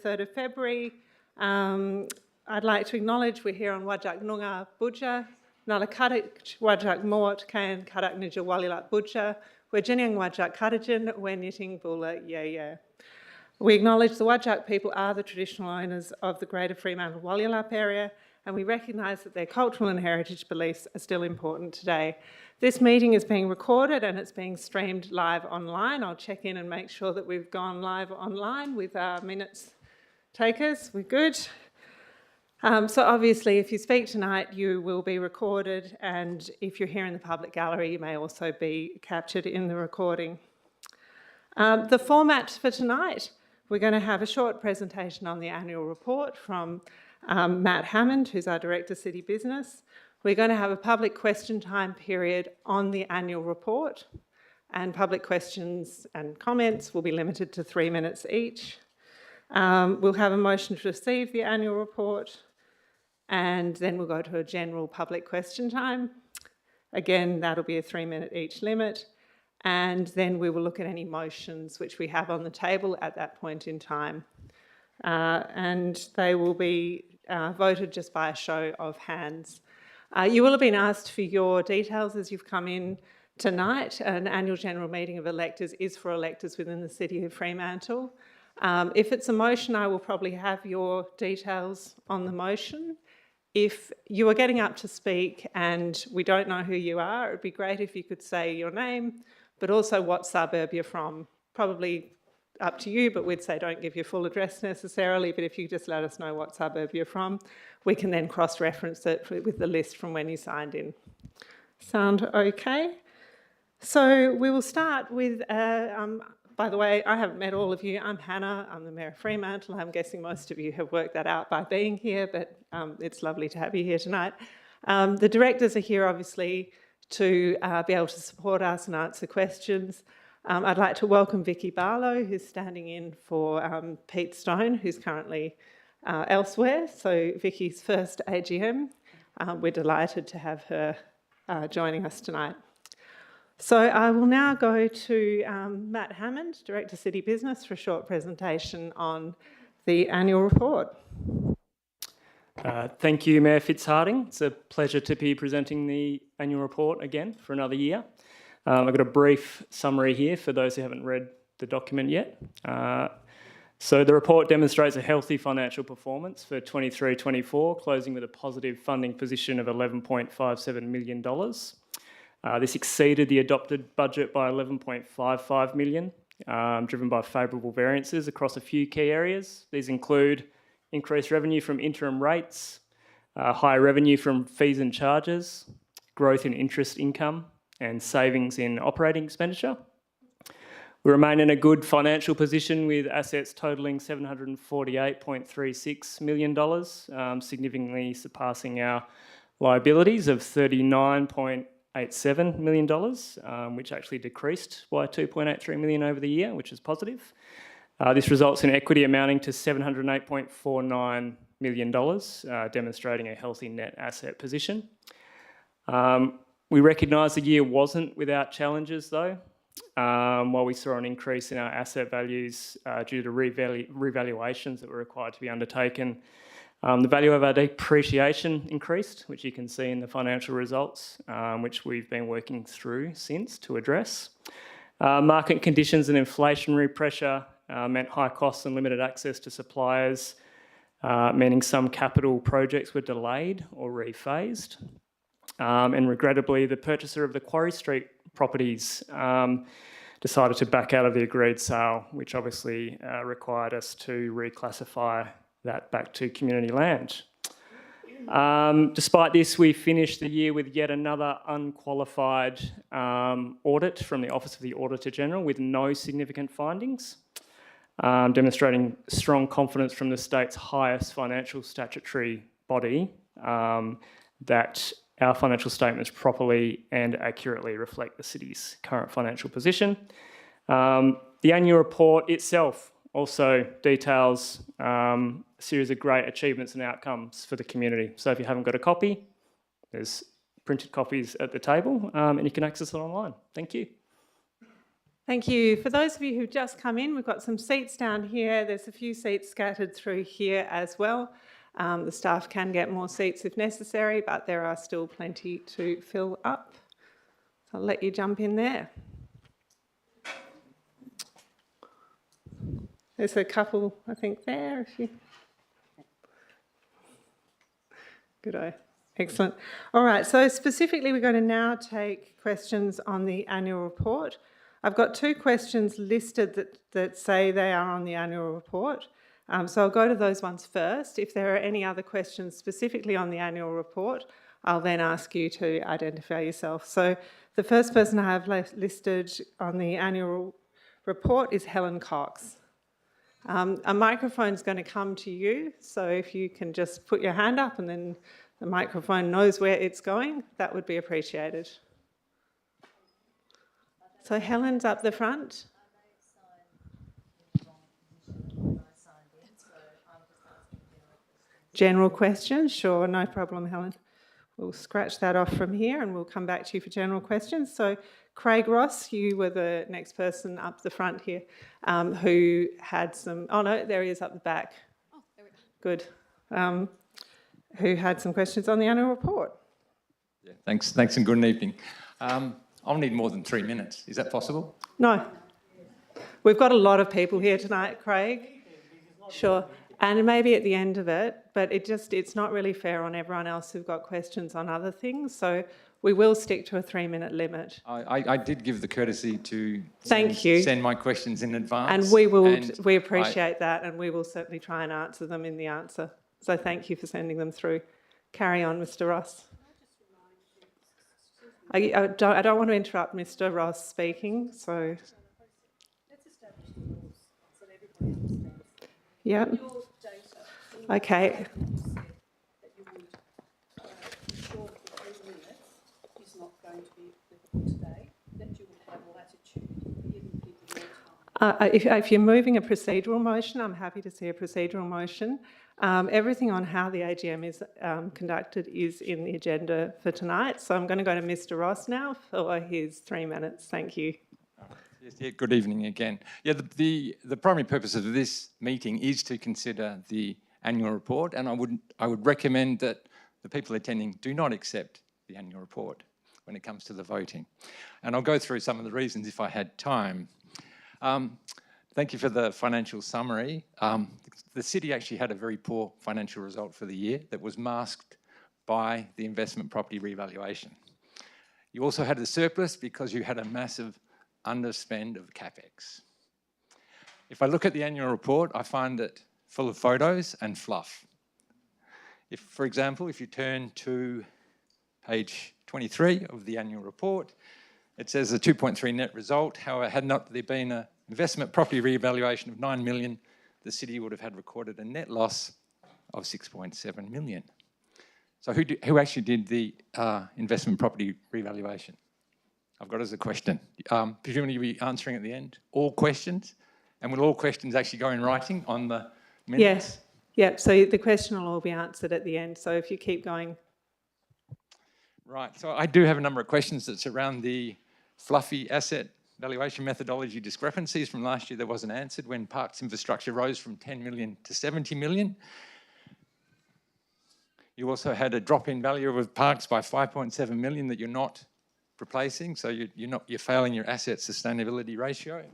3rd of February. I'd like to acknowledge we're here on Wajak Noongar Budja, Nala Kadak Wajak Mort, Kayan Kadak Nija Walilat Budja, we're Jinyang Wajak Kadajan, we're Knitting Bula Yeah. We acknowledge the Wajak people are the traditional owners of the Greater Fremantle Walyalap area, and we recognise that their cultural and heritage beliefs are still important today. This meeting is being recorded and it's being streamed live online. I'll check in and make sure that we've gone live online with our minutes takers. We're good. So obviously, if you speak tonight, you will be recorded, and if you're here in the public gallery, you may also be captured in the recording. The format for tonight, we're going to have a short presentation on the annual report from Matt Hammond, who's our Director of City Business. We're going to have a public question time period on the annual report, and public questions and comments will be limited to 3 minutes each. We'll have a motion to receive the annual report, and then we'll go to a general public question time. Again, that'll be a 3-minute each limit. And then we will look at any motions which we have on the table at that point in time. And they will be voted just by a show of hands. You will have been asked for your details as you've come in tonight. An annual general meeting of electors is for electors within the City of Fremantle. If it's a motion, I will probably have your details on the motion. If you are getting up to speak and we don't know who you are, it would be great if you could say your name, but also what suburb you're from. Probably up to you, but we'd say don't give your full address necessarily, but if you just let us know what suburb you're from, we can then cross-reference it with the list from when you signed in. Sound okay? So we will start with, by the way, I haven't met all of you. I'm Hannah, I'm the Mayor of Fremantle. I'm guessing most of you have worked that out by being here, but it's lovely to have you here tonight. The directors are here, obviously, to be able to support us and answer questions. I'd like to welcome Vicky Barlow, who's standing in for Pete Stone, who's currently elsewhere. So Vicky's first AGM. We're delighted to have her joining us tonight. So I will now go to Matt Hammond, Director of City Business, for a short presentation on the annual report. Thank you, Mayor Fitzharding. It's a pleasure to be presenting the annual report again for another year. I've got a brief summary here for those who haven't read the document yet. So the report demonstrates a healthy financial performance for 23-24, closing with a positive funding position of $11.57 million. This exceeded the adopted budget by $11.55 million, driven by favourable variances across a few key areas. These include increased revenue from interim rates, higher revenue from fees and charges, growth in interest income, and savings in operating expenditure. We remain in a good financial position with assets totalling $748.36 million, significantly surpassing our liabilities of $39.87 million, which actually decreased by $2.83 million over the year, which is positive. This results in equity amounting to $708.49 million, demonstrating a healthy net asset position. We recognise the year wasn't without challenges though. While we saw an increase in our asset values due to revaluations that were required to be undertaken, the value of our depreciation increased, which you can see in the financial results, which we've been working through since to address. Market conditions and inflationary pressure meant high costs and limited access to suppliers, meaning some capital projects were delayed or rephased. And regrettably, the purchaser of the Quarry Street properties decided to back out of the agreed sale, which obviously required us to reclassify that back to community land. Despite this, we finished the year with yet another unqualified audit from the Office of the Auditor General with no significant findings, demonstrating strong confidence from the state's highest financial statutory body that our financial statements properly and accurately reflect the city's current financial position. The annual report itself also details a series of great achievements and outcomes for the community. So if you haven't got a copy, there's printed copies at the table and you can access it online. Thank you. Thank you. For those of you who've just come in, we've got some seats down here. There's a few seats scattered through here as well. The staff can get more seats if necessary, but there are still plenty to fill up. So I'll let you jump in there. There's a couple, I think, there. If you... Good-o. Excellent. All right, so specifically we're going to now take questions on the annual report. I've got 2 questions listed that say they are on the annual report. So I'll go to those ones first. If there are any other questions specifically on the annual report, I'll then ask you to identify yourself. So the first person I have listed on the annual report is Helen Cox. A microphone's going to come to you, so if you can just put your hand up and then the microphone knows where it's going, that would be appreciated. So Helen's up the front. General questions? Sure, no problem, Helen. We'll scratch that off from here and we'll come back to you for general questions. So Craig Ross, you were the next person up the front here who had some... Oh, no, there he is up the back. Oh, there we go. Good. Who had some questions on the annual report. Yeah, thanks and good evening. I'll need more than 3 minutes. Is that possible? No. We've got a lot of people here tonight, Craig. Sure. And maybe at the end of it, but it's not really fair on everyone else who've got questions on other things. So we will stick to a 3-minute limit. I did give the courtesy to send my questions in advance. And we appreciate that, and we will certainly try and answer them in the answer. So thank you for sending them through. Carry on, Mr. Ross. I don't want to interrupt Mr. Ross speaking, so... Let's establish the rules so that everybody understands. Yeah. Your data... Okay. ...that you would ensure that the 3 minutes is not going to be applicable today, that you would have latitude for giving people more time. If you're moving a procedural motion, I'm happy to see a procedural motion. Everything on how the AGM is conducted is in the agenda for tonight. So I'm going to go to Mr. Ross now for his 3 minutes. Thank you. Yes, yeah, good evening again. Yeah, the primary purpose of this meeting is to consider the annual report, and I would recommend that the people attending do not accept the annual report when it comes to the voting. And I'll go through some of the reasons if I had time. Thank you for the financial summary. The city actually had a very poor financial result for the year that was masked by the investment property revaluation. You also had a surplus because you had a massive underspend of CapEx. If I look at the annual report, I find it full of photos and fluff. For example, if you turn to page 23 of the annual report, it says a 2.3 net result. However, had not there been an investment property revaluation of 9 million, the city would have had recorded a net loss of 6.7 million. So who actually did the investment property revaluation? I've got as a question. Presumably you'll be answering at the end. All questions? And will all questions actually go in writing on the minutes? Yes. Yep. So the question will all be answered at the end. So if you keep going. Right. So I do have a number of questions that surround the fluffy asset valuation methodology discrepancies from last year that wasn't answered when Parks infrastructure rose from 10 million to 70 million. You also had a drop in value of Parks by 5.7 million that you're not replacing, so you're failing your asset sustainability ratio.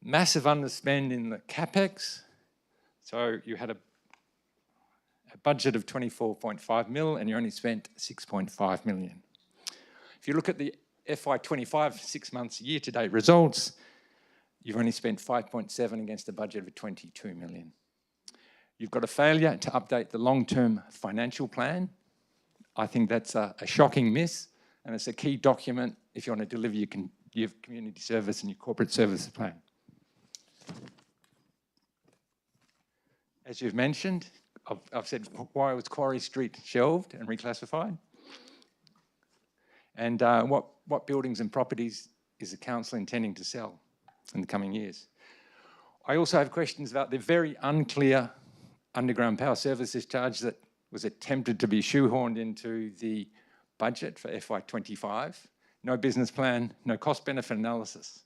Massive underspend in the CapEx. So you had a budget of 24.5 mil and you only spent 6.5 million. If you look at the FY25 6 months year-to-date results, you've only spent 5.7 against a budget of 22 million. You've got a failure to update the long-term financial plan. I think that's a shocking miss, and it's a key document if you want to deliver your community service and your corporate services plan. As you've mentioned, I've said why was Quarry Street shelved and reclassified? And what buildings and properties is the council intending to sell in the coming years? I also have questions about the very unclear underground power services charge that was attempted to be shoehorned into the budget for FY25. no business plan, no cost-benefit analysis.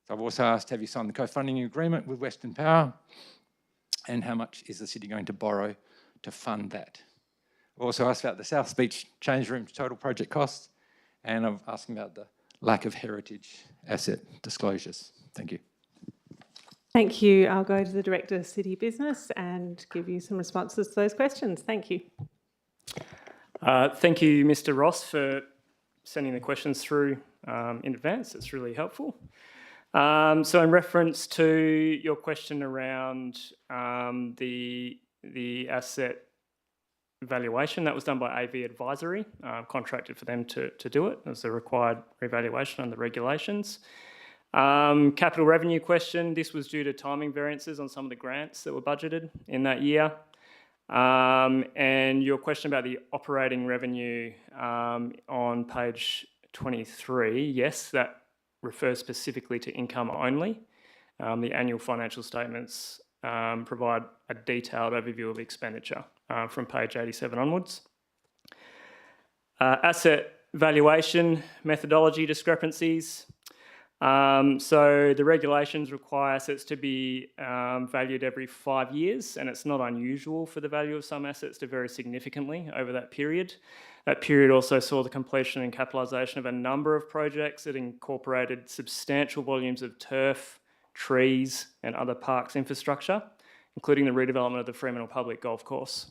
So I've also asked, have you signed the co-funding agreement with Western Power? And how much is the city going to borrow to fund that? I've also asked about the South Beach change room total project costs, and I'm asking about the lack of heritage asset disclosures. Thank you. Thank you. I'll go to the Director of City Business and give you some responses to those questions. Thank you. Thank you, Mr. Ross, for sending the questions through in advance. It's really helpful. So in reference to your question around the asset valuation, that was done by AV Advisory, contracted for them to do it as a required revaluation under regulations. Capital revenue question, this was due to timing variances on some of the grants that were budgeted in that year. And your question about the operating revenue on page 23, yes, that refers specifically to income only. The annual financial statements provide a detailed overview of expenditure from page 87 onwards. Asset valuation methodology discrepancies. So the regulations require assets to be valued every 5 years, and it's not unusual for the value of some assets to vary significantly over that period. That period also saw the completion and capitalisation of a number of projects that incorporated substantial volumes of turf, trees and other parks infrastructure, including the redevelopment of the Fremantle Public Golf Course.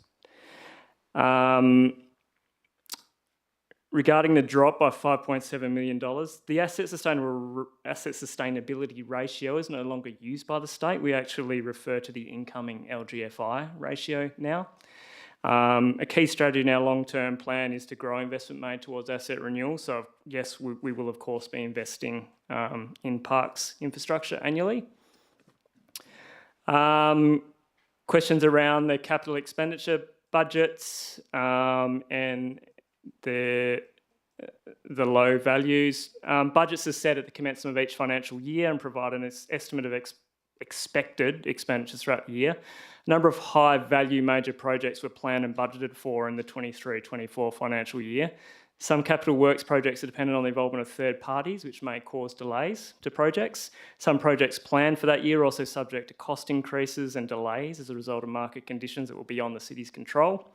Regarding the drop by $5.7 million, the asset sustainability ratio is no longer used by the state. We actually refer to the incoming LGFI ratio now. A key strategy in our long-term plan is to grow investment made towards asset renewal. So yes, we will of course be investing in parks infrastructure annually. Questions around the capital expenditure budgets and the low values. Budgets are set at the commencement of each financial year and provide an estimate of expected expenditures throughout the year. A number of high-value major projects were planned and budgeted for in the 23-24 financial year. Some capital works projects are dependent on the involvement of third parties, which may cause delays to projects. Some projects planned for that year are also subject to cost increases and delays as a result of market conditions that will be beyond the city's control.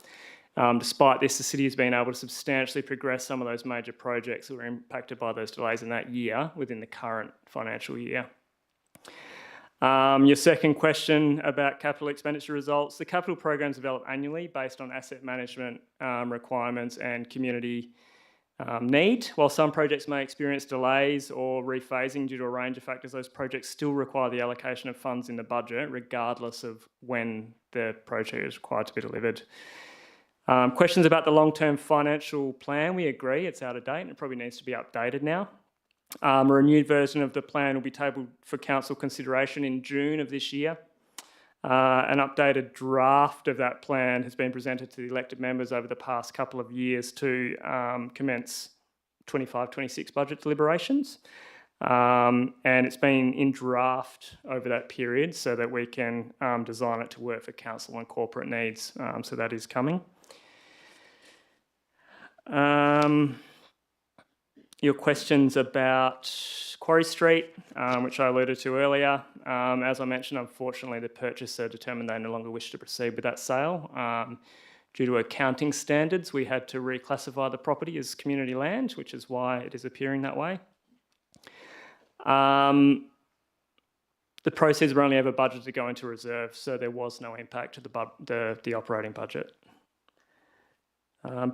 Despite this, the city has been able to substantially progress some of those major projects that were impacted by those delays in that year within the current financial year. Your second question about capital expenditure results. The capital programs develop annually based on asset management requirements and community need. While some projects may experience delays or rephasing due to a range of factors, those projects still require the allocation of funds in the budget, regardless of when the project is required to be delivered. Questions about the long-term financial plan, we agree it's out of date and it probably needs to be updated now. A renewed version of the plan will be tabled for council consideration in June of this year. An updated draft of that plan has been presented to the elected members over the past couple of years to commence 25-26 budget deliberations. And it's been in draft over that period so that we can design it to work for council and corporate needs. So that is coming. Your questions about Quarry Street, which I alluded to earlier. As I mentioned, unfortunately, the purchaser determined they no longer wish to proceed with that sale. Due to accounting standards, we had to reclassify the property as community land, which is why it is appearing that way. The proceeds were only ever budgeted to go into reserve, so there was no impact to the operating budget.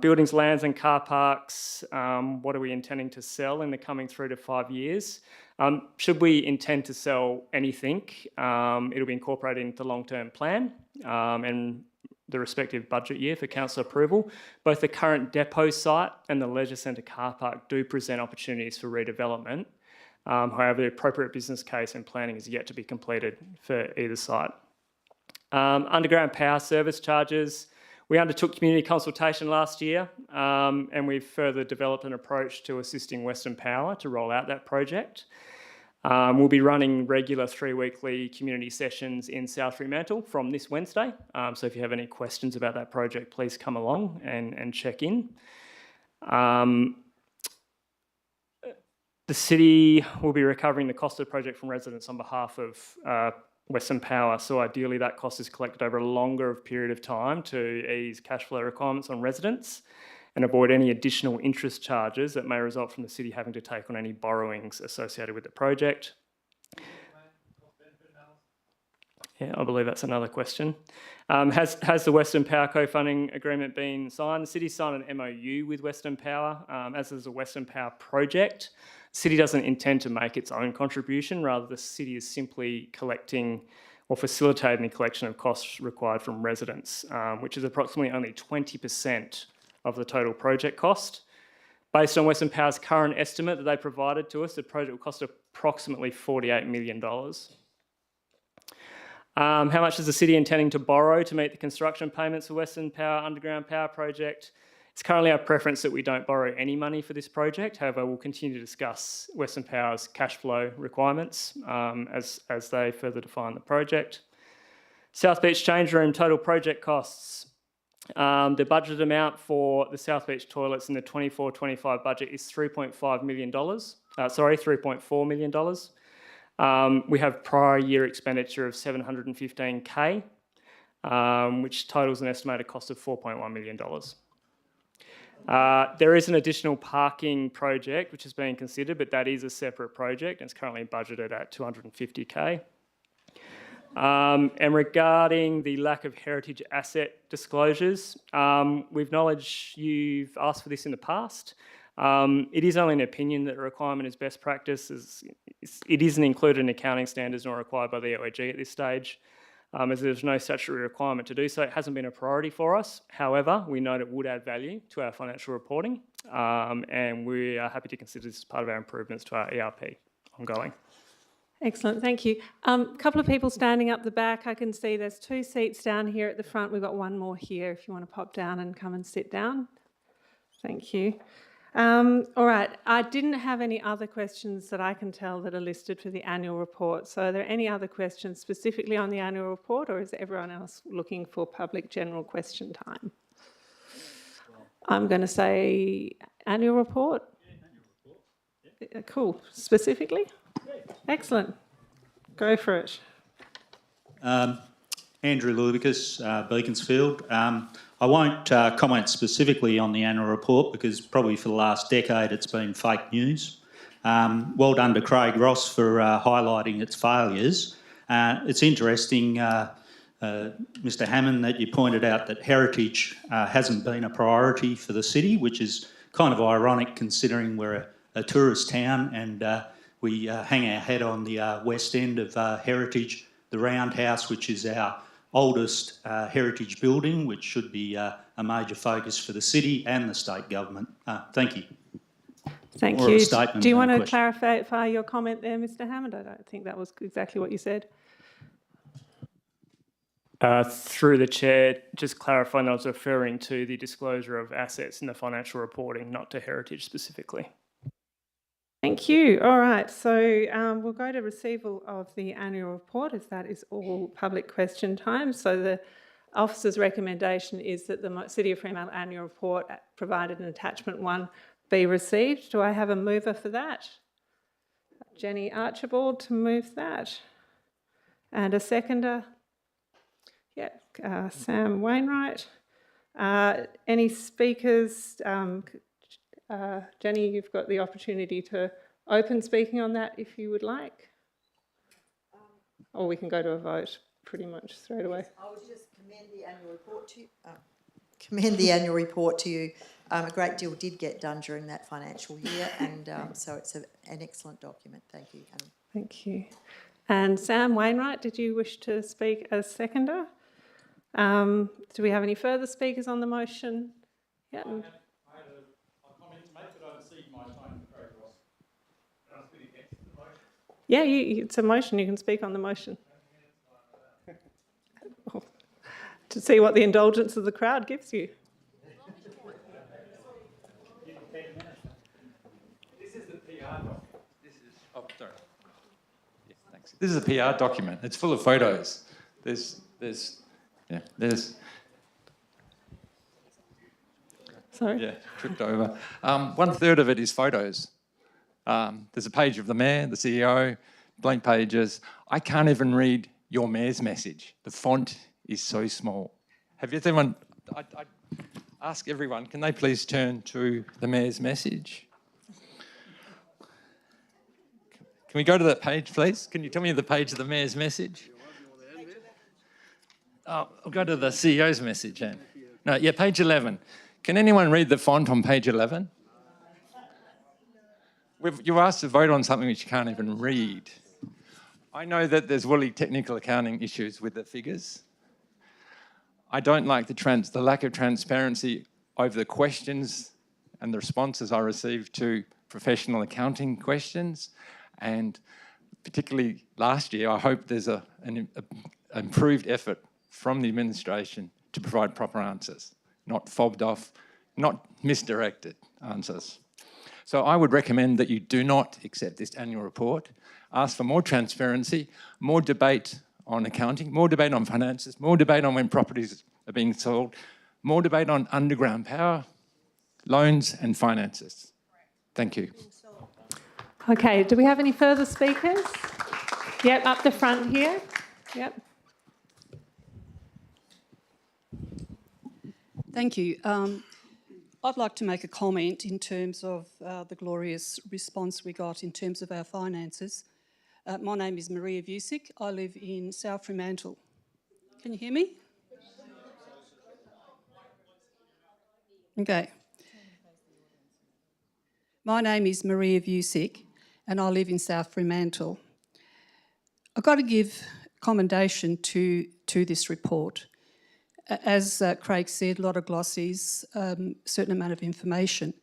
Buildings, lands and car parks, what are we intending to sell in the coming 3 to 5 years? Should we intend to sell anything, it'll be incorporated into the long-term plan and the respective budget year for council approval. Both the current depot site and the leisure centre car park do present opportunities for redevelopment. However, the appropriate business case and planning is yet to be completed for either site. Underground power service charges. We undertook community consultation last year and we've further developed an approach to assisting Western Power to roll out that project. We'll be running regular 3-weekly community sessions in South Fremantle from this Wednesday. So if you have any questions about that project, please come along and check in. The city will be recovering the cost of the project from residents on behalf of Western Power. So ideally that cost is collected over a longer period of time to ease cash flow requirements on residents and avoid any additional interest charges that may result from the city having to take on any borrowings associated with the project. Yeah, I believe that's another question. Has the Western Power co-funding agreement been signed? The city signed an MOU with Western Power, as is a Western Power project. The city doesn't intend to make its own contribution, rather the city is simply collecting or facilitating the collection of costs required from residents, which is approximately only 20% of the total project cost. Based on Western Power's current estimate that they provided to us, the project will cost approximately $48 million. How much is the city intending to borrow to meet the construction payments for Western Power Underground Power Project? It's currently our preference that we don't borrow any money for this project. However, we'll continue to discuss Western Power's cash flow requirements as they further define the project. South Beach Change Room total project costs. The budget amount for the South Beach toilets in the 24-25 budget is $3.4 million. We have prior year expenditure of $715K, which totals an estimated cost of $4.1 million. There is an additional parking project which is being considered, but that is a separate project and it's currently budgeted at $250K. And regarding the lack of heritage asset disclosures, we acknowledge you've asked for this in the past. It is only an opinion that a requirement is best practice. It isn't included in accounting standards nor required by the OAG at this stage. As there's no statutory requirement to do so, it hasn't been a priority for us. However, we know it would add value to our financial reporting, and we are happy to consider this as part of our improvements to our ERP ongoing. Excellent, thank you. A couple of people standing up the back. I can see there's 2 seats down here at the front. We've got one more here if you want to pop down and come and sit down. Thank you. All right, I didn't have any other questions that I can tell that are listed for the annual report. So are there any other questions specifically on the annual report, or is everyone else looking for public general question time? I'm going to say annual report. Yeah, annual report. Yeah. Cool. Specifically? Yeah. Excellent. Go for it. Andrew Lubicus, Beaconsfield. I won't comment specifically on the annual report because probably for the last decade it's been fake news. Well done to Craig Ross for highlighting its failures. It's interesting, Mr Hammond, that you pointed out that heritage hasn't been a priority for the city, which is kind of ironic considering we're a tourist town and we hang our head on the west end of heritage, the Roundhouse, which is our oldest heritage building, which should be a major focus for the city and the state government. Thank you. Thank you. Do you want to clarify your comment there, Mr Hammond? I don't think that was exactly what you said. Through the chair, just clarifying, I was referring to the disclosure of assets in the financial reporting, not to heritage specifically. Thank you. All right, so we'll go to receival of the annual report as that is all public question time. So the officer's recommendation is that the City of Fremantle annual report, provided in attachment 1, be received. Do I have a mover for that? Jenny Archibald to move that. And a seconder? Yep, Sam Wainwright. Any speakers? Jenny, you've got the opportunity to open speaking on that if you would like. Or we can go to a vote pretty much straight away. I would just commend the annual report to you. A great deal did get done during that financial year, and so it's an excellent document. Thank you. Thank you. And Sam Wainwright, did you wish to speak as seconder? Do we have any further speakers on the motion? Yeah. I had a comment to make, but I cede my time to Craig Ross. Can I speak against the motion? Yeah, it's a motion. You can speak on the motion. To see what the indulgence of the crowd gives you. This is the PR document. This is a PR document. It's full of photos. There's. Sorry? Yeah, tripped over. 1/3 of it is photos. There's a page of the Mayor, the CEO, blank pages. I can't even read your Mayor's message. The font is so small. Have you anyone... I ask everyone, can they please turn to the Mayor's message? Can we go to that page, please? Can you tell me the page of the Mayor's message? Oh, I'll go to the CEO's message then. No, yeah, page 11. Can anyone read the font on page 11? You're asked to vote on something which you can't even read. I know that there's woolly technical accounting issues with the figures. I don't like the lack of transparency over the questions and the responses I received to professional accounting questions. And particularly last year, I hope there's an improved effort from the administration to provide proper answers, not fobbed off, not misdirected answers. So I would recommend that you do not accept this annual report. Ask for more transparency, more debate on accounting, more debate on finances, more debate on when properties are being sold, more debate on underground power, loans and finances. Thank you. Okay, do we have any further speakers? Yep, up the front here. Yep. Thank you. I'd like to make a comment in terms of the glorious response we got in terms of our finances. My name is Maria Vusic. I live in South Fremantle. Can you hear me? Okay. My name is Maria Vusic and I live in South Fremantle. I've got to give commendation to this report. As Craig said, a lot of glossies, certain amount of information,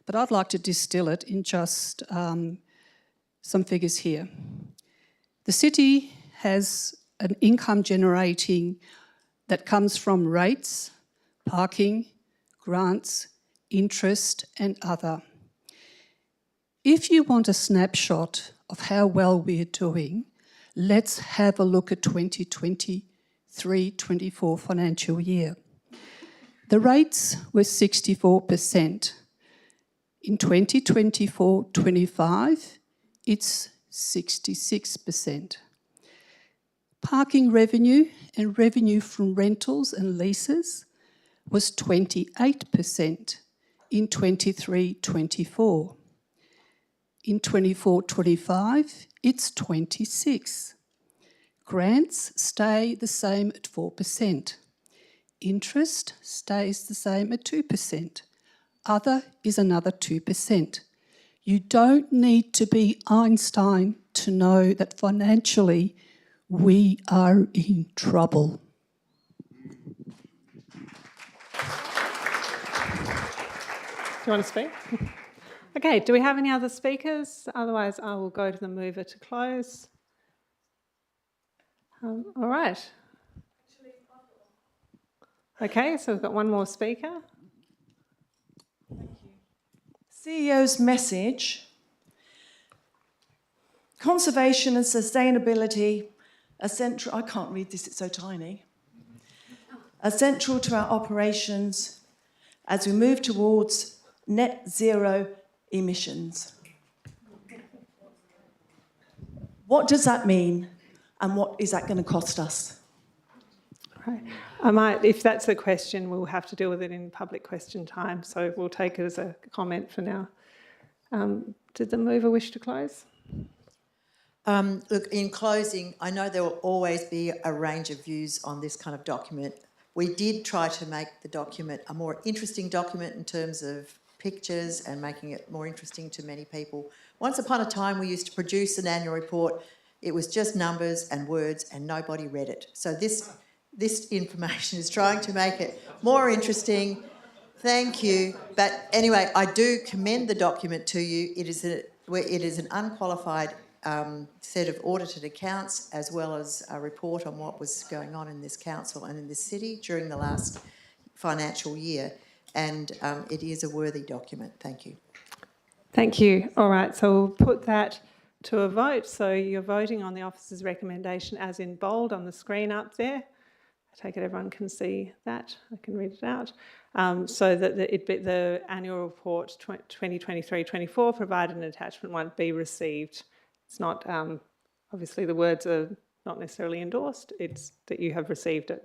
but I'd like to distill it in just some figures here. The city has an income generating that comes from rates, parking, grants, interest and other. If you want a snapshot of how well we're doing, let's have a look at 2023-24 financial year. The rates were 64%. In 2024-25, it's 66%. Parking revenue and revenue from rentals and leases was 28% in 23-24. In 24-25, it's 26%. Grants stay the same at 4%. Interest stays the same at 2%. Other is another 2%. You don't need to be Einstein to know that financially we are in trouble. Do you want to speak? Okay, do we have any other speakers? Otherwise, I will go to the mover to close. All right. Okay, so we've got one more speaker. CEO's message: conservation and sustainability are central. I can't read this, it's so tiny. Are central to our operations as we move towards net zero emissions. What does that mean, and what is that going to cost us? Right. I might, if that's the question, we'll have to deal with it in public question time, so we'll take it as a comment for now. Did the mover wish to close? Look, in closing, I know there will always be a range of views on this kind of document. We did try to make the document a more interesting document in terms of pictures and making it more interesting to many people. Once upon a time, we used to produce an annual report. It was just numbers and words and nobody read it. So this information is trying to make it more interesting. Thank you. But anyway, I do commend the document to you. It is an unqualified set of audited accounts, as well as a report on what was going on in this council and in this city during the last financial year. And it is a worthy document. Thank you. Thank you. All right, so we'll put that to a vote. So you're voting on the officer's recommendation as in bold on the screen up there. I take it everyone can see that. I can read it out. so that the annual report 2023-24 provided an attachment 1 be received. It's not, obviously the words are not necessarily endorsed, it's that you have received it.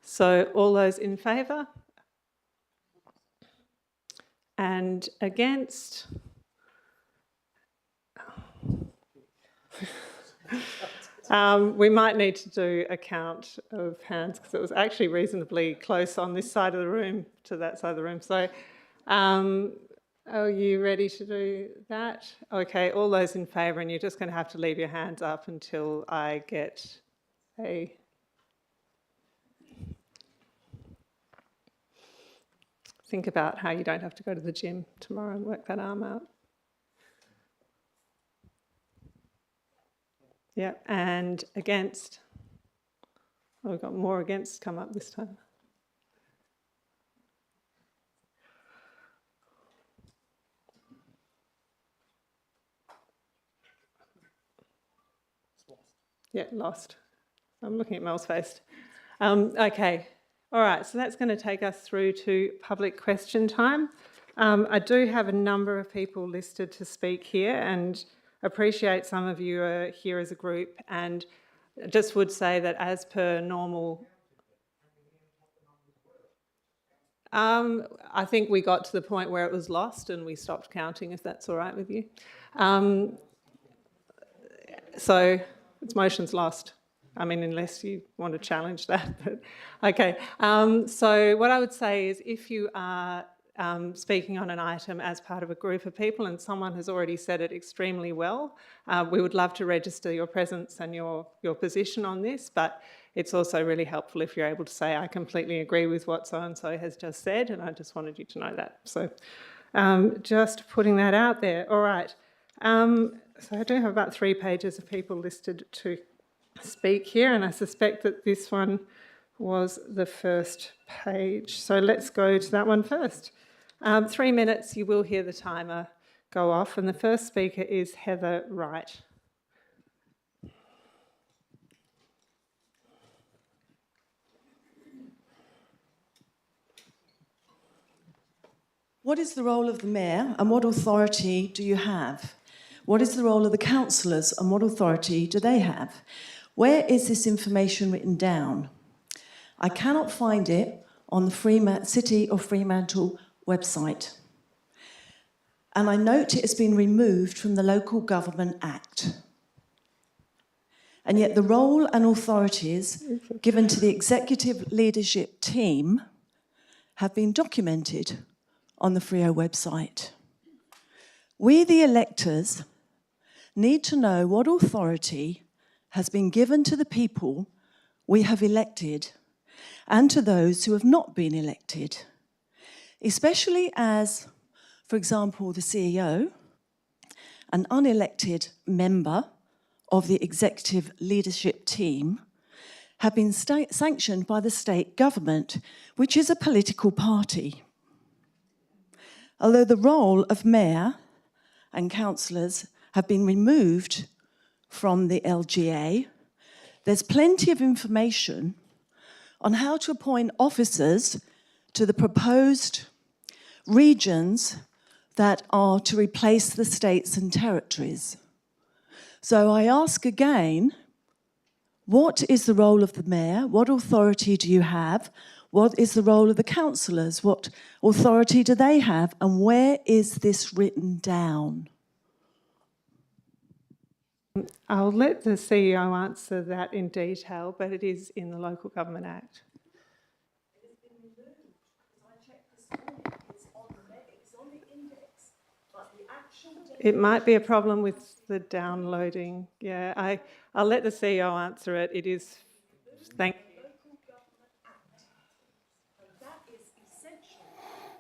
So all those in favour? And against? We might need to do a count of hands because it was actually reasonably close on this side of the room to that side of the room. So are you ready to do that? Okay, all those in favour, and you're just going to have to leave your hands up until I get a... Think about how you don't have to go to the gym tomorrow and work that arm out. Yeah, and against? Oh, we've got more against come up this time. Yeah, lost. I'm looking at Mel's face. Okay, all right, so that's going to take us through to public question time. I do have a number of people listed to speak here, and appreciate some of you are here as a group, and just would say that as per normal, I think we got to the point where it was lost and we stopped counting, if that's all right with you. So its motion's lost. I mean, unless you want to challenge that. But okay. So what I would say is if you are speaking on an item as part of a group of people and someone has already said it extremely well, we would love to register your presence and your position on this, but it's also really helpful if you're able to say, I completely agree with what so-and-so has just said, and I just wanted you to know that. So just putting that out there. All right. So I do have about 3 pages of people listed to speak here, and I suspect that this one was the first page. So let's go to that one first. 3 minutes, you will hear the timer go off, and the first speaker is Heather Wright. What is the role of the mayor and what authority do you have? What is the role of the councillors and what authority do they have? Where is this information written down? I cannot find it on the City of Fremantle website. And I note it has been removed from the Local Government Act. And yet the role and authorities given to the executive leadership team have been documented on the Freo website. We, the electors, need to know what authority has been given to the people we have elected and to those who have not been elected, especially as, for example, the CEO, an unelected member of the executive leadership team, have been sanctioned by the state government, which is a political party. Although the role of mayor and councillors have been removed from the LGA, there's plenty of information on how to appoint officers to the proposed regions that are to replace the states and territories. So I ask again, what is the role of the mayor? What authority do you have? What is the role of the councillors? What authority do they have? And where is this written down? I'll let the CEO answer that in detail, but it is in the Local Government Act. It has been removed. I checked this morning. It's on the index, but the actual... It might be a problem with the downloading. Yeah, I'll let the CEO answer it. It is... Thank you. Local Government Act. And that is essential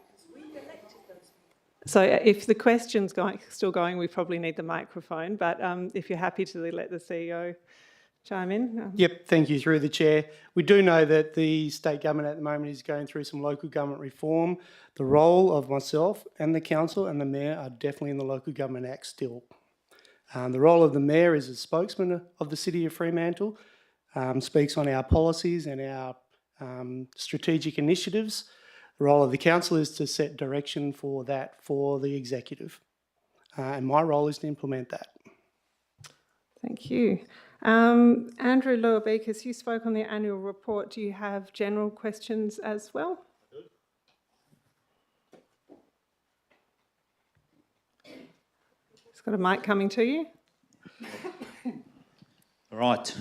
because we've elected those people. So if the question's still going, we probably need the microphone, but if you're happy to let the CEO chime in. Yep, thank you, through the chair. We do know that the state government at the moment is going through some local government reform. The role of myself and the council and the mayor are definitely in the Local Government Act still. The role of the mayor is a spokesman of the City of Fremantle, speaks on our policies and our strategic initiatives. The The role of the council is to set direction for that for the executive. And my role is to implement that. Thank you. Andrew Lower-Beekes, you spoke on the annual report. Do you have general questions as well? He's got a mic coming to you. All right.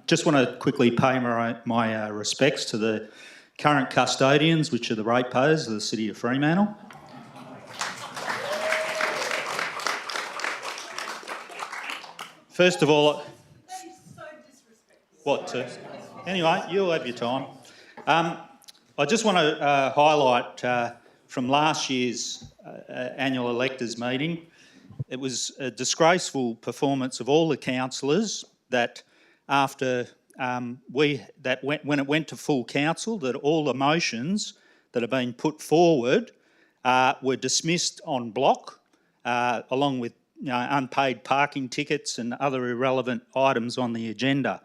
Just want to quickly pay my respects to the current custodians, which are the ratepayers of the City of Fremantle. First of all, anyway, you'll have your time. I just want to highlight from last year's annual electors meeting, it was a disgraceful performance of all the councillors that after when it went to full council, that all the motions that have been put forward were dismissed en bloc, along with unpaid parking tickets and other irrelevant items on the agenda.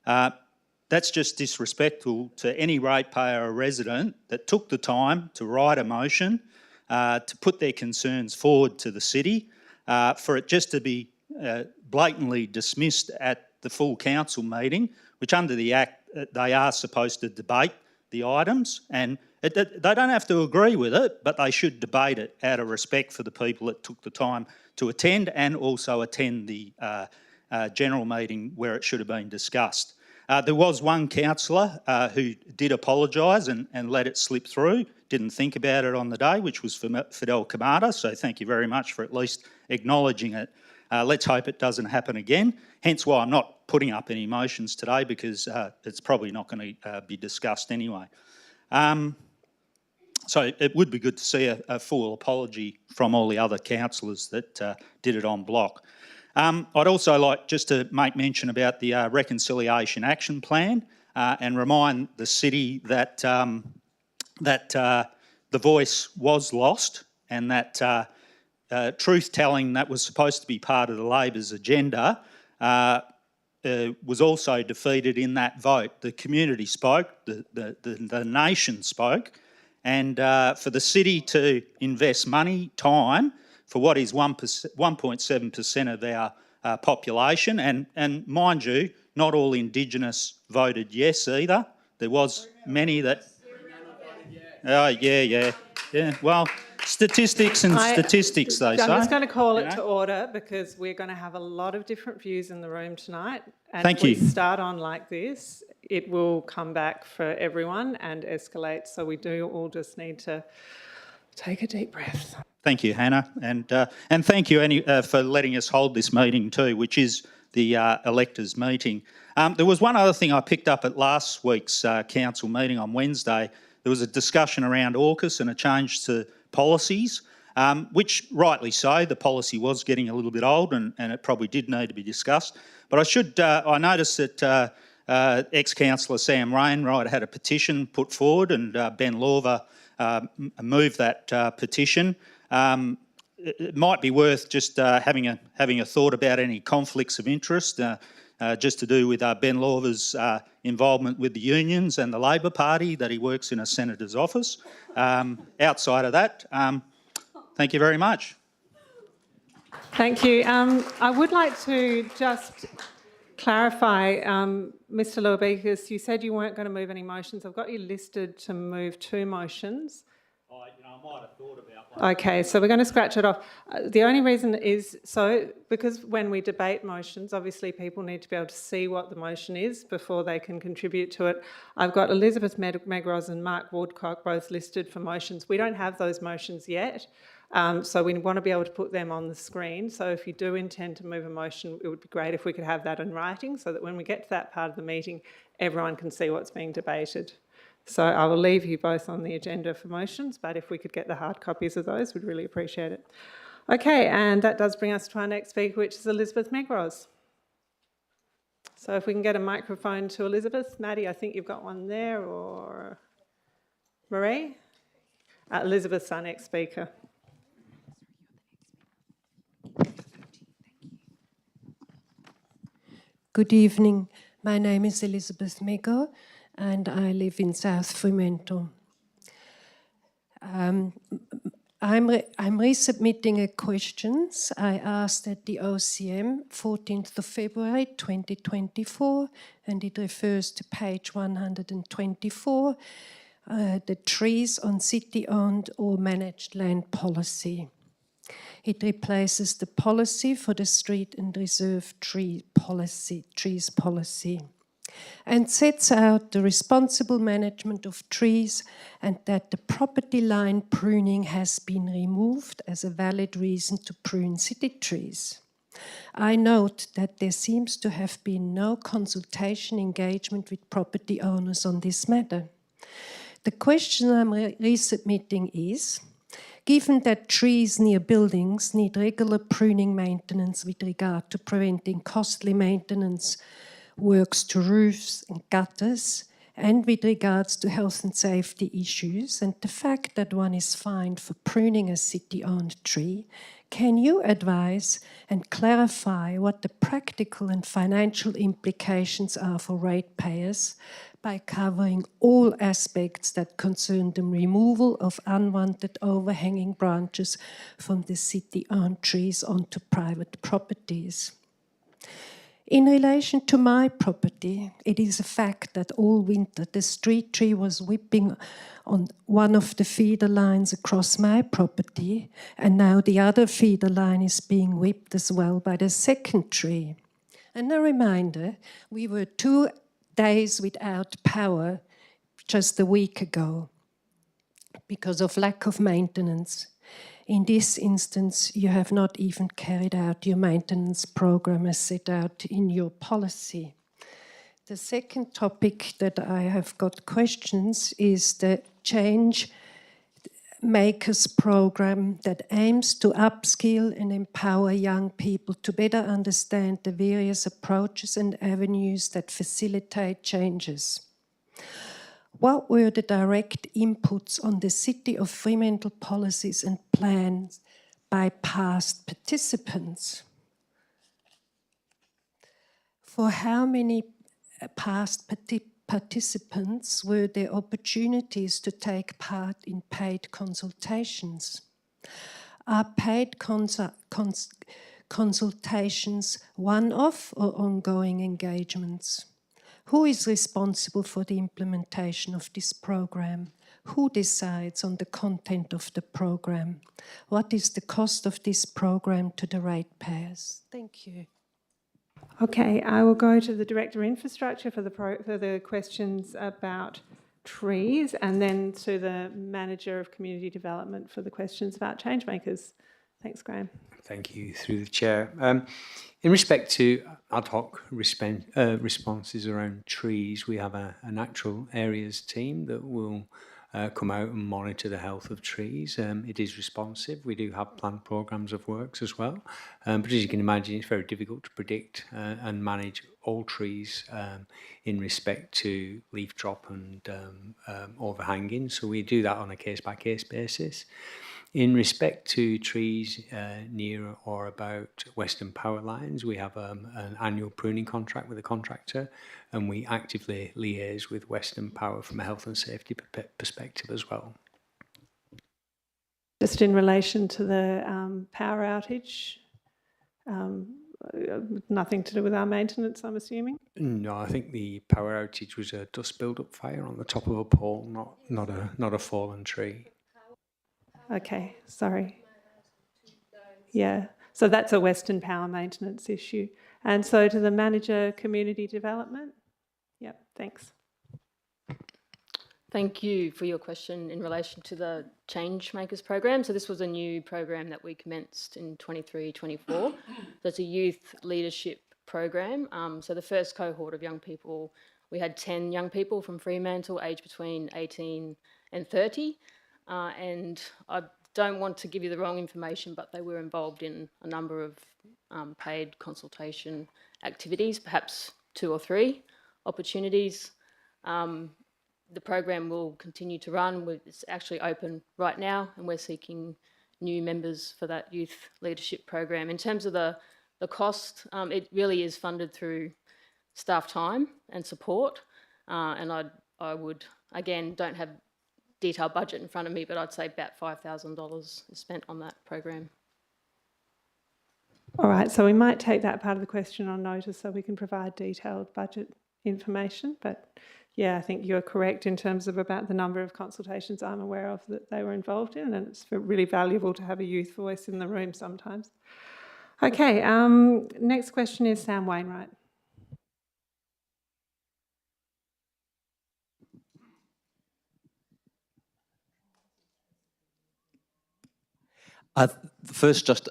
That's just disrespectful to any ratepayer or resident that took the time to write a motion to put their concerns forward to the city, for it just to be blatantly dismissed at the full council meeting, which under the Act they are supposed to debate the items, and they don't have to agree with it, but they should debate it out of respect for the people that took the time to attend and also attend the general meeting where it should have been discussed. There was one councillor who did apologise and let it slip through, didn't think about it on the day, which was Fidel Camada, so thank you very much for at least acknowledging it. Let's hope it doesn't happen again, hence why I'm not putting up any motions today, because it's probably not going to be discussed anyway. So it would be good to see a full apology from all the other councillors that did it en bloc. I'd also like just to make mention about the Reconciliation Action Plan and remind the city that the voice was lost, and that truth-telling that was supposed to be part of the Labor's agenda was also defeated in that vote. The community spoke, the nation spoke, and for the city to invest money, time, for what is 1.7% of our population, and mind you, not all Indigenous voted yes either. There was many that... Oh, yeah. Well, statistics and statistics, they say. I'm just going to call it to order, because we're going to have a lot of different views in the room tonight. And Thank you. if we start on like this, it will come back for everyone and escalate. So we do all just need to take a deep breath. Thank you, Hannah, and thank you for letting us hold this meeting too, which is the electors meeting. There was one other thing I picked up at last week's council meeting on Wednesday. There was a discussion around AUKUS and a change to policies, which rightly so, the policy was getting a little bit old and it probably did need to be discussed. But I noticed that ex-councillor Sam Wainwright had a petition put forward, and Ben Lawver moved that petition. It might be worth just having a thought about any conflicts of interest, just to do with Ben Lawver's involvement with the unions and the Labor Party, that he works in a senator's office. Outside of that, thank you very much. Thank you. I would like to just clarify, Mr. Lower-Beekes, you said you weren't going to move any motions. I've got you listed to move 2 motions. I might have thought about one. Okay, so we're going to scratch it off. The only reason is because when we debate motions, obviously people need to be able to see what the motion is before they can contribute to it. I've got Elizabeth Megros and Mark Woodcock both listed for motions. We don't have those motions yet, so we want to be able to put them on the screen. So if you do intend to move a motion, it would be great if we could have that in writing, so that when we get to that part of the meeting, everyone can see what's being debated. So I will leave you both on the agenda for motions, but if we could get the hard copies of those, we'd really appreciate it. Okay, and that does bring us to our next speaker, which is Elizabeth Megros. So if we can get a microphone to Elizabeth. Maddie, I think you've got one there, or Marie? Elizabeth's our next speaker. Good evening. My name is Elizabeth Megros, and I live in South Fremantle. I'm resubmitting a questions I asked at the OCM 14th of February 2024, and it refers to page 124, the trees on city-owned or managed land policy. It replaces the policy for the street and reserve trees policy, and sets out the responsible management of trees and that the property line pruning has been removed as a valid reason to prune city trees. I note that there seems to have been no consultation engagement with property owners on this matter. The question I'm resubmitting is, given that trees near buildings need regular pruning maintenance with regard to preventing costly maintenance works to roofs and gutters, and with regards to health and safety issues, and the fact that one is fined for pruning a city-owned tree, can you advise and clarify what the practical and financial implications are for ratepayers by covering all aspects that concern the removal of unwanted overhanging branches from the city-owned trees onto private properties? In relation to my property, it is a fact that all winter the street tree was whipping on one of the feeder lines across my property, and now the other feeder line is being whipped as well by the second tree. And a reminder, we were 2 days without power just a week ago because of lack of maintenance. In this instance, you have not even carried out your maintenance program as set out in your policy. The second topic that I have got questions is the Change Makers program that aims to upskill and empower young people to better understand the various approaches and avenues that facilitate changes. What were the direct inputs on the City of Fremantle policies and plans by past participants? For how many past participants were there opportunities to take part in paid consultations? Are paid consultations one-off or ongoing engagements? Who is responsible for the implementation of this program? Who decides on the content of the program? What is the cost of this program to the ratepayers? Thank you. Okay, I will go to the Director of Infrastructure for the questions about trees, and then to the Manager of Community Development for the questions about changemakers. Thanks, Graham. Thank you, through the chair. In respect to ad hoc responses around trees, we have a natural areas team that will come out and monitor the health of trees. It is responsive. We do have planned programmes of works as well. But as you can imagine, it's very difficult to predict and manage all trees in respect to leaf drop and overhanging. So we do that on a case-by-case basis. In respect to trees near or about Western power lines, we have an annual pruning contract with a contractor, and we actively liaise with Western Power from a health and safety perspective as well. Just in relation to the power outage, nothing to do with our maintenance, I'm assuming? No, I think the power outage was a dust build-up fire on the top of a pole, not a fallen tree. Okay, sorry. Yeah, so that's a Western Power maintenance issue. And so to the Manager Community Development? Yep, thanks. Thank you for your question in relation to the Change Makers program. So this was a new program that we commenced in 23-24. So it's a youth leadership program. So the first cohort of young people, we had 10 young people from Fremantle aged between 18 and 30. And I don't want to give you the wrong information, but they were involved in a number of paid consultation activities, perhaps 2 or 3 opportunities. The program will continue to run. It's actually open right now, and we're seeking new members for that youth leadership program. In terms of the cost, it really is funded through staff time and support. And I would, again, don't have detailed budget in front of me, but I'd say about $5,000 is spent on that program. All right, so we might take that part of the question on notice so we can provide detailed budget information. But yeah, I think you're correct in terms of about the number of consultations I'm aware of that they were involved in, and it's really valuable to have a youth voice in the room sometimes. Okay, next question is Sam Wainwright. First, just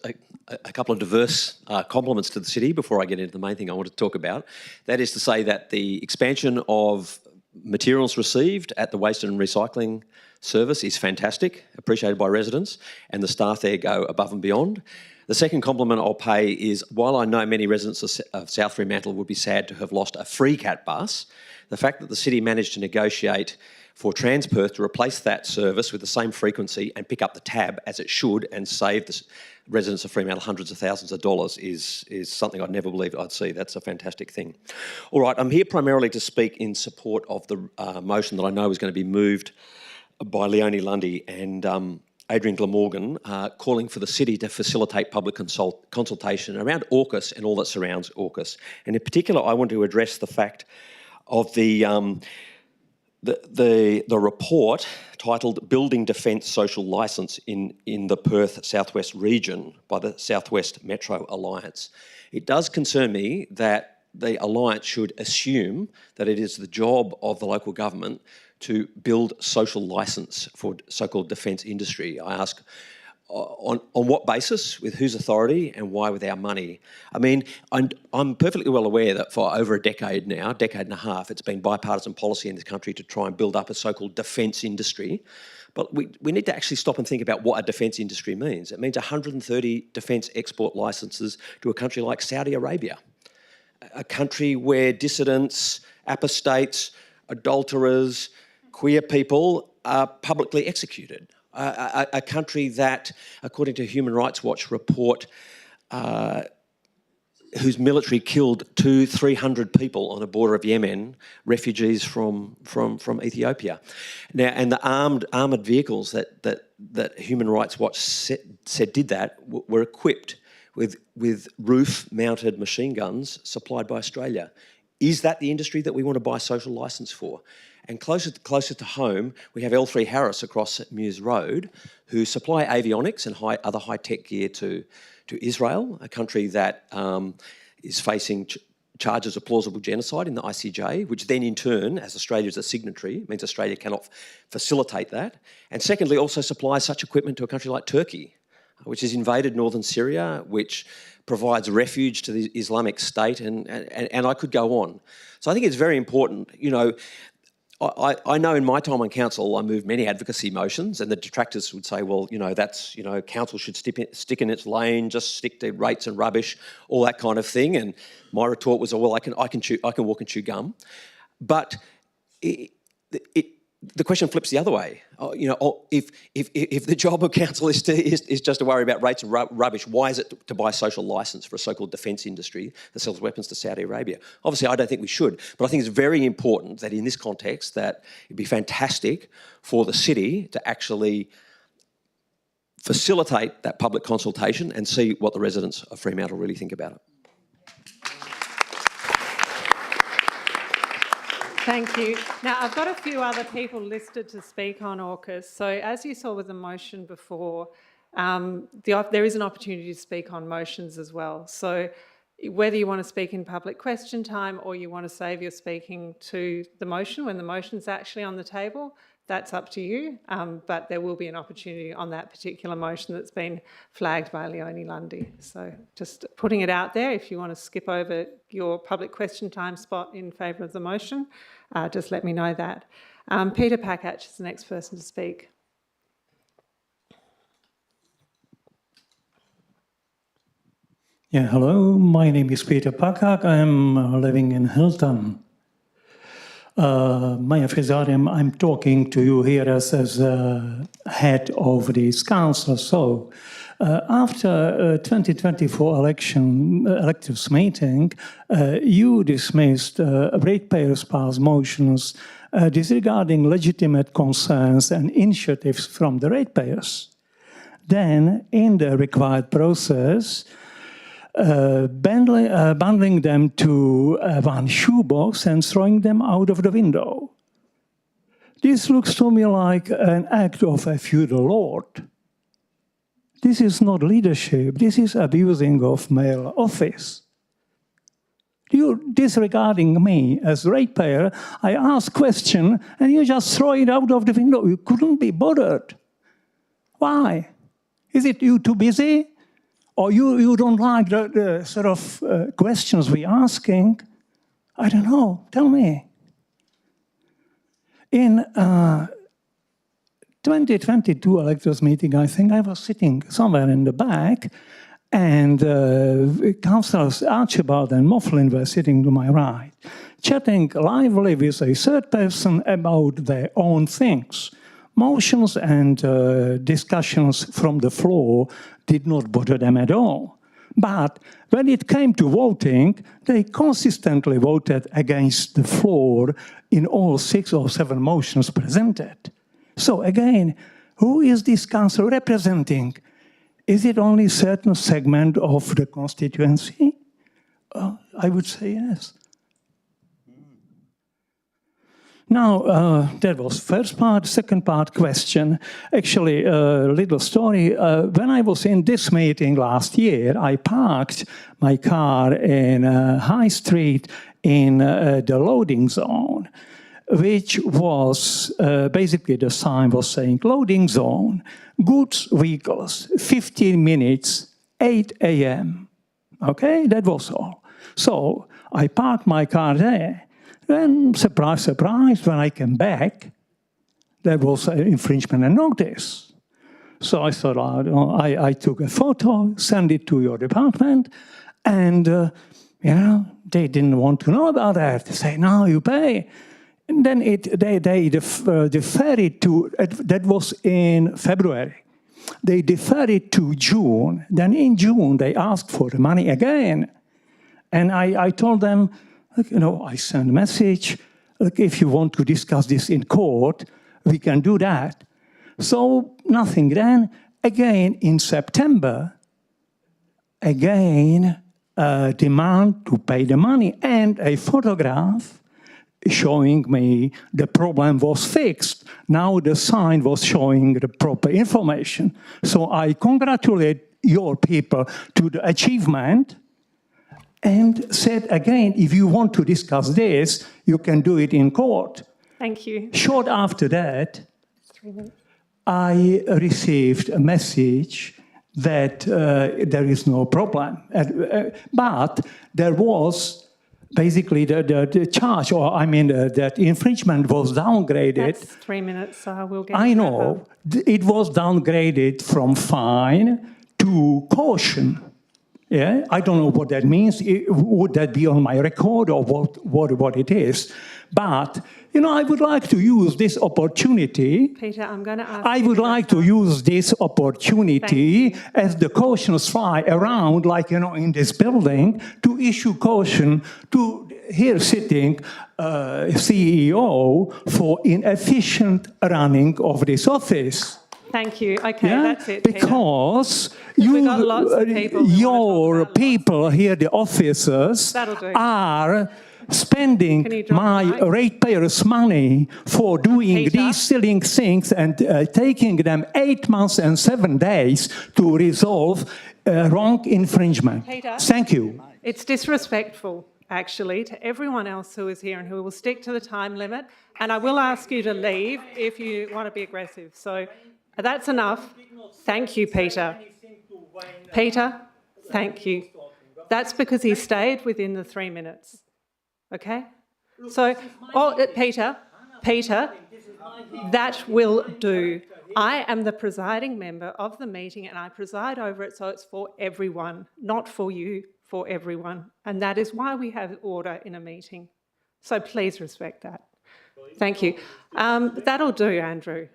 a couple of diverse compliments to the city before I get into the main thing I want to talk about. That is to say that the expansion of materials received at the Waste and Recycling Service is fantastic, appreciated by residents, and the staff there go above and beyond. The second compliment I'll pay is, while I know many residents of South Fremantle would be sad to have lost a free cat bus, the fact that the city managed to negotiate for Transperth to replace that service with the same frequency and pick up the tab as it should and save the residents of Fremantle hundreds of thousands of dollars is something I'd never believed I'd see. That's a fantastic thing. All right, I'm here primarily to speak in support of the motion that I know is going to be moved by Leonie Lundy and Adrian Glamorgan, calling for the city to facilitate public consultation around AUKUS and all that surrounds AUKUS. And in particular, I want to address the fact of the report titled Building Defence Social Licence in the Perth Southwest region by the Southwest Metro Alliance. It does concern me that the Alliance should assume that it is the job of the local government to build social licence for so-called defence industry. I ask, on what basis, with whose authority, and why with our money? I mean, I'm perfectly well aware that for over a decade now, decade and a half, it's been bipartisan policy in this country to try and build up a so-called defence industry. But we need to actually stop and think about what a defence industry means. It means 130 defence export licences to a country like Saudi Arabia, a country where dissidents, apostates, adulterers, queer people are publicly executed. A country that, according to a Human Rights Watch report, whose military killed 200-300 people on the border of Yemen, refugees from Ethiopia. Now, and the armoured vehicles that Human Rights Watch said did that were equipped with roof-mounted machine guns supplied by Australia. Is that the industry that we want to buy social licence for? And closer to home, we have L3 Harris across Mews Road, who supply avionics and other high-tech gear to Israel, a country that is facing charges of plausible genocide in the ICJ, which then in turn, as Australia is a signatory, means Australia cannot facilitate that. And secondly, also supplies such equipment to a country like Turkey, which has invaded northern Syria, which provides refuge to the Islamic State, and I could go on. So I think it's very important, you know. I know in my time on council, I moved many advocacy motions, and the detractors would say, well, you know, that's, you know, council should stick in its lane, just stick to rates and rubbish, all that kind of thing. And my retort was, oh, well, I can walk and chew gum. But the question flips the other way. You know, if the job of council is just to worry about rates and rubbish, why is it to buy social licence for a so-called defence industry that sells weapons to Saudi Arabia? Obviously, I don't think we should, but I think it's very important that in this context that it'd be fantastic for the city to actually facilitate that public consultation and see what the residents of Fremantle really think about it. Thank you. Now, I've got a few other people listed to speak on AUKUS. So as you saw with the motion before, there is an opportunity to speak on motions as well. So whether you want to speak in public question time or you want to save your speaking to the motion when the motion's actually on the table, that's up to you. But there will be an opportunity on that particular motion that's been flagged by Leonie Lundy. So just putting it out there, if you want to skip over your public question time spot in favour of the motion, just let me know that. Peter Pakach is the next person to speak. Yeah, hello, my name is Peter Pakak. I'm living in Hilton. Maya Frizarium, I'm talking to you here as head of this council. So, after 2024 electors meeting, you dismissed ratepayers' motions disregarding legitimate concerns and initiatives from the ratepayers. Then, in the required process, bundling them to one shoebox and throwing them out of the window. This looks to me like an act of a feudal lord. This is not leadership, this is abusing of male office. You disregarding me as ratepayer, I ask question and you just throw it out of the window. You couldn't be bothered. Why? Is it you too busy? Or you don't like the sort of questions we're asking? I don't know, tell me. In 2022 electors meeting, I think I was sitting somewhere in the back, and councillors Archibald and Moughlin were sitting to my right, chatting lively with a third person about their own things. Motions and discussions from the floor did not bother them at all. But when it came to voting, they consistently voted against the floor in all 6 or 7 motions presented. So again, who is this council representing? Is it only a certain segment of the constituency? I would say yes. Now, that was first part. Second part, question. Actually, a little story. When I was in this meeting last year, I parked my car in High Street in the loading zone, which was basically the sign was saying loading zone, goods vehicles, 15 minutes, 8 a.m. Okay, that was all. So I parked my car there. Then, surprise, surprise, when I came back, there was an infringement and notice. So I thought, I took a photo, sent it to your department, and, you know, they didn't want to know about that. They say, no, you pay. And then they deferred it to, that was in February. They deferred it to June. Then in June, they asked for the money again. And I told them, look, you know, I sent a message, look, if you want to discuss this in court, we can do that. So nothing. Then again in September, again demand to pay the money and a photograph showing me the problem was fixed. Now the sign was showing the proper information. So I congratulate your people to the achievement, and said again, if you want to discuss this, you can do it in court. Thank you. Short after that, I received a message that there is no problem. But there was basically the charge, or I mean, that infringement was downgraded. That's 3 minutes, so we'll get I know. It was downgraded from fine to caution. Yeah, I don't know what that means. Would that be on my record or what it is? But, you know, I would like to use this opportunity. Peter, I'm going to ask I would like to use this opportunity as the cautions fly around, like, you know, in this building, to issue caution to here sitting CEO for inefficient running of this office. Thank you. Okay, yeah? that's it, Peter. Because we've got lots of people your people here, the officers, are spending my ratepayers' money for doing Peter? these silly things and taking them 8 months and 7 days to resolve wrong infringement. Peter? Thank you. It's disrespectful, actually, to everyone else who is here and who will stick to the time limit. And I will ask you to leave if you want to be aggressive. So that's enough. Thank you, Peter. Peter, thank you. That's because he stayed within the 3 minutes. Okay? So, Peter, that will do. I am the presiding member of the meeting and I preside over it, so it's for everyone, not for you, for everyone. And that is why we have order in a meeting. So please respect that. Thank you. That'll do, Andrew.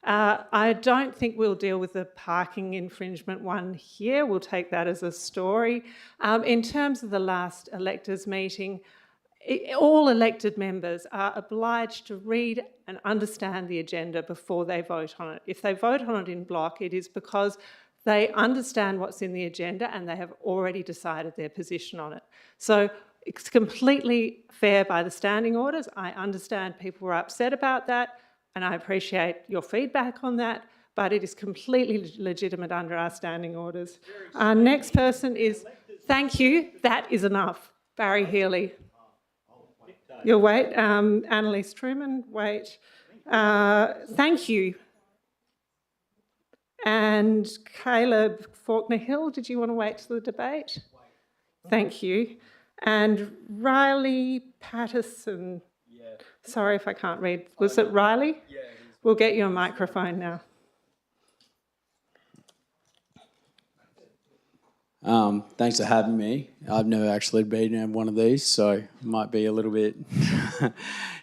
I don't think we'll deal with the parking infringement one here. We'll take that as a story. In terms of the last electors meeting, all elected members are obliged to read and understand the agenda before they vote on it. If they vote on it in block, it is because they understand what's in the agenda and they have already decided their position on it. So it's completely fair by the standing orders. I understand people were upset about that, and I appreciate your feedback on that, but it is completely legitimate under our standing orders. Our next person is, thank you, that is enough. Barry Healy. You'll wait. Annalise Truman, wait. Thank you. And Caleb Faulkner-Hill, did you want to wait till the debate? Thank you. And Riley Patterson. Sorry if I can't read. Was it Riley? Yeah. We'll get you a microphone now. Thanks for having me. I've never actually been in one of these, so I might be a little bit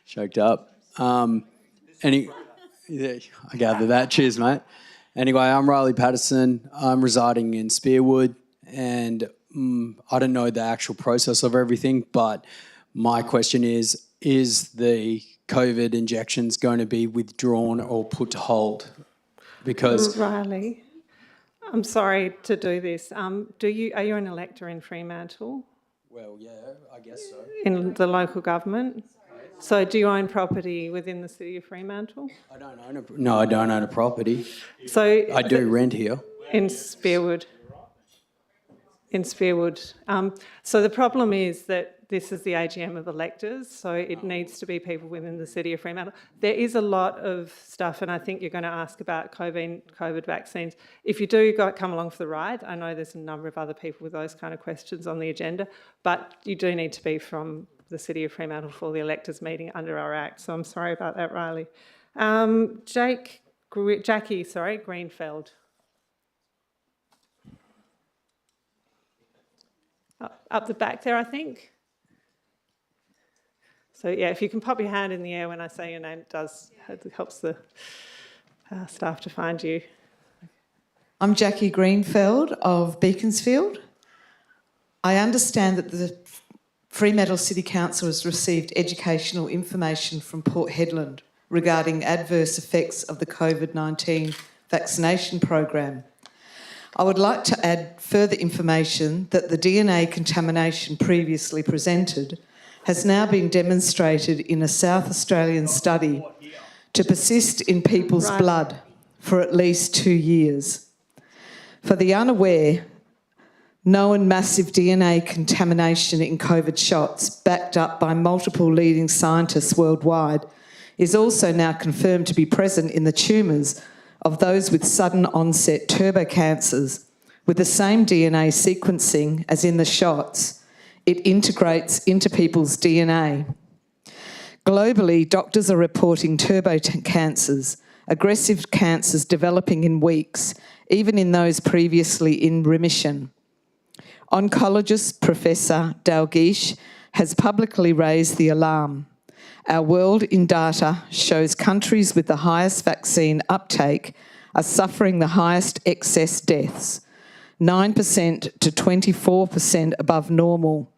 choked up. Yeah, I gather that. Cheers, mate. Anyway, I'm Riley Patterson. I'm residing in Spearwood, and I don't know the actual process of everything, but my question is the COVID injections going to be withdrawn or put to hold? Because Riley, I'm sorry to do this. Are you an elector in Fremantle? Well, yeah, I guess so. In the local government? So do you own property within the city of Fremantle? I don't own a property. So I do rent here. In Spearwood. In Spearwood. So the problem is that this is the AGM of electors, so it needs to be people within the city of Fremantle. There is a lot of stuff, and I think you're going to ask about COVID vaccines. If you do come along for the ride, I know there's a number of other people with those kind of questions on the agenda, but you do need to be from the city of Fremantle for the electors meeting under our Act, so I'm sorry about that, Riley. Jackie Greenfeld. Up the back there, I think. So yeah, if you can pop your hand in the air when I say your name, it helps the staff to find you. I'm Jackie Greenfeld of Beaconsfield. I understand that the Fremantle City Council has received educational information from Port Hedland regarding adverse effects of the COVID-19 vaccination program. I would like to add further information that the DNA contamination previously presented has now been demonstrated in a South Australian study to persist in people's blood for at least 2 years. For the unaware, known massive DNA contamination in COVID shots, backed up by multiple leading scientists worldwide, is also now confirmed to be present in the tumours of those with sudden onset turbocancers. With the same DNA sequencing as in the shots, it integrates into people's DNA. Globally, doctors are reporting turbocancers, aggressive cancers developing in weeks, even in those previously in remission. Oncologist Professor Dalgish has publicly raised the alarm. Our world in data shows countries with the highest vaccine uptake are suffering the highest excess deaths, 9% to 24% above normal.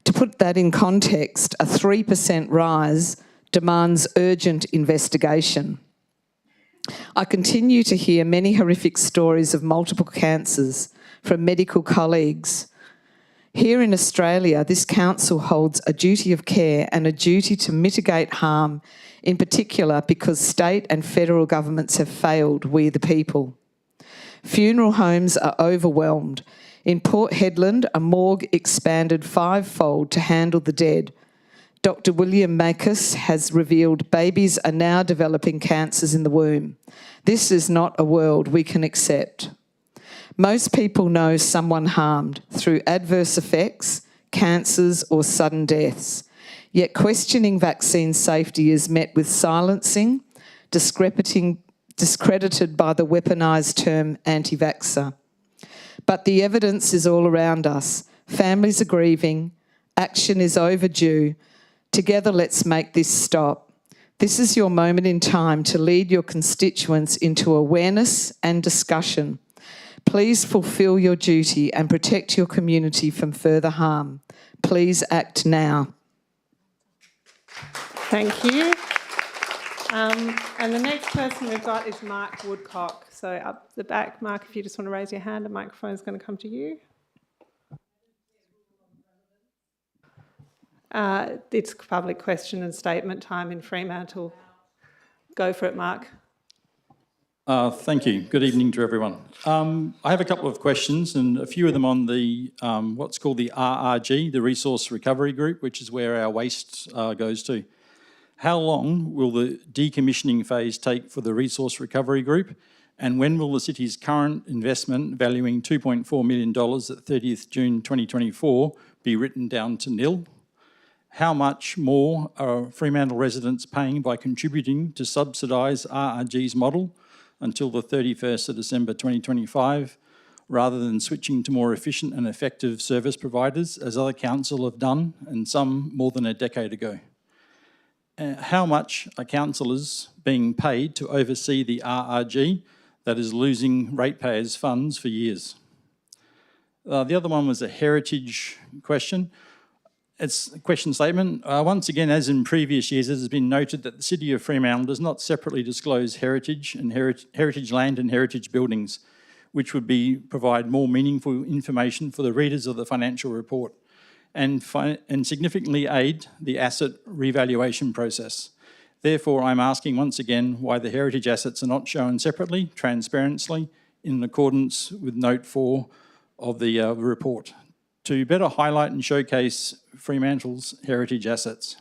To put that in context, a 3% rise demands urgent investigation. I continue to hear many horrific stories of multiple cancers from medical colleagues. Here in Australia, this council holds a duty of care and a duty to mitigate harm, in particular because state and federal governments have failed we the people. Funeral homes are overwhelmed. In Port Hedland, a morgue expanded 5-fold to handle the dead. Dr. William Makis has revealed babies are now developing cancers in the womb. This is not a world we can accept. Most people know someone harmed through adverse effects, cancers or sudden deaths. Yet questioning vaccine safety is met with silencing, discredited by the weaponised term anti-vaxxer. But the evidence is all around us. Families are grieving. Action is overdue. Together, let's make this stop. This is your moment in time to lead your constituents into awareness and discussion. Please fulfil your duty and protect your community from further harm. Please act now. Thank you. And the next person we've got is Mark Woodcock. So up the back, Mark, if you just want to raise your hand, a microphone is going to come to you. It's public question and statement time in Fremantle. Go for it, Mark. Thank you. Good evening to everyone. I have a couple of questions, and a few of them on the what's called the RRG, the Resource Recovery Group, which is where our waste goes to. How long will the decommissioning phase take for the Resource Recovery Group, and when will the city's current investment, valuing $2.4 million at 30th June 2024, be written down to nil? How much more are Fremantle residents paying by contributing to subsidise RRG's model until the 31st of December 2025, rather than switching to more efficient and effective service providers, as other council have done, and some more than a decade ago? How much are councillors being paid to oversee the RRG that is losing ratepayers' funds for years? The other one was a heritage question. It's a question statement. Once again, as in previous years, it has been noted that the City of Fremantle does not separately disclose heritage and heritage land and heritage buildings, which would provide more meaningful information for the readers of the financial report and significantly aid the asset revaluation process. Therefore, I'm asking once again why the heritage assets are not shown separately, transparently, in accordance with Note 4 of the report, to better highlight and showcase Fremantle's heritage assets.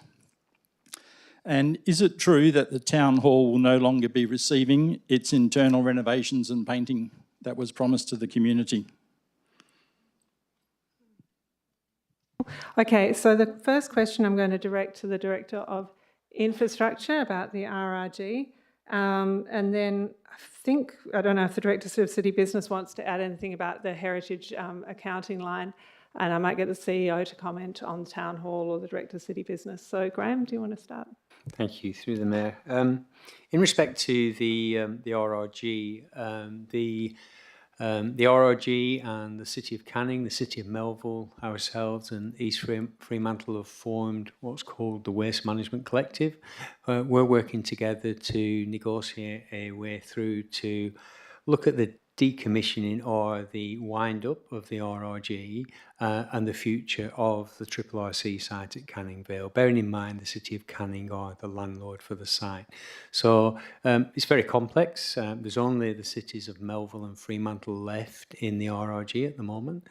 And is it true that the Town Hall will no longer be receiving its internal renovations and painting that was promised to the community? Okay, so the first question I'm going to direct to the Director of Infrastructure about the RRG. And then I don't know if the Director of City Business wants to add anything about the heritage accounting line, and I might get the CEO to comment on Town Hall or the Director of City Business. So Graham, do you want to start? Thank you, through the Mayor. In respect to the RRG, the RRG and the City of Canning, the City of Melville, ourselves and East Fremantle have formed what's called the Waste Management Collective. We're working together to negotiate a way through to look at the decommissioning or the wind-up of the RRG and the future of the RRC site at Canning Vale, bearing in mind the City of Canning are the landlord for the site. So it's very complex. There's only the cities of Melville and Fremantle left in the RRG at the moment.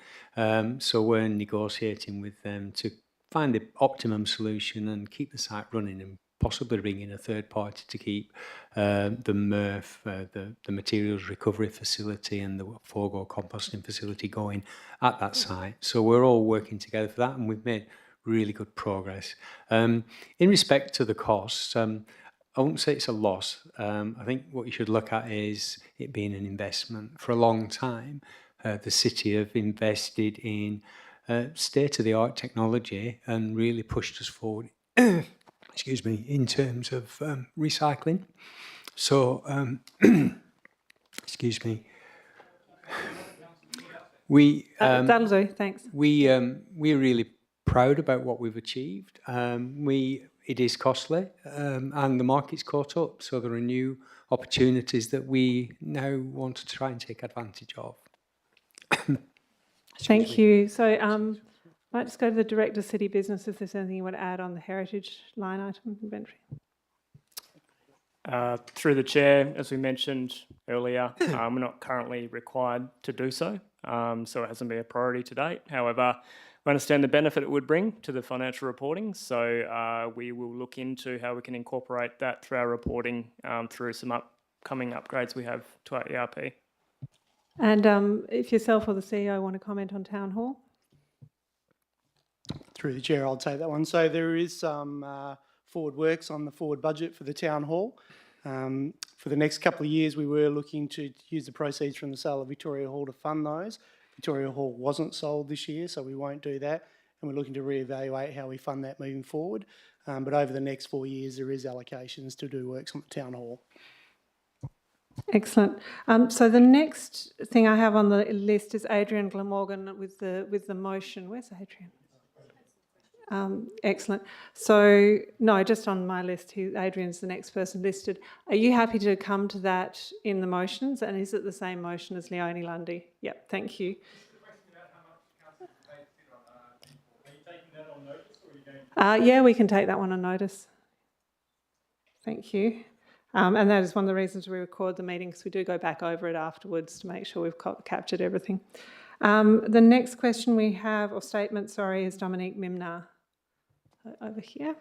So we're negotiating with them to find the optimum solution and keep the site running, and possibly bring in a third party to keep the MRF, the materials recovery facility, and the Fogo composting facility going at that site. So we're all working together for that, and we've made really good progress. In respect to the costs, I won't say it's a loss. I think what you should look at is it being an investment. For a long time, the city have invested in state-of-the-art technology and really pushed us forward excuse me, in terms of recycling. So, excuse me. That'll do, thanks. We're really proud about what we've achieved. It is costly, and the market's caught up. So there are new opportunities that we now want to try and take advantage of. Thank you. So, I might just go to the Director of City Business if there's anything you want to add on the heritage line item inventory. Through the Chair, as we mentioned earlier, we're not currently required to do so, so it hasn't been a priority to date. However, we understand the benefit it would bring to the financial reporting, so we will look into how we can incorporate that through our reporting through some upcoming upgrades we have to our ERP. And if yourself or the CEO want to comment on Town Hall? Through the Chair, I'll take that one. So there is some forward works on the forward budget for the Town Hall. For the next couple of years, we were looking to use the proceeds from the sale of Victoria Hall to fund those. Victoria Hall wasn't sold this year, so we won't do that. And we're looking to reevaluate how we fund that moving forward. But over the next 4 years, there is allocations to do works on the Town Hall. Excellent. So the next thing I have on the list is Adrian Glamorgan with the motion. Where's Adrian? Excellent. So, no, just on my list, Adrian's the next person listed. Are you happy to come to that in the motions? And is it the same motion as Leonie Lundy? Yep, thank you. Yeah, we can take that one on notice. Thank you. And that is one of the reasons we record the meeting, because we do go back over it afterwards to make sure we've captured everything. The next question we have, or statement, sorry, is Dominique Mimnar. Over here.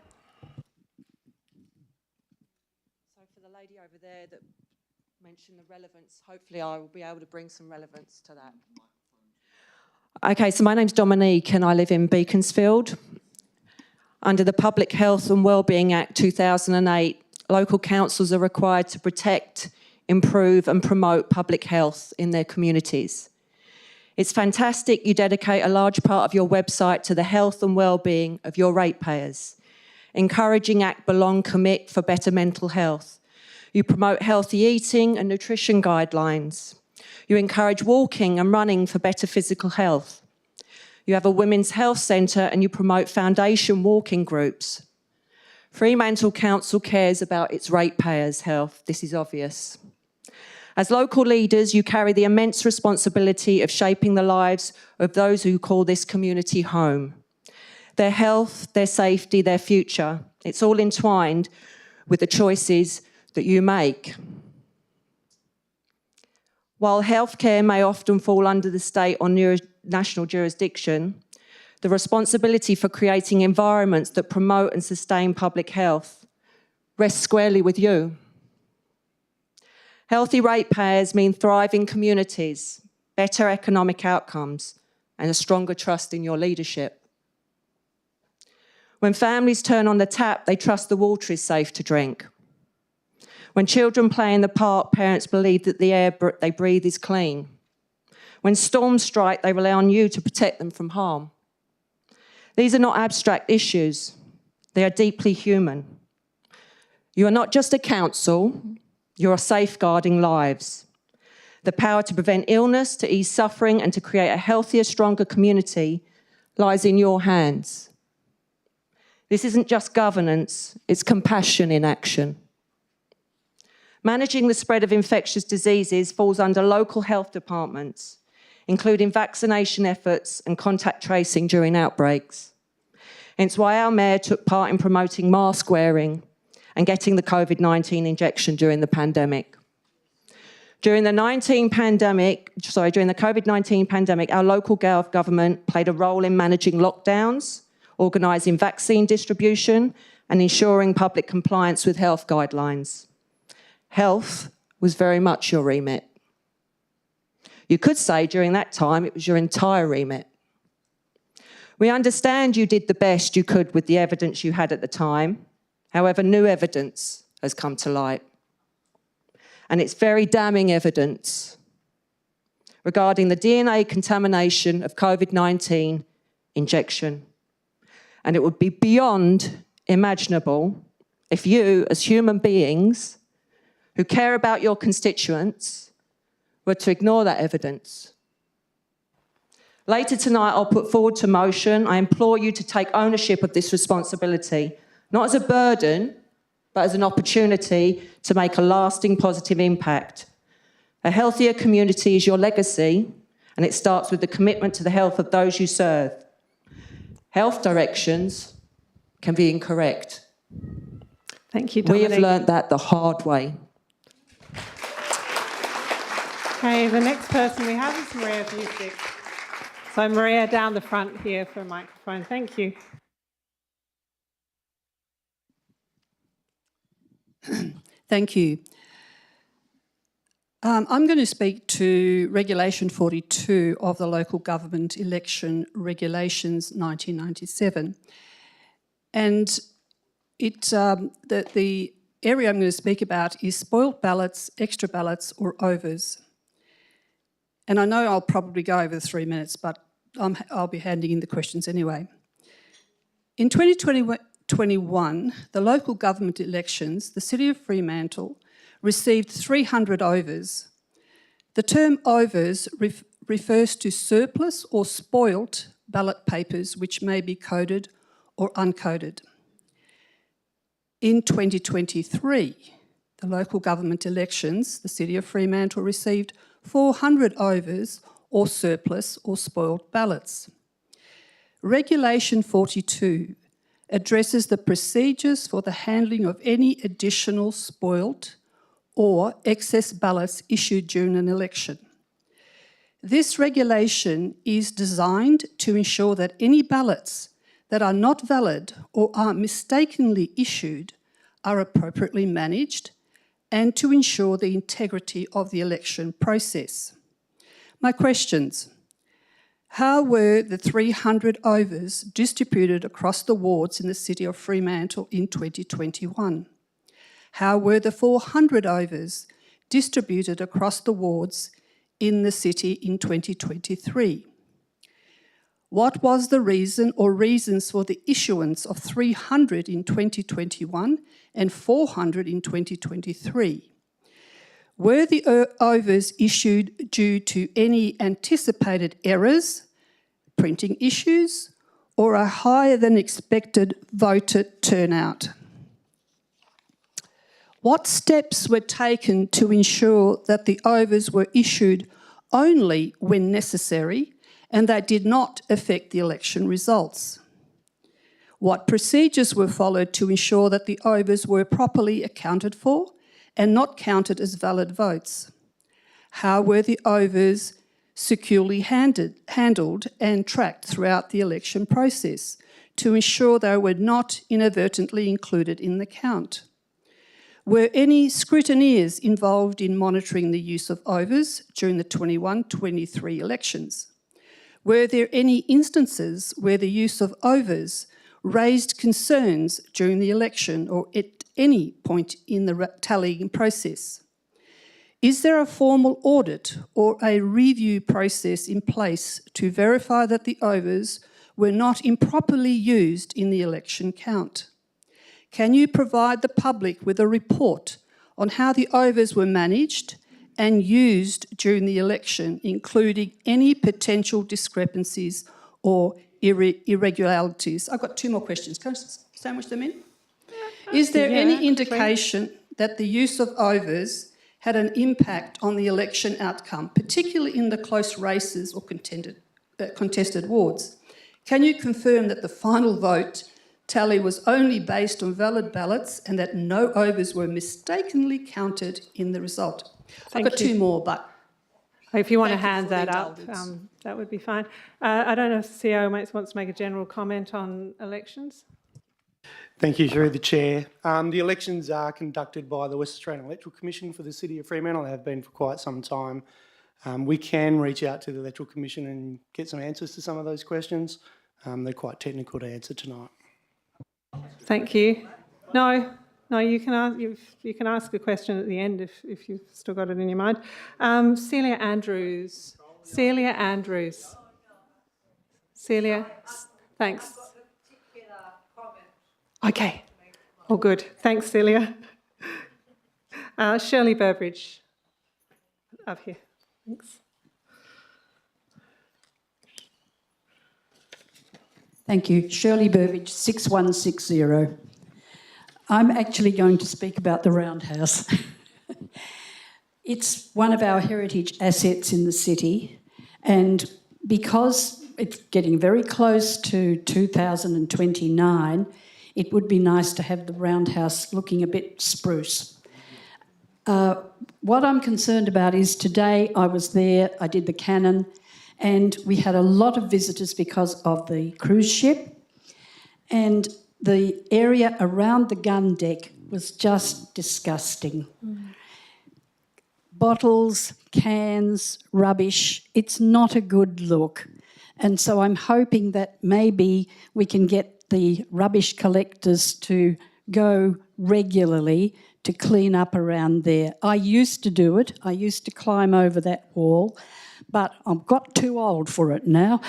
So for the lady over there that mentioned the relevance, hopefully I will be able to bring some relevance to that. Okay, so my name's Dominique and I live in Beaconsfield. Under the Public Health and Wellbeing Act 2008, local councils are required to protect, improve and promote public health in their communities. It's fantastic you dedicate a large part of your website to the health and well-being of your ratepayers, encouraging Act Belong Commit for better mental health. You promote healthy eating and nutrition guidelines. You encourage walking and running for better physical health. You have a women's health centre and you promote foundation walking groups. Fremantle Council cares about its ratepayers' health. This is obvious. As local leaders, you carry the immense responsibility of shaping the lives of those who call this community home. Their health, their safety, their future, it's all entwined with the choices that you make. While healthcare may often fall under the state or national jurisdiction, the responsibility for creating environments that promote and sustain public health rests squarely with you. Healthy ratepayers mean thriving communities, better economic outcomes, and a stronger trust in your leadership. When families turn on the tap, they trust the water is safe to drink. When children play in the park, parents believe that the air they breathe is clean. When storms strike, they rely on you to protect them from harm. These are not abstract issues. They are deeply human. You are not just a council, you are safeguarding lives. The power to prevent illness, to ease suffering, and to create a healthier, stronger community lies in your hands. This isn't just governance, it's compassion in action. Managing the spread of infectious diseases falls under local health departments, including vaccination efforts and contact tracing during outbreaks. Hence why our Mayor took part in promoting mask wearing and getting the COVID-19 injection during the pandemic. During the COVID-19 pandemic, our local government played a role in managing lockdowns, organising vaccine distribution and ensuring public compliance with health guidelines. Health was very much your remit. You could say during that time it was your entire remit. We understand you did the best you could with the evidence you had at the time. However, new evidence has come to light. And it's very damning evidence regarding the DNA contamination of COVID-19 injection. And it would be beyond imaginable if you, as human beings who care about your constituents, were to ignore that evidence. Later tonight, I'll put forward to motion. I implore you to take ownership of this responsibility, not as a burden, but as an opportunity to make a lasting positive impact. A healthier community is your legacy, and it starts with the commitment to the health of those you serve. Health directions can be incorrect. Thank you, Dominic. We have learnt that the hard way. Okay, the next person we have is Maria Busick. So Maria, down the front here for a microphone. Thank you. Thank you. I'm going to speak to Regulation 42 of the Local Government Election Regulations 1997. And the area I'm going to speak about is spoilt ballots, extra ballots or overs. And I know I'll probably go over the 3 minutes, but I'll be handing in the questions anyway. In 2021, the local government elections, the City of Fremantle received 300 overs. The term overs refers to surplus or spoilt ballot papers which may be coded or uncoded. In 2023, the local government elections, the City of Fremantle received 400 overs or surplus or spoiled ballots. Regulation 42 addresses the procedures for the handling of any additional spoiled or excess ballots issued during an election. This regulation is designed to ensure that any ballots that are not valid or are mistakenly issued are appropriately managed and to ensure the integrity of the election process. My questions: how were the 300 overs distributed across the wards in the City of Fremantle in 2021? How were the 400 overs distributed across the wards in the City in 2023? What was the reason or reasons for the issuance of 300 in 2021 and 400 in 2023? Were the overs issued due to any anticipated errors, printing issues, or a higher than expected voter turnout? What steps were taken to ensure that the overs were issued only when necessary and they did not affect the election results? What procedures were followed to ensure that the overs were properly accounted for and not counted as valid votes? How were the overs securely handled and tracked throughout the election process to ensure they were not inadvertently included in the count? Were any scrutineers involved in monitoring the use of overs during the 21-23 elections? Were there any instances where the use of overs raised concerns during the election or at any point in the tallying process? Is there a formal audit or a review process in place to verify that the overs were not improperly used in the election count? Can you provide the public with a report on how the overs were managed and used during the election, including any potential discrepancies or irregularities? I've got two more questions. Can I sandwich them in? Is there any indication that the use of overs had an impact on the election outcome, particularly in the close races or contested wards? Can you confirm that the final vote tally was only based on valid ballots and that no overs were mistakenly counted in the result? I've got two more, but... If you want to hand that up, that would be fine. I don't know if the CEO wants to make a general comment on elections. Thank you, through the Chair. The elections are conducted by the West Australian Electoral Commission for the City of Fremantle. They have been for quite some time. We can reach out to the Electoral Commission and get some answers to some of those questions. They're quite technical to answer tonight. Thank you. No, you can ask a question at the end if you've still got it in your mind. Celia Andrews. Celia, thanks. Okay. All good. Thanks, Celia. Shirley Burbridge. Up here. Thanks. Thank you. Shirley Burbidge, 6160. I'm actually going to speak about the Roundhouse. It's one of our heritage assets in the city, and because it's getting very close to 2029, it would be nice to have the Roundhouse looking a bit spruce. What I'm concerned about is today I was there, I did the cannon, and we had a lot of visitors because of the cruise ship, and the area around the gun deck was just disgusting. Bottles, cans, rubbish, it's not a good look. And so I'm hoping that maybe we can get the rubbish collectors to go regularly to clean up around there. I used to do it. I used to climb over that wall, but I've got too old for it now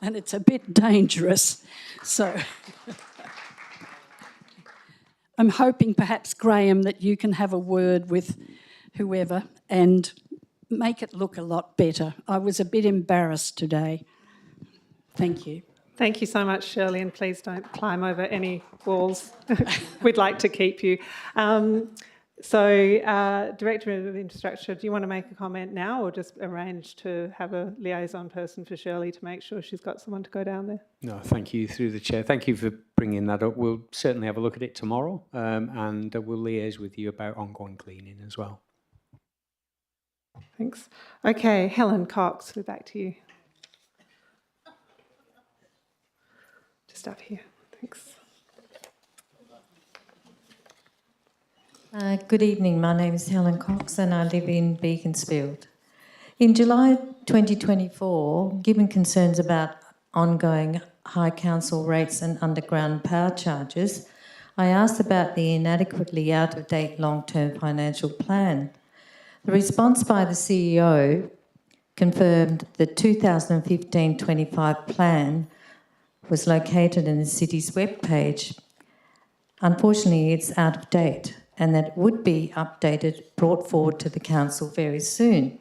and it's a bit dangerous. So I'm hoping perhaps, Graham, that you can have a word with whoever and make it look a lot better. I was a bit embarrassed today. Thank you. Thank you so much, Shirley, and please don't climb over any walls. We'd like to keep you. Director of Infrastructure, do you want to make a comment now or just arrange to have a liaison person for Shirley to make sure she's got someone to go down there? No, thank you, through the chair. Thank you for bringing that up. We'll certainly have a look at it tomorrow, and we'll liaise with you about ongoing cleaning as well. Thanks. Okay, Helen Cox, we're back to you. Just up here. Thanks. Good evening. My name is Helen Cox and I live in Beaconsfield. In July 2024, given concerns about ongoing high council rates and underground power charges, I asked about the inadequately out-of-date long-term financial plan. The response by the CEO confirmed the 2015-25 plan was located in the city's webpage. Unfortunately, it's out of date and that it would be updated, brought forward to the council very soon.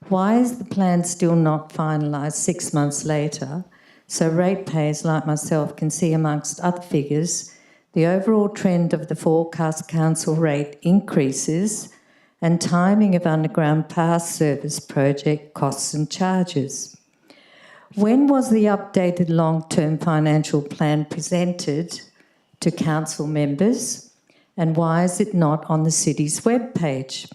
Why is the plan still not finalised 6 months later so ratepayers like myself can see, amongst other figures, the overall trend of the forecast council rate increases and timing of underground power service project costs and charges? When was the updated long-term financial plan presented to council members, and why is it not on the city's webpage?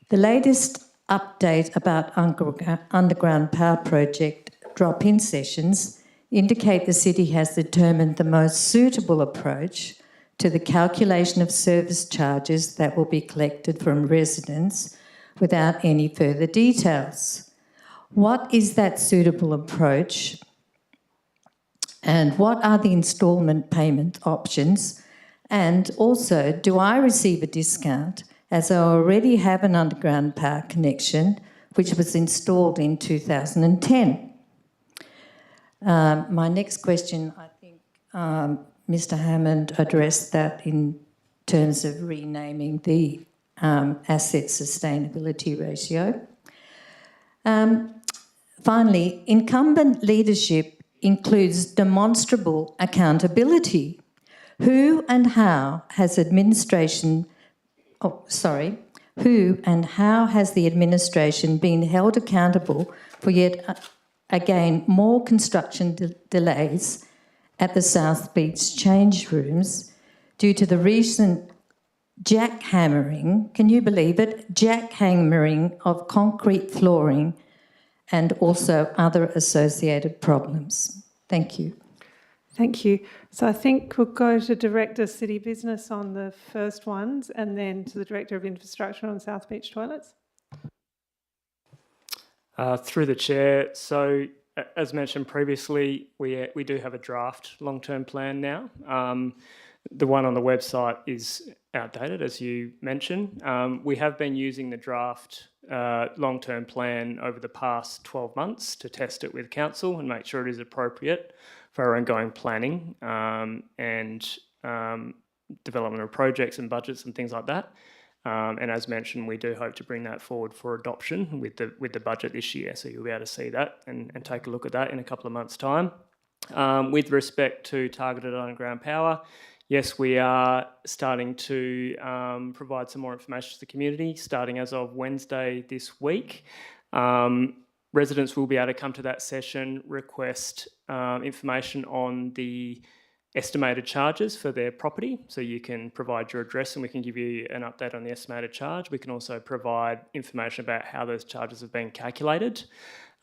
The latest update about underground power project drop-in sessions indicate the city has determined the most suitable approach to the calculation of service charges that will be collected from residents without any further details. What is that suitable approach, and what are the instalment payment options? And also, do I receive a discount as I already have an underground power connection which was installed in 2010? My next question, I think Mr. Hammond addressed that in terms of renaming the asset sustainability ratio. Finally, incumbent leadership includes demonstrable accountability. Who and how has the administration been held accountable for yet again more construction delays at the South Beach change rooms due to the recent jackhammering, can you believe it, jackhammering of concrete flooring and also other associated problems? Thank you. Thank you. So I think we'll go to Director City Business on the first ones and then to the Director of Infrastructure on South Beach toilets. Through the chair, so as mentioned previously, we do have a draft long-term plan now. The one on the website is outdated, as you mentioned. We have been using the draft long-term plan over the past 12 months to test it with council and make sure it is appropriate for our ongoing planning and development of projects and budgets and things like that. And as mentioned, we do hope to bring that forward for adoption with the budget this year. So you'll be able to see that and take a look at that in a couple of months' time. With respect to targeted underground power, yes, we are starting to provide some more information to the community, starting as of Wednesday this week. Residents will be able to come to that session, request information on the estimated charges for their property. So you can provide your address and we can give you an update on the estimated charge. We can also provide information about how those charges have been calculated.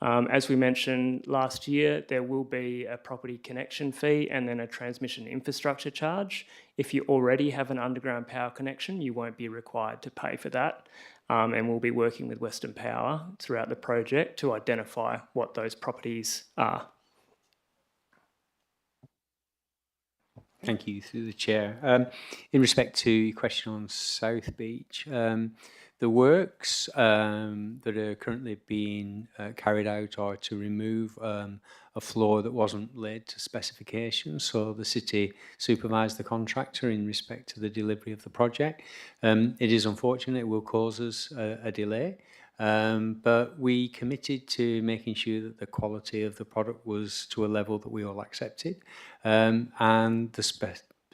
As we mentioned last year, there will be a property connection fee and then a transmission infrastructure charge. If you already have an underground power connection, you won't be required to pay for that. And we'll be working with Western Power throughout the project to identify what those properties are. Thank you, through the chair. In respect to your question on South Beach, the works that are currently being carried out are to remove a floor that wasn't laid to specifications. So the city supervised the contractor in respect to the delivery of the project. It is unfortunate, it will cause us a delay. But we committed to making sure that the quality of the product was to a level that we all accepted, and the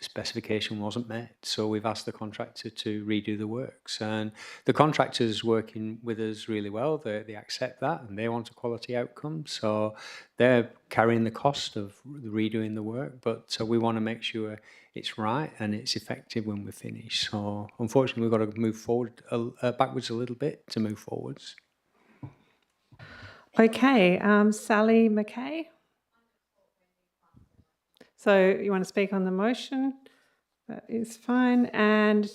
specification wasn't met. So we've asked the contractor to redo the works, and the contractor's working with us really well. They accept that, and they want a quality outcome. So they're carrying the cost of redoing the work, but we want to make sure it's right and it's effective when we're finished. So unfortunately, we've got to move forward backwards a little bit to move forwards. Okay, Sally McKay. So you want to speak on the motion? That is fine. And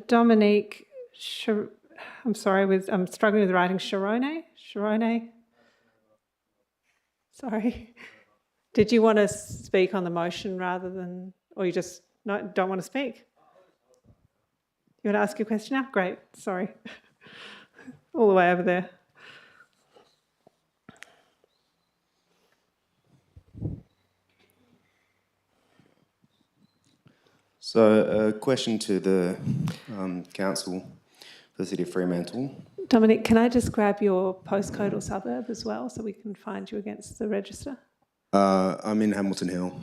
Dominique, I'm struggling with writing Sharone. Sorry. Did you want to speak on the motion rather than, or you just don't want to speak? You want to ask your question now? Great, sorry. All the way over there. So a question to the council for the City of Fremantle. Dominic, can I just grab your postcode or suburb as well so we can find you against the register? I'm in Hamilton Hill.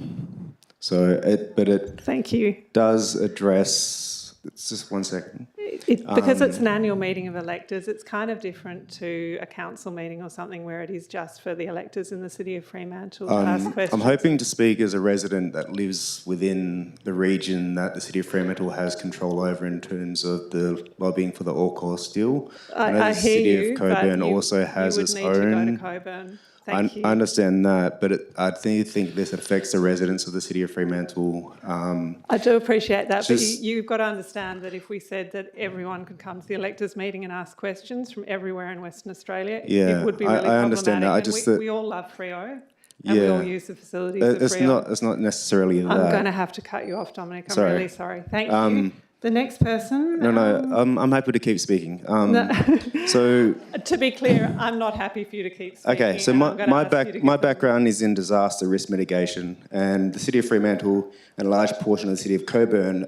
So it Thank you. Does address, it's just 1 second. Because it's an annual meeting of electors, it's kind of different to a council meeting or something where it is just for the electors in the City of Fremantle to ask questions. I'm hoping to speak as a resident that lives within the region that the City of Fremantle has control over in terms of the lobbying for the Orcor still. I know I the hear City you, of Coburn but also has its you would need own. to go to Coburn. I understand that, but I think this affects the residents of the City of Fremantle. I do appreciate that, but you've got to understand that if we said that everyone could come to the electors' meeting and ask questions from everywhere in Western Australia, it would be really problematic. I understand that. We all love Freo, and we all use the facilities of Freo. It's not necessarily that. I'm going to have to cut you off, Dominic. I'm really sorry. Thank you. The next person. I'm happy to keep speaking. So, to be clear, I'm not happy for you to keep speaking. Okay, so my background is in disaster risk mitigation, and the City of Fremantle and a large portion of the City of Coburn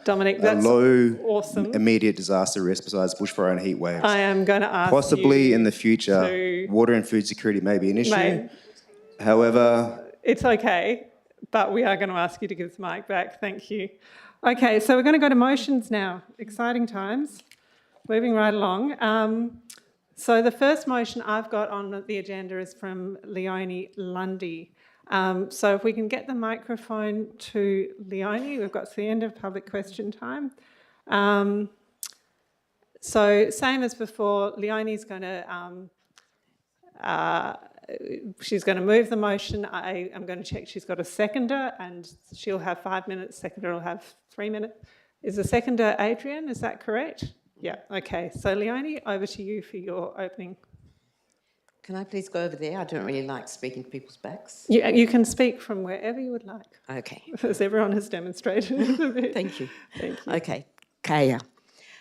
Dominic, that's low awesome. Immediate disaster risk besides bushfire and heat waves. I am going to ask possibly you in the future, water and food security may be an issue. However, it's okay, but we are going to ask you to give the mic back. Thank you. Okay, so we're going to go to motions now. Exciting times. Moving right along. So the first motion I've got on the agenda is from Leonie Lundy. So if we can get the microphone to Leonie, we've got to the end of public question time. So same as before, Leonie's going to she's going to move the motion. I'm going to check she's got a seconder, and she'll have 5 minutes. Seconder will have 3 minutes. Is the seconder Adrian? Is that correct? Yeah, okay. So Leonie, over to you for your opening. Can I please go over there? I don't really like speaking to people's backs. You can speak from wherever you would like. Okay. As everyone has demonstrated. Thank you. Thank you. Okay, Kaya.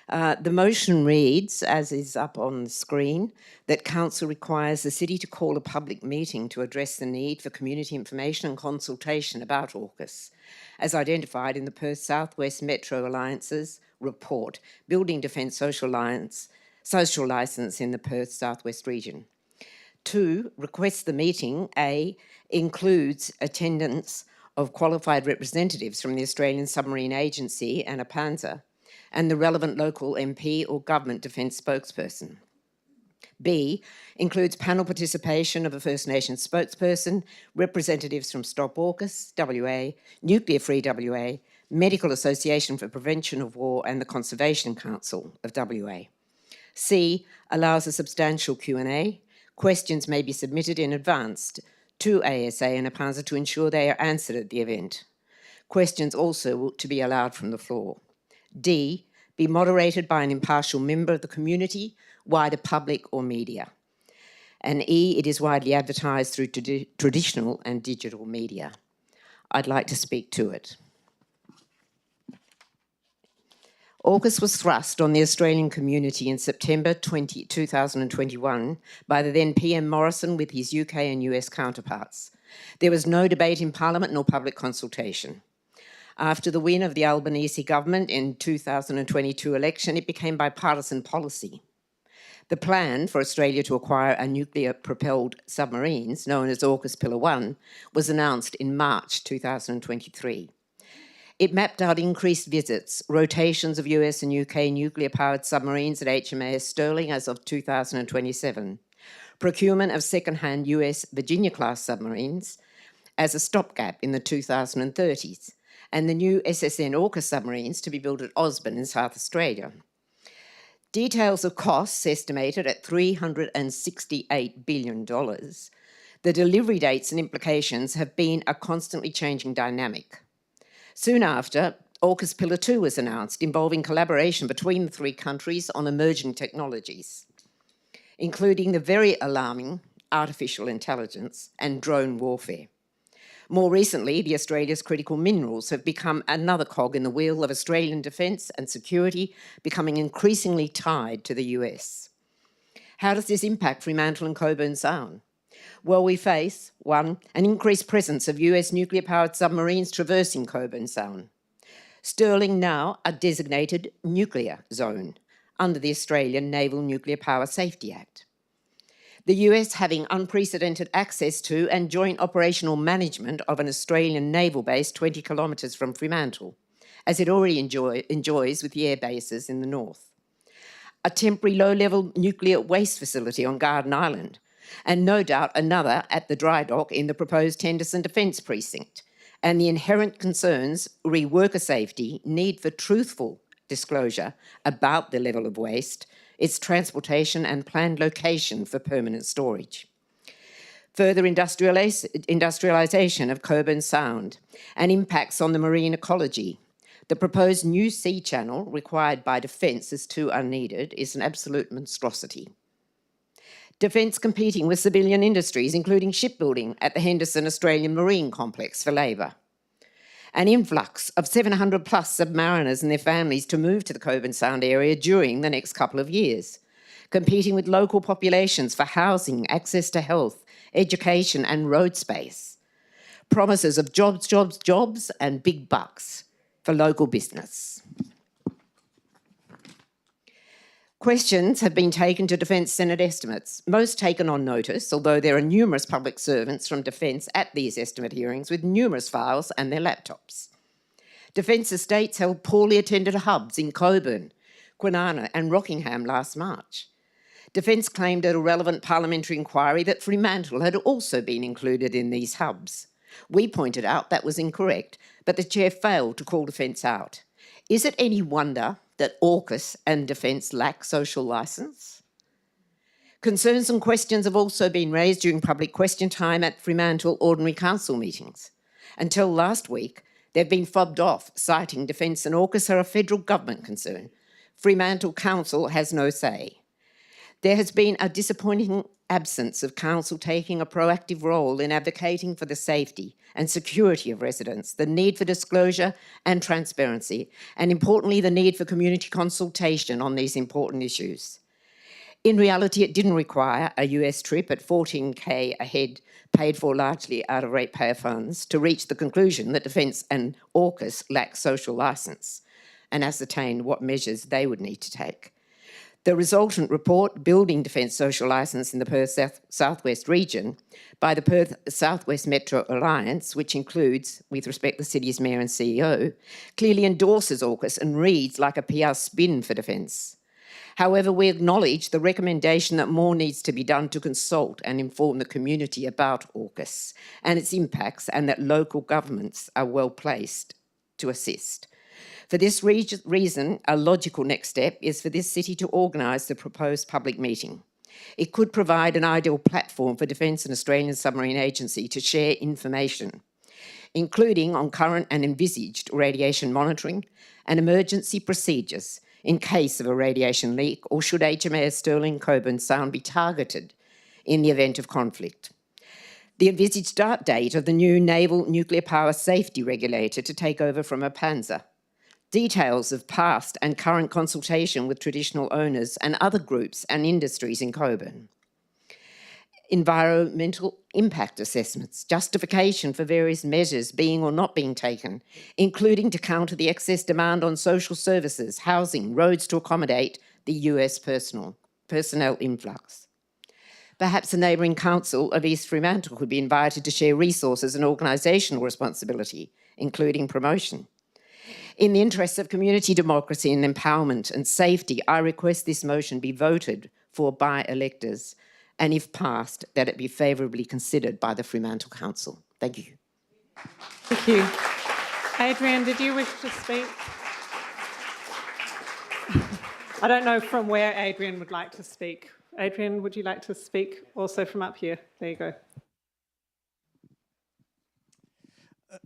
The motion reads, as is up on the screen, that Council requires the City to call a public meeting to address the need for community information and consultation about AUKUS, as identified in the Perth South West Metro Alliance's report, Building Defence Social Licence in the Perth South West region. 2, request the meeting, A, includes attendance of qualified representatives from the Australian Submarine Agency and APANZA, and the relevant local MP or government defence spokesperson. B, includes panel participation of a First Nations spokesperson, representatives from Stop AUKUS, WA, Nuclear Free WA, Medical Association for Prevention of War and the Conservation Council of WA. C, allows a substantial Q&A. Questions may be submitted in advance to ASA and APANZA to ensure they are answered at the event. Questions also to be allowed from the floor. D, be moderated by an impartial member of the community, wider public or media. And E, it is widely advertised through traditional and digital media. I'd like to speak to it. AUKUS was thrust on the Australian community in September 2021 by the then PM Morrison with his UK and US counterparts. There was no debate in Parliament nor public consultation. After the win of the Albanese government in 2022 election, it became bipartisan policy. The plan for Australia to acquire a nuclear-propelled submarines, known as AUKUS Pillar 1, was announced in March 2023. It mapped out increased visits, rotations of US and UK nuclear-powered submarines at HMAS Sterling as of 2027, procurement of second-hand US Virginia-class submarines as a stopgap in the 2030s, and the new SSN AUKUS submarines to be built at Osborne in South Australia. Details of costs estimated at $368 billion. The delivery dates and implications have been a constantly changing dynamic. Soon after, AUKUS Pillar 2 was announced, involving collaboration between the three countries on emerging technologies, including the very alarming artificial intelligence and drone warfare. More recently, the Australia's critical minerals have become another cog in the wheel of Australian defence and security, becoming increasingly tied to the US. How does this impact Fremantle and Cockburn Sound? Well, we face, one, an increased presence of US nuclear-powered submarines traversing Cockburn Sound. Stirling now a designated nuclear zone under the Australian Naval Nuclear Power Safety Act. The US having unprecedented access to and joint operational management of an Australian naval base 20 kilometres from Fremantle, as it already enjoys with the air bases in the north. A temporary low-level nuclear waste facility on Garden Island, and no doubt another at the dry dock in the proposed Henderson Defence Precinct, and the inherent concerns re worker safety, need for truthful disclosure about the level of waste, its transportation and planned location for permanent storage. Further industrialisation of Cockburn Sound and impacts on the marine ecology. The proposed new sea channel required by Defence as too unneeded is an absolute monstrosity. Defence competing with civilian industries, including shipbuilding at the Henderson Australian Marine Complex for labour. An influx of 700 plus submariners and their families to move to the Cockburn Sound area during the next couple of years, competing with local populations for housing, access to health, education and road space. Promises of jobs, jobs, jobs and big bucks for local business. Questions have been taken to Defence Senate estimates, most taken on notice, although there are numerous public servants from Defence at these estimate hearings with numerous files and their laptops. Defence estates held poorly attended hubs in Cockburn, Kwinana and Rockingham last March. Defence claimed at a relevant parliamentary inquiry that Fremantle had also been included in these hubs. We pointed out that was incorrect, but the Chair failed to call Defence out. Is it any wonder that AUKUS and Defence lack social licence? Concerns and questions have also been raised during public question time at Fremantle Ordinary Council meetings. Until last week, they've been fobbed off, citing Defence and AUKUS are a federal government concern. Fremantle Council has no say. There has been a disappointing absence of Council taking a proactive role in advocating for the safety and security of residents, the need for disclosure and transparency, and importantly, the need for community consultation on these important issues. In reality, it didn't require a US trip at 14K a head, paid for largely out of ratepayer funds, to reach the conclusion that Defence and AUKUS lack social licence and ascertain what measures they would need to take. The resultant report, Building Defence Social Licence in the Perth Southwest region, by the Perth Southwest Metro Alliance, which includes, with respect, the city's mayor and CEO, clearly endorses AUKUS and reads like a PR spin for Defence. However, we acknowledge the recommendation that more needs to be done to consult and inform the community about AUKUS and its impacts, and that local governments are well placed to assist. For this reason, a logical next step is for this city to organise the proposed public meeting. It could provide an ideal platform for Defence and Australian Submarine Agency to share information, including on current and envisaged radiation monitoring and emergency procedures in case of a radiation leak, or should HMAS Sterling Cockburn Sound be targeted in the event of conflict. The envisaged start date of the new Naval Nuclear Power Safety Regulator to take over from APANSA. Details of past and current consultation with traditional owners and other groups and industries in Cockburn. Environmental impact assessments, justification for various measures being or not being taken, including to counter the excess demand on social services, housing, roads to accommodate the US personnel influx. Perhaps the neighbouring council of East Fremantle could be invited to share resources and organisational responsibility, including promotion. In the interests of community democracy and empowerment and safety, I request this motion be voted for by electors, and if passed, that it be favourably considered by the Fremantle Council. Thank you. Thank you. Adrian, did you wish to speak? I don't know from where Adrian would like to speak. Adrian, would you like to speak also from up here? There you go.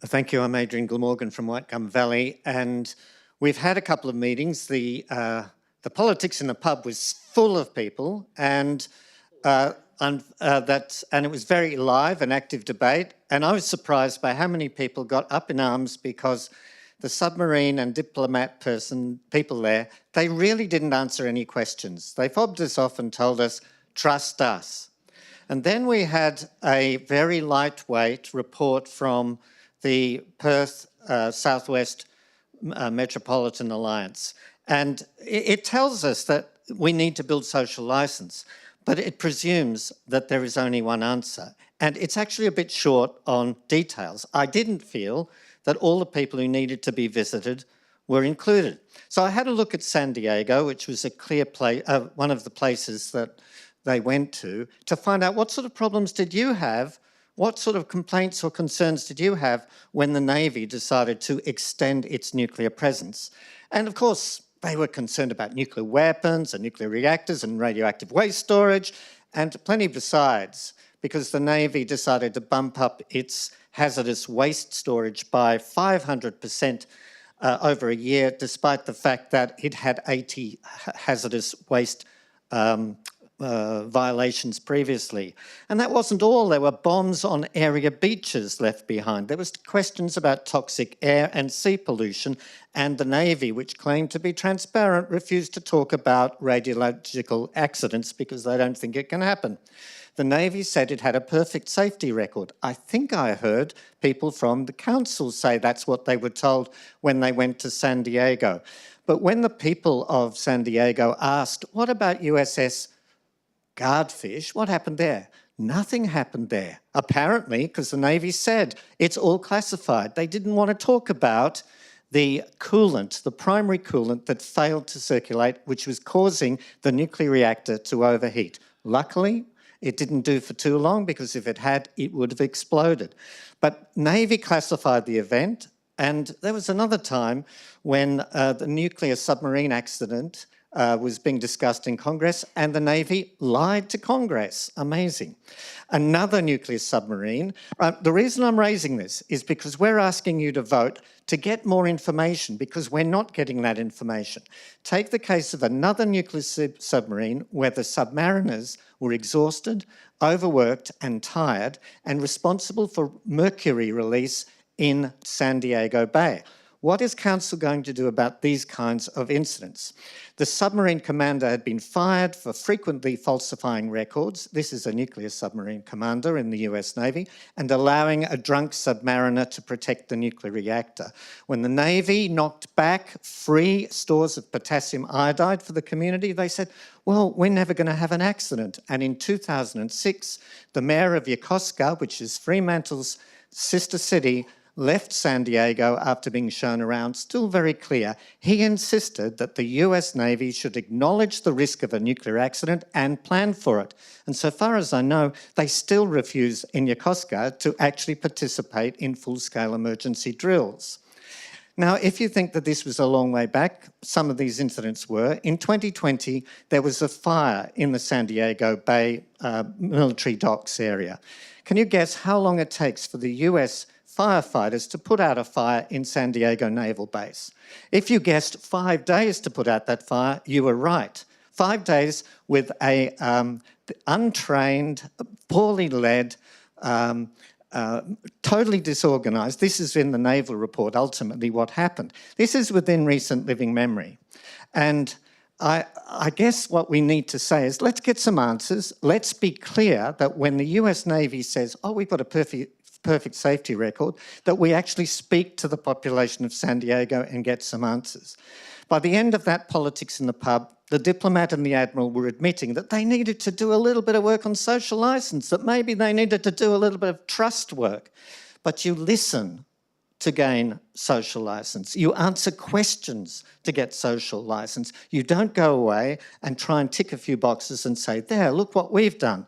Thank you. I'm Adrian Glamorgan from Whitegum Valley, and we've had a couple of meetings. The politics in the pub was full of people, and it was very live and active debate. And I was surprised by how many people got up in arms because the submarine and diplomat people there, they really didn't answer any questions. They fobbed us off and told us, trust us. And then we had a very lightweight report from the Perth Southwest Metropolitan Alliance. And it tells us that we need to build social licence, but it presumes that there is only one answer. And it's actually a bit short on details. I didn't feel that all the people who needed to be visited were included. So I had a look at San Diego, which was a clear one of the places that they went to find out what sort of problems did you have, what sort of complaints or concerns did you have when the Navy decided to extend its nuclear presence? And of course, they were concerned about nuclear weapons and nuclear reactors and radioactive waste storage and plenty besides, because the Navy decided to bump up its hazardous waste storage by 500% over a year, despite the fact that it had 80 hazardous waste violations previously. And that wasn't all. There were bombs on area beaches left behind. There was questions about toxic air and sea pollution, and the Navy, which claimed to be transparent, refused to talk about radiological accidents because they don't think it can happen. The Navy said it had a perfect safety record. I think I heard people from the council say that's what they were told when they went to San Diego. But when the people of San Diego asked, what about USS Guardfish, what happened there? Nothing happened there, apparently, because the Navy said it's all classified. They didn't want to talk about the coolant, the primary coolant that failed to circulate, which was causing the nuclear reactor to overheat. Luckily, it didn't do for too long, because if it had, it would have exploded. But Navy classified the event, and there was another time when the nuclear submarine accident was being discussed in Congress, and the Navy lied to Congress. Amazing. Another nuclear submarine. The reason I'm raising this is because we're asking you to vote to get more information, because we're not getting that information. Take the case of another nuclear submarine where the submariners were exhausted, overworked and tired, and responsible for mercury release in San Diego Bay. What is Council going to do about these kinds of incidents? The submarine commander had been fired for frequently falsifying records. This is a nuclear submarine commander in the US Navy, and allowing a drunk submariner to protect the nuclear reactor. When the Navy knocked back free stores of potassium iodide for the community, they said, well, we're never going to have an accident. And in 2006, the mayor of Yokosuka, which is Fremantle's sister city, left San Diego after being shown around, still very clear. He insisted that the US Navy should acknowledge the risk of a nuclear accident and plan for it. And so far as I know, they still refuse in Yokosuka to actually participate in full-scale emergency drills. Now, if you think that this was a long way back, some of these incidents were. In 2020, there was a fire in the San Diego Bay military docks area. Can you guess how long it takes for the US firefighters to put out a fire in San Diego Naval Base? If you guessed 5 days to put out that fire, you were right. 5 days with a untrained, poorly led, totally disorganised. This is in the naval report, ultimately what happened. This is within recent living memory. And I guess what we need to say is, let's get some answers. Let's be clear that when the US Navy says, oh, we've got a perfect safety record, that we actually speak to the population of San Diego and get some answers. By the end of that politics in the pub, the diplomat and the admiral were admitting that they needed to do a little bit of work on social licence, that maybe they needed to do a little bit of trust work. But you listen to gain social licence. You answer questions to get social licence. You don't go away and try and tick a few boxes and say, there, look what we've done.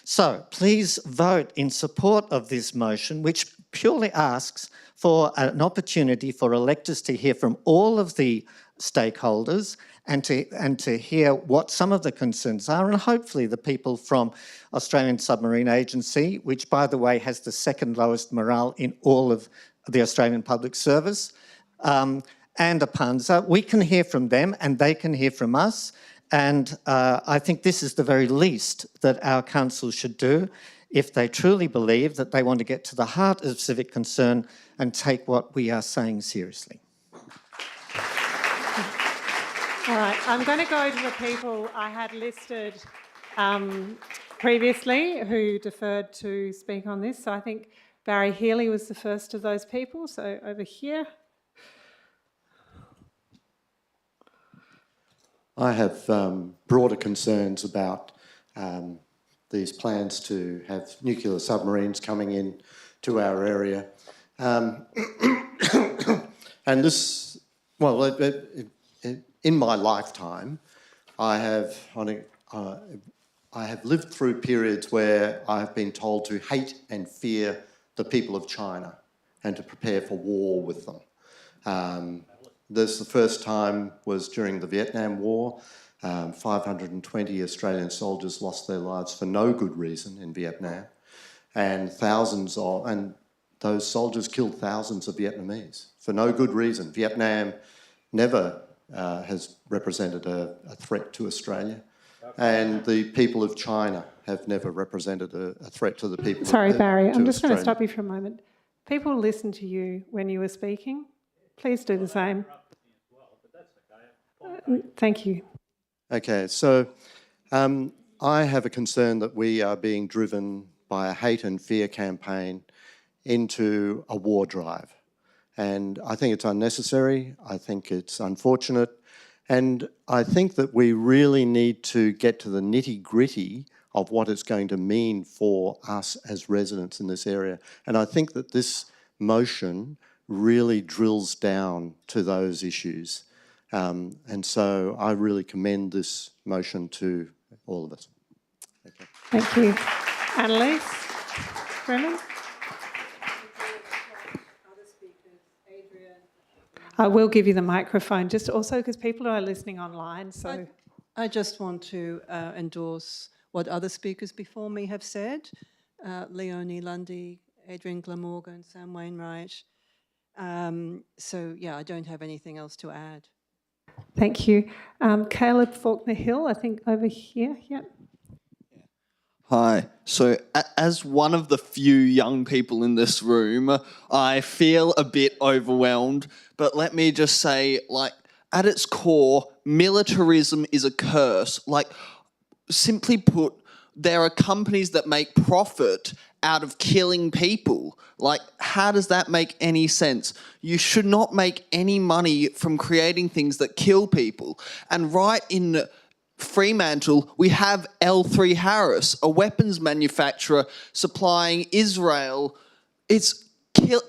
So please vote in support of this motion, which purely asks for an opportunity for electors to hear from all of the stakeholders and to hear what some of the concerns are, and hopefully the people from Australian Submarine Agency, which, by the way, has the second lowest morale in all of the Australian public service, and APANZA, we can hear from them and they can hear from us. And I think this is the very least that our council should do if they truly believe that they want to get to the heart of civic concern and take what we are saying seriously. All right, I'm going to go to the people I had listed previously who deferred to speak on this. So I think Barry Healy was the first of those people, so over here. I have broader concerns about these plans to have nuclear submarines coming in to our area. And this, well, in my lifetime, I have lived through periods where I have been told to hate and fear the people of China and to prepare for war with them. The first time was during the Vietnam War. 520 Australian soldiers lost their lives for no good reason in Vietnam, and those soldiers killed thousands of Vietnamese for no good reason. Vietnam never has represented a threat to Australia, and the people of China have never represented a threat to the people. Sorry, Barry, I'm just going to stop you for a moment. People listened to you when you were speaking. Please do the same. Thank you. Okay, so I have a concern that we are being driven by a hate and fear campaign into a war drive. And I think it's unnecessary, I think it's unfortunate, and I think that we really need to get to the nitty-gritty of what it's going to mean for us as residents in this area. And I think that this motion really drills down to those issues. And so I really commend this motion to all of us. Okay. Thank you. Annalise? Brennan? I will give you the microphone, just also because people are listening online. So I just want to endorse what other speakers before me have said. Leonie Lundy, Adrian Glamorgan, Sam Wainwright. So, yeah, I don't have anything else to add. Thank you. Caleb Faulkner-Hill, I think over here. Yep. Hi. So as one of the few young people in this room, I feel a bit overwhelmed, but let me just say, like, at its core, militarism is a curse. Like, simply put, there are companies that make profit out of killing people. Like, how does that make any sense? You should not make any money from creating things that kill people. And right in Fremantle, we have L3 Harris, a weapons manufacturer supplying Israel. It's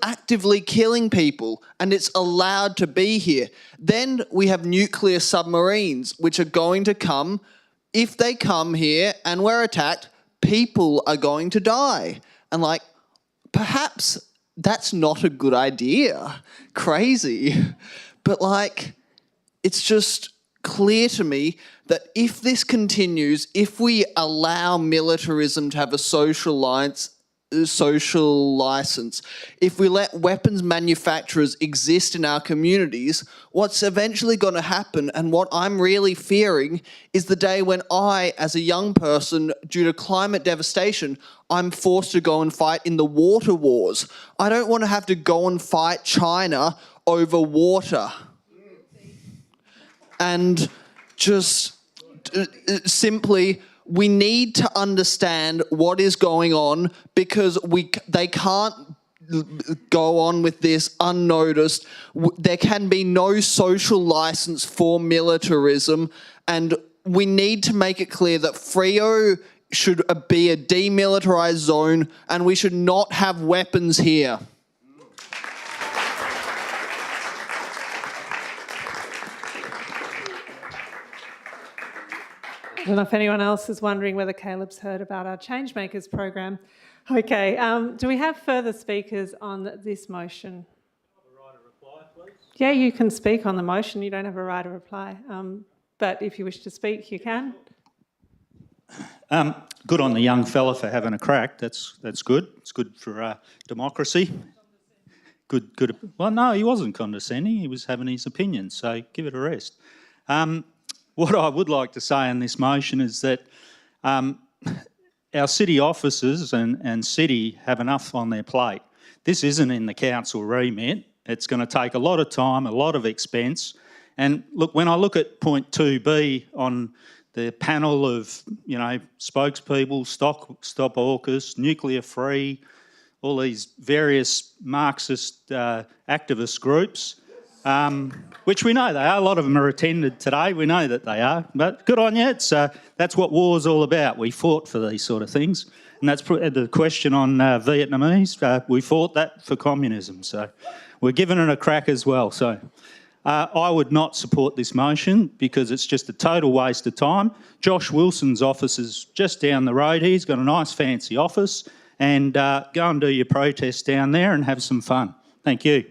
actively killing people, and it's allowed to be here. Then we have nuclear submarines, which are going to come. If they come here and we're attacked, people are going to die. And like, perhaps that's not a good idea. Crazy. But like, it's just clear to me that if this continues, if we allow militarism to have a social license, if we let weapons manufacturers exist in our communities, what's eventually going to happen, and what I'm really fearing, is the day when I, as a young person, due to climate devastation, I'm forced to go and fight in the water wars. I don't want to have to go and fight China over water. And just simply, we need to understand what is going on, because they can't go on with this unnoticed. There can be no social license for militarism, and we need to make it clear that Freo should be a demilitarised zone, and we should not have weapons here. I don't know if anyone else is wondering whether Caleb's heard about our Changemakers program. Okay, do we have further speakers on this motion? Yeah, you can speak on the motion. You don't have a right of reply. But if you wish to speak, you can. Good on the young fella for having a crack. That's good. It's good for democracy. Good. Well, no, he wasn't condescending. He was having his opinion, so give it a rest. What I would like to say on this motion is that our city officers and city have enough on their plate. This isn't in the council remit. It's going to take a lot of time, a lot of expense. And look, when I look at point 2B on the panel of, spokespeople, Stop AUKUS, Nuclear Free, all these various Marxist activist groups, which we know they are. A lot of them are attended today. We know that they are. But good on you. That's what war's all about. We fought for these sort of things. And that's the question on Vietnamese. We fought that for communism. So we're giving it a crack as well. So I would not support this motion because it's just a total waste of time. Josh Wilson's office is just down the road. He's got a nice fancy office. And go and do your protest down there and have some fun. Thank you.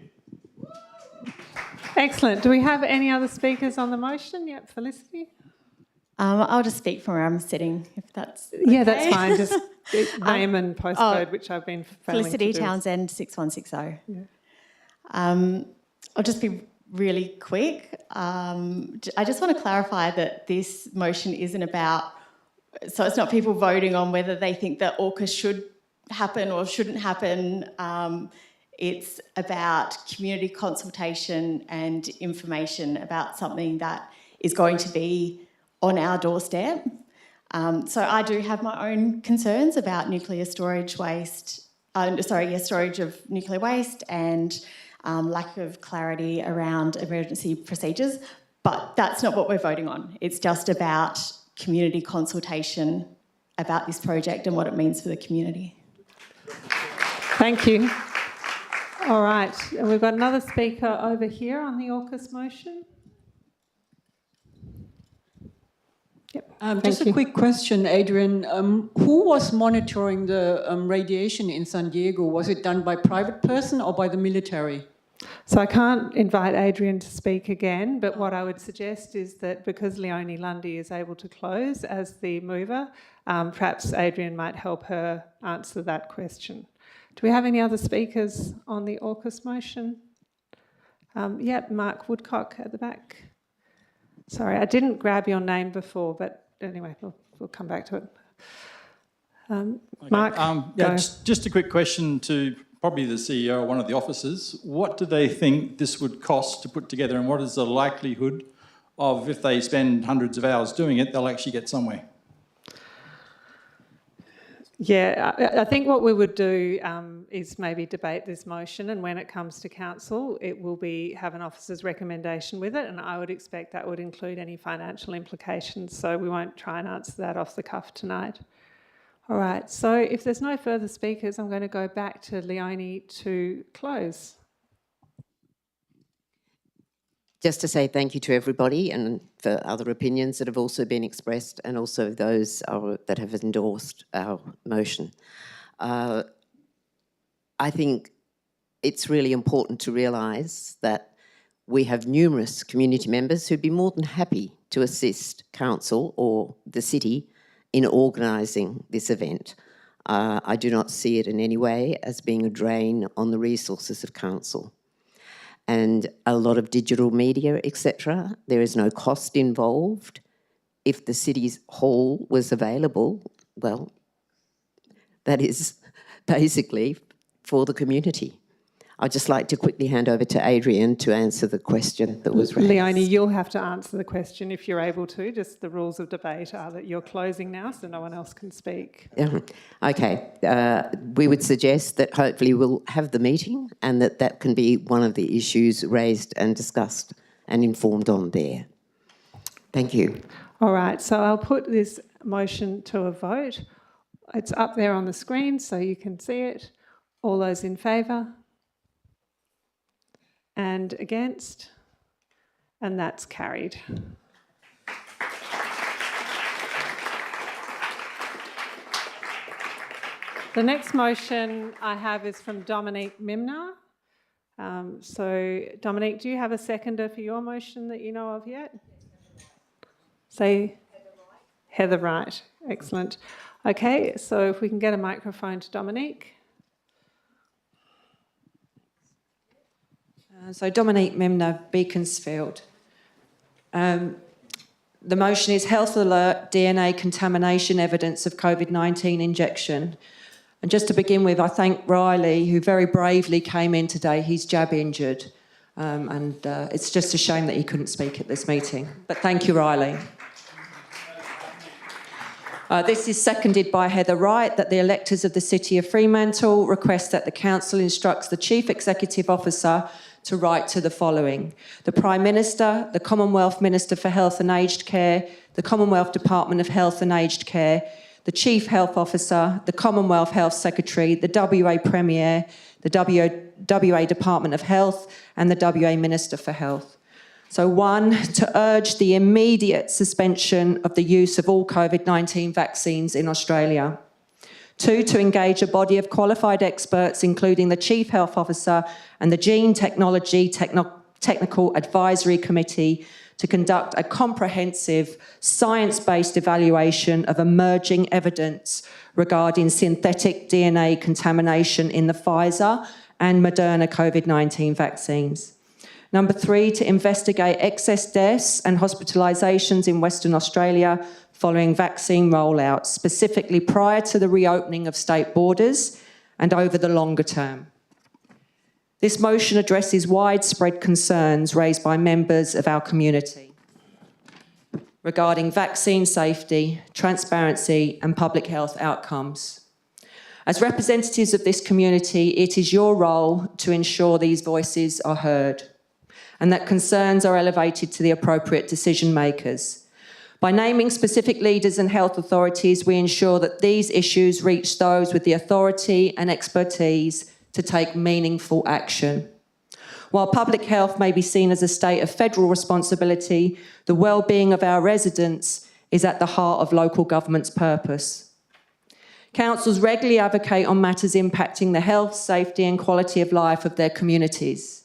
Excellent. Do we have any other speakers on the motion? Yep, Felicity. I'll just speak from where I'm sitting, if that's okay. Yeah, that's fine. Just name and postcode, which I've been failing Felicity to do. Townsend, 6160. Yeah. I'll just be really quick. I just want to clarify that this motion isn't about, so it's not people voting on whether they think that AUKUS should happen or shouldn't happen. It's about community consultation and information about something that is going to be on our doorstep. So I do have my own concerns about nuclear storage waste, storage of nuclear waste and lack of clarity around emergency procedures, but that's not what we're voting on. It's just about community consultation about this project and what it means for the community. Thank you. All right, and we've got another speaker over here on the AUKUS motion. Yep. Just a quick question, Adrian. Who was monitoring the radiation in San Diego? Was it done by private person or by the military? So I can't invite Adrian to speak again, but what I would suggest is that because Leonie Lundy is able to close as the mover, perhaps Adrian might help her answer that question. Do we have any other speakers on the AUKUS motion? Yep, Mark Woodcock at the back. Sorry, I didn't grab your name before, but anyway, we'll come back to it. Mark, yeah, just a quick question to probably the CEO or one of the officers. What do they think this would cost to put together, and what is the likelihood of, if they spend hundreds of hours doing it, they'll actually get somewhere? Yeah, I think what we would do is maybe debate this motion, and when it comes to council, it will have an officer's recommendation with it, and I would expect that would include any financial implications, so we won't try and answer that off the cuff tonight. All right, so if there's no further speakers, I'm going to go back to Leonie to close. Just to say thank you to everybody and for other opinions that have also been expressed, and also those that have endorsed our motion. I think it's really important to realise that we have numerous community members who'd be more than happy to assist council or the city in organising this event. I do not see it in any way as being a drain on the resources of council. And a lot of digital media, etc. There is no cost involved. If the city's hall was available, well, that is basically for the community. I'd just like to quickly hand over to Adrian to answer the question that was raised. Leonie, you'll have to answer the question if you're able to. Just the rules of debate are that you're closing now, so no one else can speak. Okay. We would suggest that hopefully we'll have the meeting and that can be one of the issues raised and discussed and informed on there. Thank you. All right, so I'll put this motion to a vote. It's up there on the screen so you can see it. All those in favour? And against? And that's carried. The next motion I have is from Dominique Mimnar. So, Dominique, do you have a seconder for your motion that you know of yet? Say Heather Wright. Excellent. Okay, so if we can get a microphone to Dominique. So Dominique Mimner, Beaconsfield. The motion is health alert, DNA contamination evidence of COVID-19 injection. And just to begin with, I thank Riley, who very bravely came in today. He's jab injured. And it's just a shame that he couldn't speak at this meeting. But thank you, Riley. This is seconded by Heather Wright, that the electors of the City of Fremantle request that the Council instructs the Chief Executive Officer to write to the following: the Prime Minister, the Commonwealth Minister for Health and Aged Care, the Commonwealth Department of Health and Aged Care, the Chief Health Officer, the Commonwealth Health Secretary, the WA Premier, the WA Department of Health and the WA Minister for Health. So 1, to urge the immediate suspension of the use of all COVID-19 vaccines in Australia. 2, to engage a body of qualified experts, including the Chief Health Officer and the Gene Technology Technical Advisory Committee, to conduct a comprehensive science-based evaluation of emerging evidence regarding synthetic DNA contamination in the Pfizer and Moderna COVID-19 vaccines. 3, to investigate excess deaths and hospitalisations in Western Australia following vaccine rollout, specifically prior to the reopening of state borders and over the longer term. This motion addresses widespread concerns raised by members of our community regarding vaccine safety, transparency and public health outcomes. As representatives of this community, it is your role to ensure these voices are heard and that concerns are elevated to the appropriate decision makers. By naming specific leaders and health authorities, we ensure that these issues reach those with the authority and expertise to take meaningful action. While public health may be seen as a state of federal responsibility, the well-being of our residents is at the heart of local government's purpose. Councils regularly advocate on matters impacting the health, safety and quality of life of their communities,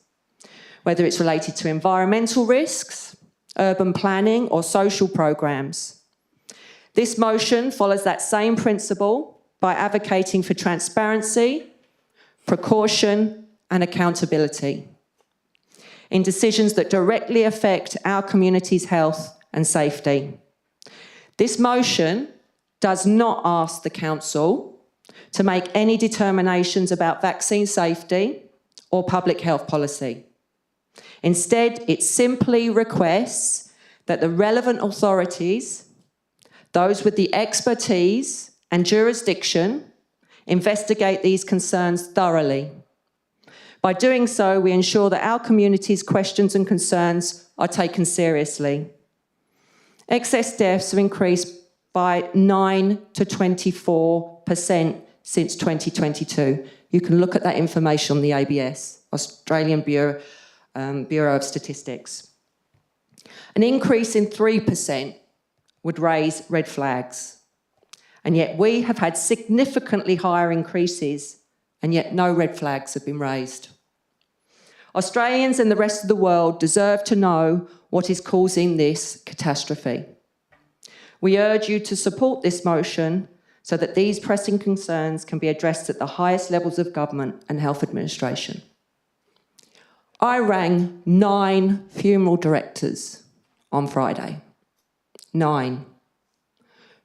whether it's related to environmental risks, urban planning or social programs. This motion follows that same principle by advocating for transparency, precaution and accountability in decisions that directly affect our community's health and safety. This motion does not ask the Council to make any determinations about vaccine safety or public health policy. Instead, it simply requests that the relevant authorities, those with the expertise and jurisdiction, investigate these concerns thoroughly. By doing so, we ensure that our community's questions and concerns are taken seriously. Excess deaths have increased by 9 to 24% since 2022. You can look at that information on the ABS, Australian Bureau of Statistics. An increase in 3% would raise red flags. And yet we have had significantly higher increases, and yet no red flags have been raised. Australians and the rest of the world deserve to know what is causing this catastrophe. We urge you to support this motion so that these pressing concerns can be addressed at the highest levels of government and health administration. I rang 9 funeral directors on Friday. 9.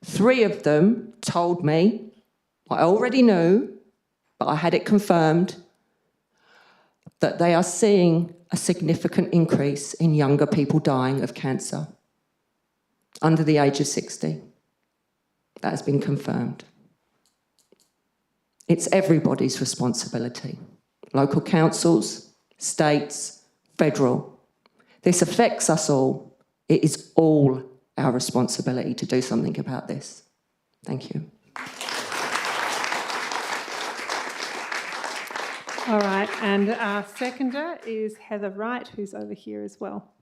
3 of them told me, I already knew, but I had it confirmed, that they are seeing a significant increase in younger people dying of cancer under the age of 60. That has been confirmed. It's everybody's responsibility. Local councils, states, federal. This affects us all. It is all our responsibility to do something about this. Thank you. All right, and our seconder is Heather Wright, who's over here as well.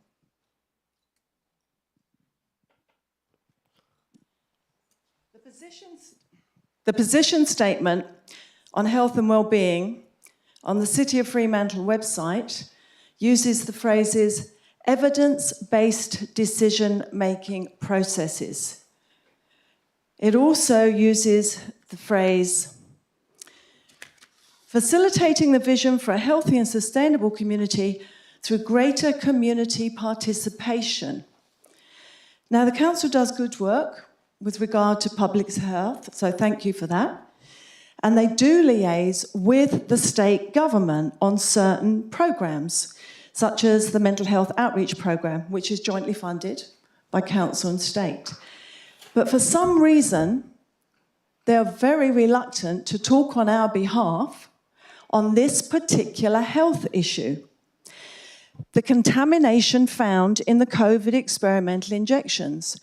The position statement on health and wellbeing on the City of Fremantle website uses the phrases evidence-based decision-making processes. It also uses the phrase facilitating the vision for a healthy and sustainable community through greater community participation. Now, the council does good work with regard to public health, so thank you for that. And they do liaise with the state government on certain programs, such as the Mental Health Outreach Programme, which is jointly funded by council and state. But for some reason, they're very reluctant to talk on our behalf on this particular health issue. The contamination found in the COVID experimental injections.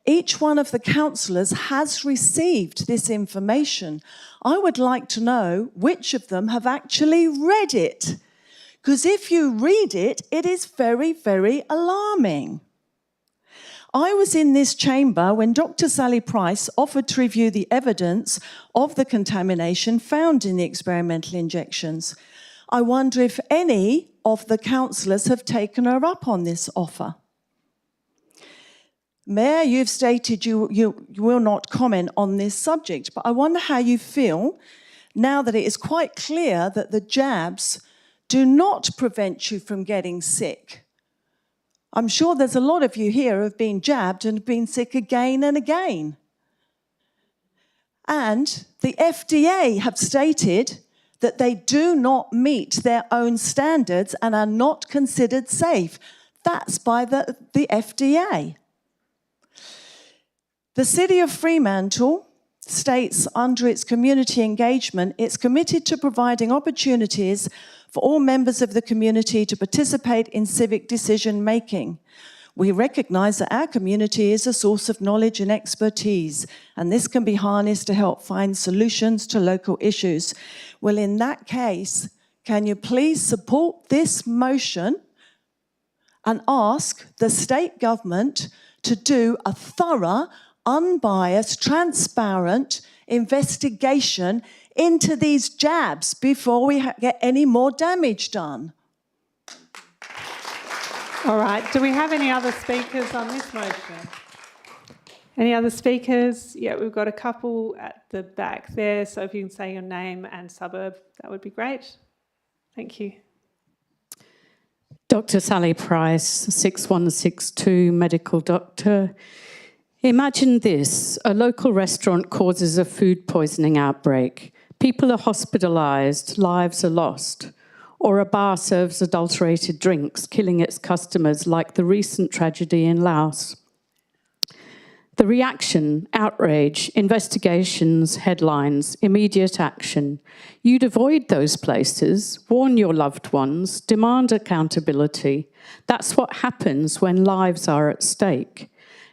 Each one of the councillors has received this information. I would like to know which of them have actually read it. Because if you read it, it is very, very alarming. I was in this chamber when Dr. Sally Price offered to review the evidence of the contamination found in the experimental injections. I wonder if any of the councillors have taken her up on this offer. Mayor, you've stated you will not comment on this subject, but I wonder how you feel now that it is quite clear that the jabs do not prevent you from getting sick. I'm sure there's a lot of you here who have been jabbed and been sick again and again. And the FDA have stated that they do not meet their own standards and are not considered safe. That's by the FDA. The City of Fremantle states under its community engagement, it's committed to providing opportunities for all members of the community to participate in civic decision-making. We recognise that our community is a source of knowledge and expertise, and this can be harnessed to help find solutions to local issues. Well, in that case, can you please support this motion and ask the state government to do a thorough, unbiased, transparent investigation into these jabs before we get any more damage done. All right, do we have any other speakers on this motion? Any other speakers? Yeah, we've got a couple at the back there, so if you can say your name and suburb, that would be great. Thank you. Dr. Sally Price, 6162, medical doctor. Imagine this, a local restaurant causes a food poisoning outbreak. People are hospitalised, lives are lost. Or a bar serves adulterated drinks, killing its customers, like the recent tragedy in Laos. The reaction, outrage, investigations, headlines, immediate action. You'd avoid those places, warn your loved ones, demand accountability. That's what happens when lives are at stake.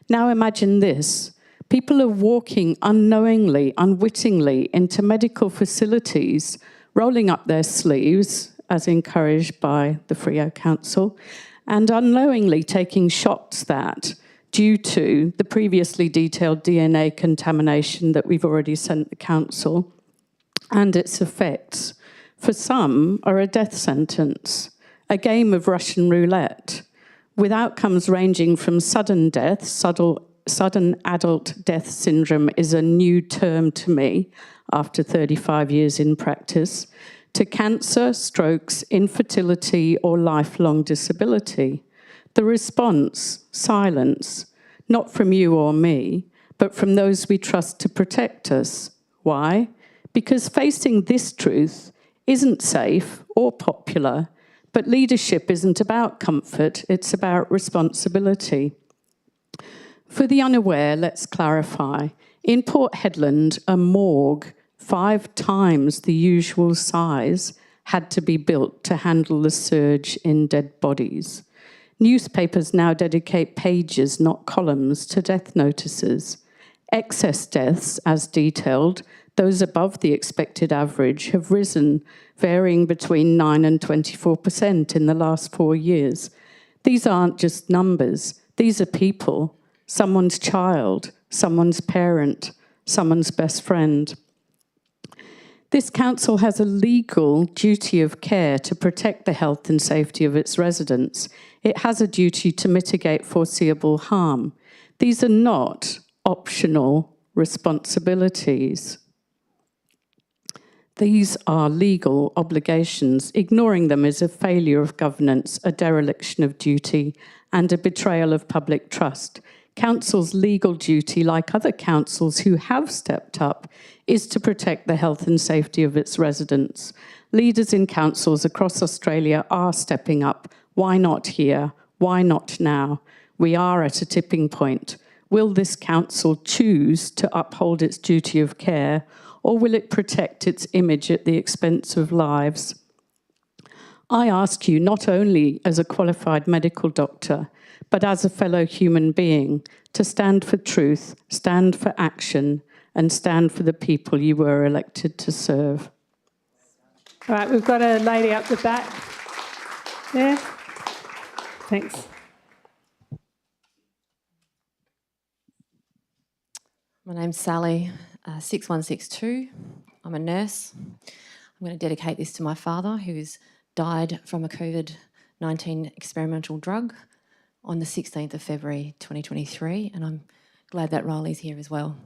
Now imagine this. People are walking unknowingly, unwittingly into medical facilities, rolling up their sleeves, as encouraged by the Freo Council, and unknowingly taking shots that, due to the previously detailed DNA contamination that we've already sent the Council, and its effects, for some are a death sentence, a game of Russian roulette, with outcomes ranging from sudden death, sudden adult death syndrome is a new term to me after 35 years in practice, to cancer, strokes, infertility, or lifelong disability. The response, silence, not from you or me, but from those we trust to protect us. Why? Because facing this truth isn't safe or popular, But leadership isn't about comfort, it's about responsibility. For the unaware, let's clarify. In Port Hedland, a morgue 5 times the usual size had to be built to handle the surge in dead bodies. Newspapers now dedicate pages, not columns, to death notices. Excess deaths, as detailed, those above the expected average, have risen, varying between 9 and 24% in the last 4 years. These aren't just numbers, these are people, someone's child, someone's parent, someone's best friend. This council has a legal duty of care to protect the health and safety of its residents. It has a duty to mitigate foreseeable harm. These are not optional responsibilities. These are legal obligations. Ignoring them is a failure of governance, a dereliction of duty, and a betrayal of public trust. Council's legal duty, like other councils who have stepped up, is to protect the health and safety of its residents. Leaders in councils across Australia are stepping up. Why not here? Why not now? We are at a tipping point. Will this council choose to uphold its duty of care, or will it protect its image at the expense of lives? I ask you, not only as a qualified medical doctor, but as a fellow human being, to stand for truth, stand for action, and stand for the people you were elected to serve. All right, we've got a lady up the back there. Thanks. My name's Sally, 6162. I'm a nurse. I'm going to dedicate this to my father, who's died from a COVID-19 experimental drug on the 16th of February 2023, and I'm glad that Riley's here as well.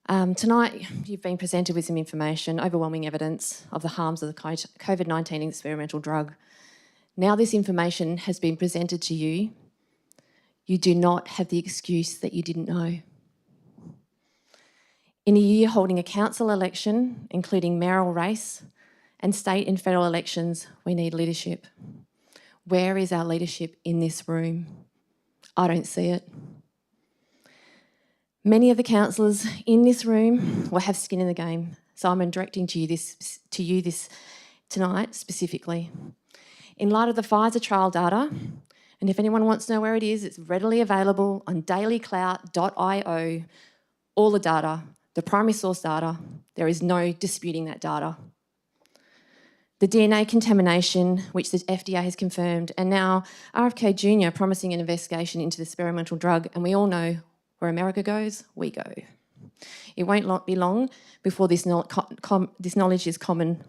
Tonight, you've been presented with some information, overwhelming evidence of the harms of the COVID-19 experimental drug. Now this information has been presented to you, you do not have the excuse that you didn't know. In a year holding a council election, including mayoral race, and state and federal elections, we need leadership. Where is our leadership in this room? I don't see it. Many of the councillors in this room will have skin in the game, so I'm directing to you this tonight specifically. In light of the Pfizer trial data, and if anyone wants to know where it is, it's readily available on dailyclout.io, all the data, the primary source data, there is no disputing that data. The DNA contamination, which the FDA has confirmed, and now RFK Jr. promising an investigation into the experimental drug, and we all know where America goes, we go. It won't be long before this knowledge is common.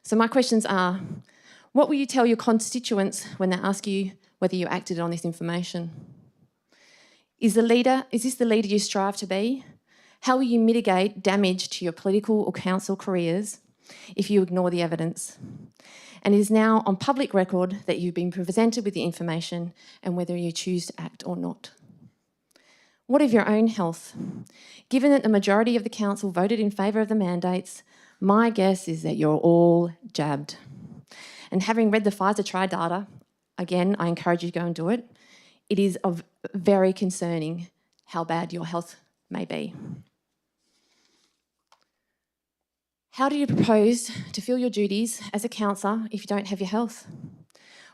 So my questions are, what will you tell your constituents when they ask you whether you acted on this information? Is this the leader you strive to be? How will you mitigate damage to your political or council careers if you ignore the evidence? And it is now on public record that you've been presented with the information and whether you choose to act or not. What of your own health? Given that the majority of the council voted in favour of the mandates, my guess is that you're all jabbed. And having read the Pfizer trial data, again, I encourage you to go and do it. It is very concerning how bad your health may be. How do you propose to fill your duties as a councillor if you don't have your health?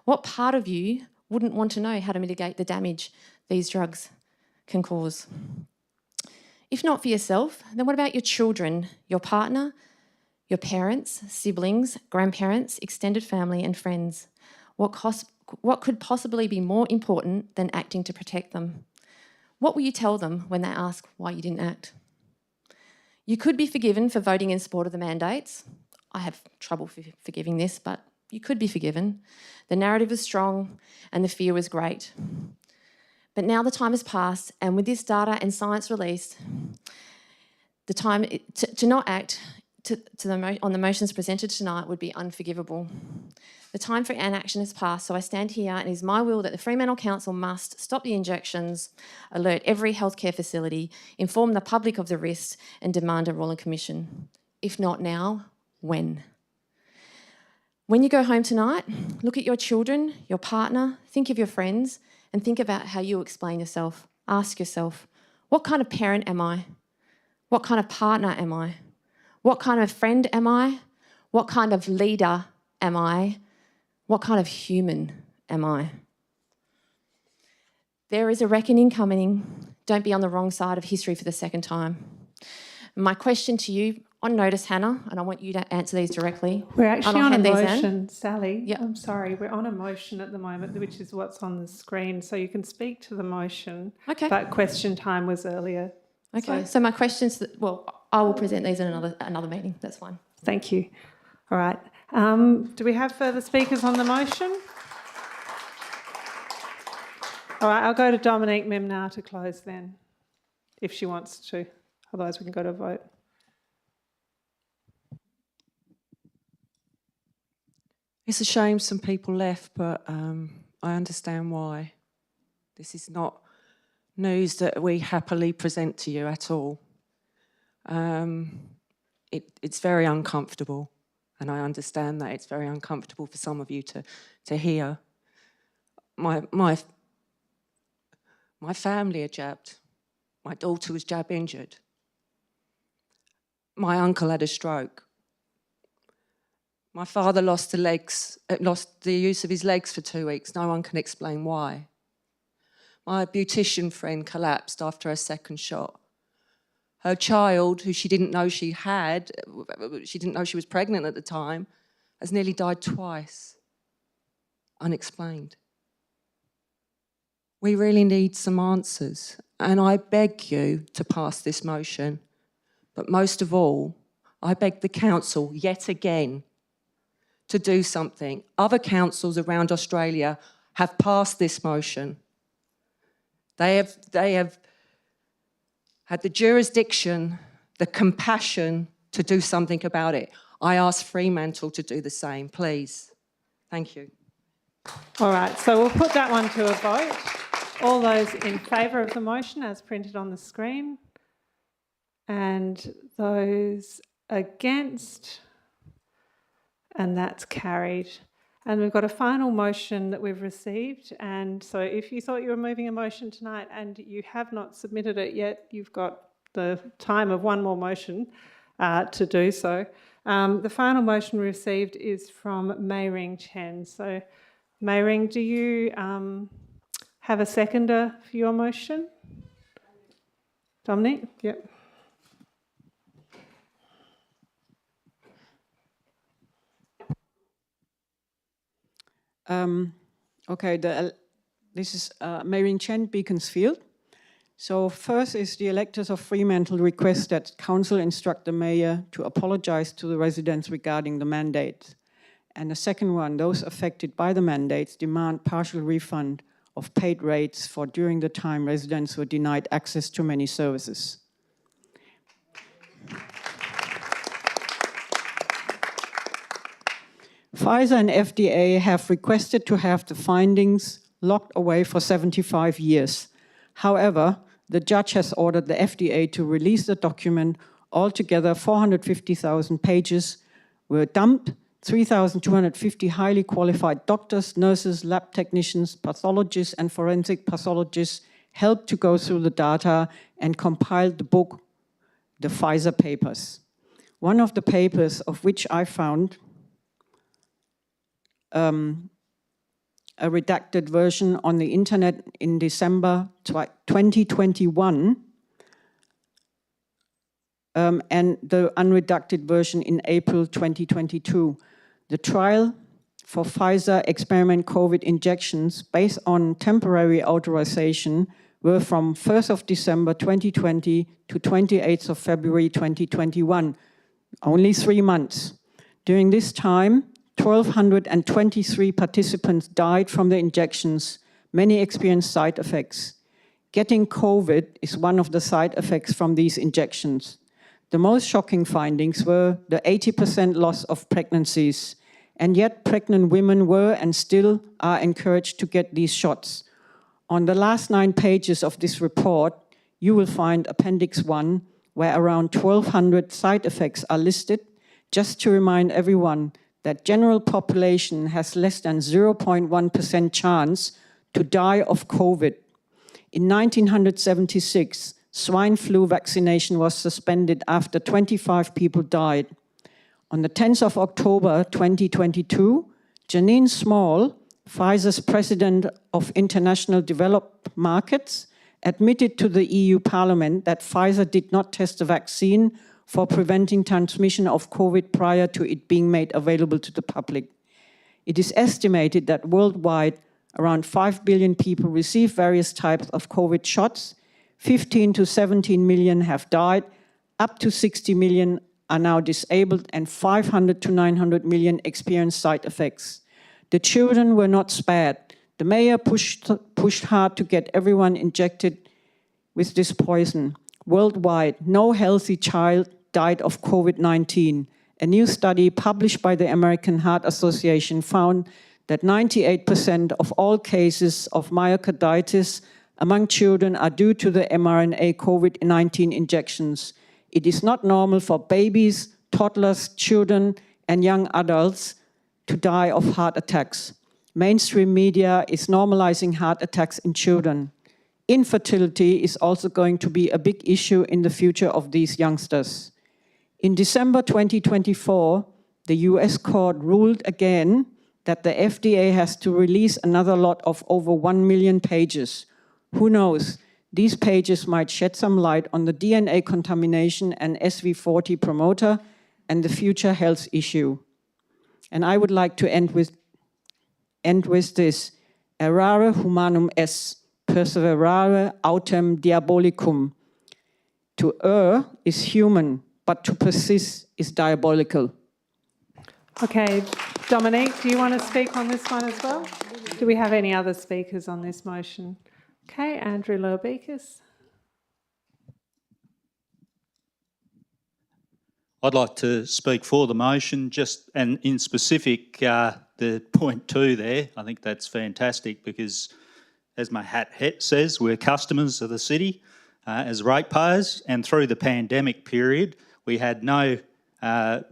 What part of you wouldn't want to know how to mitigate the damage these drugs can cause? If not for yourself, then what about your children, your partner, your parents, siblings, grandparents, extended family and friends? What could possibly be more important than acting to protect them? What will you tell them when they ask why you didn't act? You could be forgiven for voting in support of the mandates. I have trouble forgiving this, but you could be forgiven. The narrative was strong and the fear was great. But now the time has passed, and with this data and science released, the time to not act on the motions presented tonight would be unforgivable. The time for inaction has passed, so I stand here and it is my will that the Fremantle Council must stop the injections, alert every healthcare facility, inform the public of the risks and demand a royal commission. If not now, when? When you go home tonight, look at your children, your partner, think of your friends, and think about how you explain yourself. Ask yourself, what kind of parent am I? What kind of partner am I? What kind of friend am I? What kind of leader am I? What kind of human am I? There is a reckoning coming. Don't be on the wrong side of history for the second time. My question to you, on notice, Hannah, and I want you to answer these directly. We're actually on a hand these in. motion, Sally. Yep. I'm sorry, we're on a motion at the moment, which is what's on the screen. So you can speak to the motion. Okay. But question time was earlier. Okay. So my questions, I will present these in another meeting. That's fine. Thank you. All right. Do we have further speakers on the motion? All right, I'll go to Dominique Mim now to close then, if she wants to. Otherwise, we can go to a vote. It's a shame some people left, but I understand why. This is not news that we happily present to you at all. It's very uncomfortable, and I understand that it's very uncomfortable for some of you to hear. My family are jabbed. My daughter was jab injured. My uncle had a stroke. My father lost the use of his legs for 2 weeks. No one can explain why. My beautician friend collapsed after her second shot. Her child, who she didn't know she had, she didn't know she was pregnant at the time, has nearly died twice. Unexplained. We really need some answers, and I beg you to pass this motion. But most of all, I beg the council yet again to do something. Other councils around Australia have passed this motion. They have had the jurisdiction, the compassion to do something about it. I ask Fremantle to do the same, please. Thank you. All right, so we'll put that one to a vote. All those in favour of the motion as printed on the screen, and those against, and that's carried. And we've got a final motion that we've received, and so if you thought you were moving a motion tonight and you have not submitted it yet, you've got the time of one more motion to do so. The final motion received is from Mei Ring Chen. So Mei Ring, do you have a seconder for your motion? Dominique? Yep. Okay, this is Mei Ring Chen, Beaconsfield. So first is the electors of Fremantle request that council instruct the mayor to apologise to the residents regarding the mandate. And the second one, those affected by the mandates demand partial refund of paid rates for during the time residents were denied access to many services. Pfizer and FDA have requested to have the findings locked away for 75 years. However, the judge has ordered the FDA to release the document. Altogether, 450,000 pages were dumped. 3,250 highly qualified doctors, nurses, lab technicians, pathologists, and forensic pathologists helped to go through the data and compiled the book, the Pfizer papers. One of the papers of which I found a redacted version on the internet in December 2021, and the unredacted version in April 2022. The trial for Pfizer experiment COVID injections based on temporary authorization were from 1st of December 2020 to 28th of February 2021, only 3 months. During this time, 1,223 participants died from the injections. Many experienced side effects. Getting COVID is one of the side effects from these injections. The most shocking findings were the 80% loss of pregnancies, and yet pregnant women were and still are encouraged to get these shots. On the last 9 pages of this report, you will find Appendix 1, where around 1,200 side effects are listed. Just to remind everyone, that general population has less than 0.1% chance to die of COVID. In 1976, swine flu vaccination was suspended after 25 people died. On the 10th of October 2022, Janine Small, Pfizer's president of International Developed Markets, admitted to the EU Parliament that Pfizer did not test the vaccine for preventing transmission of COVID prior to it being made available to the public. It is estimated that worldwide, around 5 billion people receive various types of COVID shots, 15 to 17 million have died, up to 60 million are now disabled, and 500 to 900 million experience side effects. The children were not spared. The mayor pushed hard to get everyone injected with this poison. Worldwide, no healthy child died of COVID-19. A new study published by the American Heart Association found that 98% of all cases of myocarditis among children are due to the mRNA COVID-19 injections. It is not normal for babies, toddlers, children, and young adults to die of heart attacks. Mainstream media is normalizing heart attacks in children. Infertility is also going to be a big issue in the future of these youngsters. In December 2024, the US court ruled again that the FDA has to release another lot of over 1 million pages. Who knows? These pages might shed some light on the DNA contamination and SV40 promoter and the future health issue. And I would like to end with this. Errare humanum est, perseverare autem diabolicum. To err is human, but to persist is diabolical. Okay, Dominique, do you want to speak on this one as well? Do we have any other speakers on this motion? Okay, Andrew Lower-Beekes. I'd like to speak for the motion, and in specific, the point 2 there. I think that's fantastic because, as my hat says, we're customers of the city as ratepayers, and through the pandemic period, we had no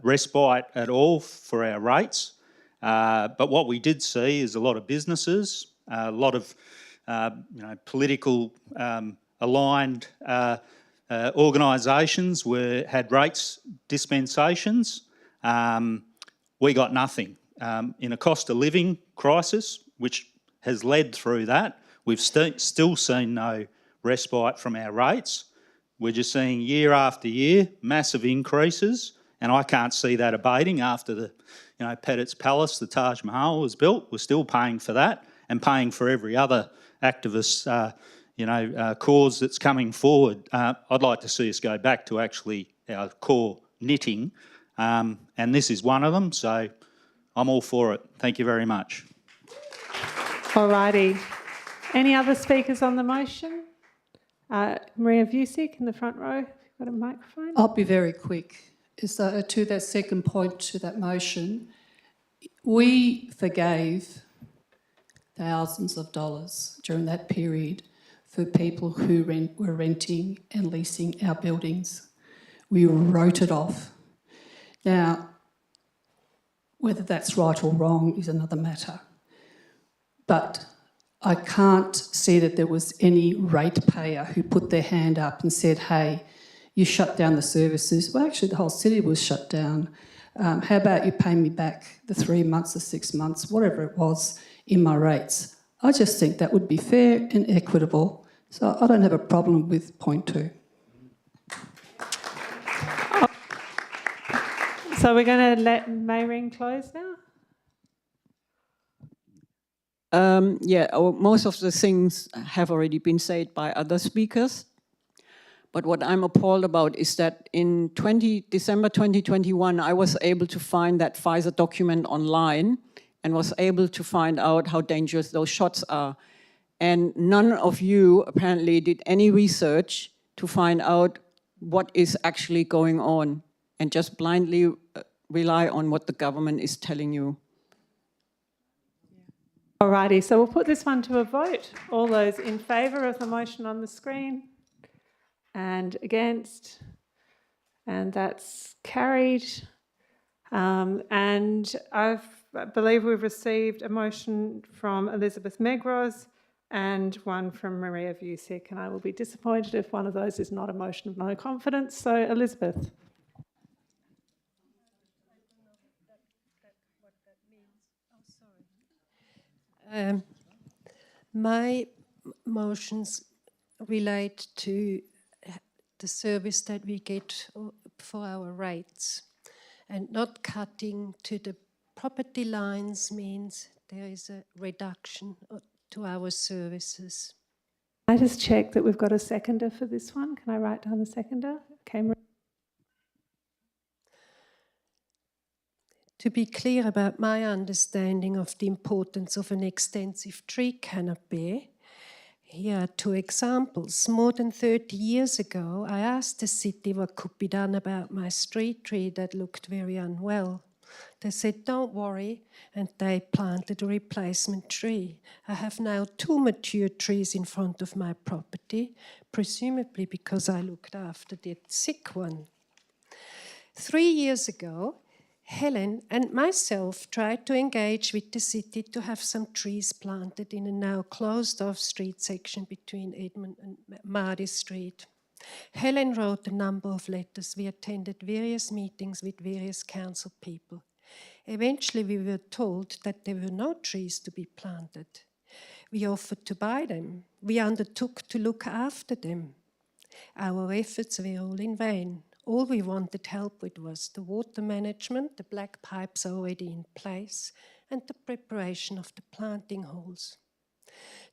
respite at all for our rates. But what we did see is a lot of businesses, a lot of political aligned organisations had rates dispensations. We got nothing. In a cost of living crisis, which has led through that, we've still seen no respite from our rates. We're just seeing year after year massive increases, and I can't see that abating after the Pettit's Palace, the Taj Mahal was built. We're still paying for that and paying for every other activist cause that's coming forward. I'd like to see us go back to actually our core knitting, and this is one of them, so I'm all for it. Thank you very much. All righty. Any other speakers on the motion? Maria Vusic in the front row, you've got a microphone. I'll be very quick. To that second point to that motion, we forgave thousands of dollars during that period for people who were renting and leasing our buildings. We wrote it off. Now, whether that's right or wrong is another matter. But I can't see that there was any ratepayer who put their hand up and said, hey, you shut down the services. Well, actually, the whole city was shut down. How about you pay me back the 3 months or 6 months, whatever it was, in my rates? I just think that would be fair and equitable. So I don't have a problem with point 2. So we're going to let Mayreen close now? Most of the things have already been said by other speakers. But what I'm appalled about is that in December 2021, I was able to find that Pfizer document online and was able to find out how dangerous those shots are. And none of you apparently did any research to find out what is actually going on and just blindly rely on what the government is telling you. Alrighty, so we'll put this one to a vote. All those in favour of the motion on the screen and against, and that's carried. And I believe we've received a motion from Elizabeth Megros and one from Maria Vusic, and I will be disappointed if one of those is not a motion of no confidence. So, Elizabeth. My motions relate to the service that we get for our rates, and not cutting to the property lines means there is a reduction to our services. I just check that we've got a seconder for this one. Can I write down the seconder? Okay. To be clear about my understanding of the importance of an extensive tree canopy, here are two examples. More than 30 years ago, I asked the city what could be done about my street tree that looked very unwell. They said, don't worry, and they planted a replacement tree. I have now 2 mature trees in front of my property, presumably because I looked after the sick one. 3 years ago, Helen and myself tried to engage with the city to have some trees planted in a now closed-off street section between Edmund and Mardy Street. Helen wrote a number of letters. We attended various meetings with various council people. Eventually, we were told that there were no trees to be planted. We offered to buy them. We undertook to look after them. Our efforts were all in vain. All we wanted help with was the water management, the black pipes already in place, and the preparation of the planting holes.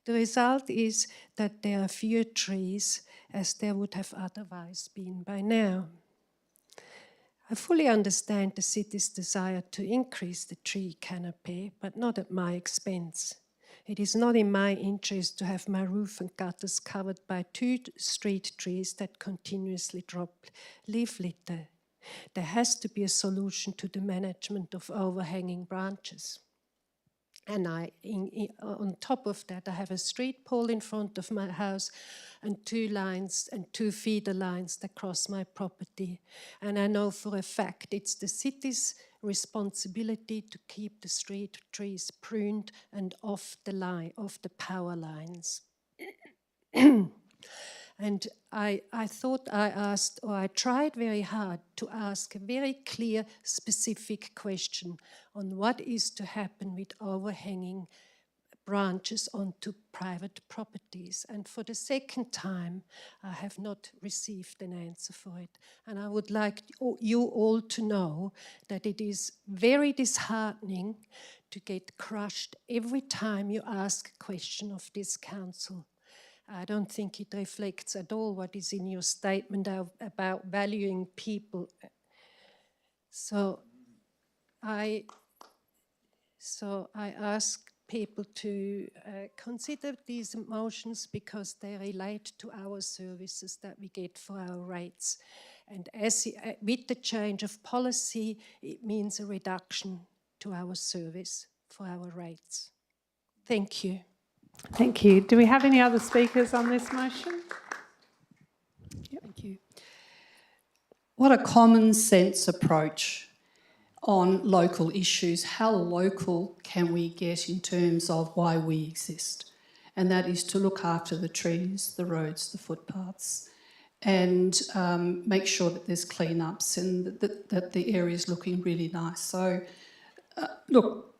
The result is that there are fewer trees as there would have otherwise been by now. I fully understand the city's desire to increase the tree canopy, but not at my expense. It is not in my interest to have my roof and gutters covered by 2 street trees that continuously drop leaf litter. There has to be a solution to the management of overhanging branches. And on top of that, I have a street pole in front of my house and 2 lines and 2 feeder lines that cross my property. And I know for a fact it's the city's responsibility to keep the street trees pruned and off the power lines. And I thought I tried very hard to ask a very clear, specific question on what is to happen with overhanging branches onto private properties. And for the second time, I have not received an answer for it. And I would like you all to know that it is very disheartening to get crushed every time you ask a question of this council. I don't think it reflects at all what is in your statement about valuing people. So I ask people to consider these motions because they relate to our services that we get for our rates. And with the change of policy, it means a reduction to our service for our rates. Thank you. Thank you. Do we have any other speakers on this motion? Yep. Thank you. What a common sense approach on local issues. How local can we get in terms of why we exist? And that is to look after the trees, the roads, the footpaths, and make sure that there's clean-ups and that the area is looking really nice. So, look,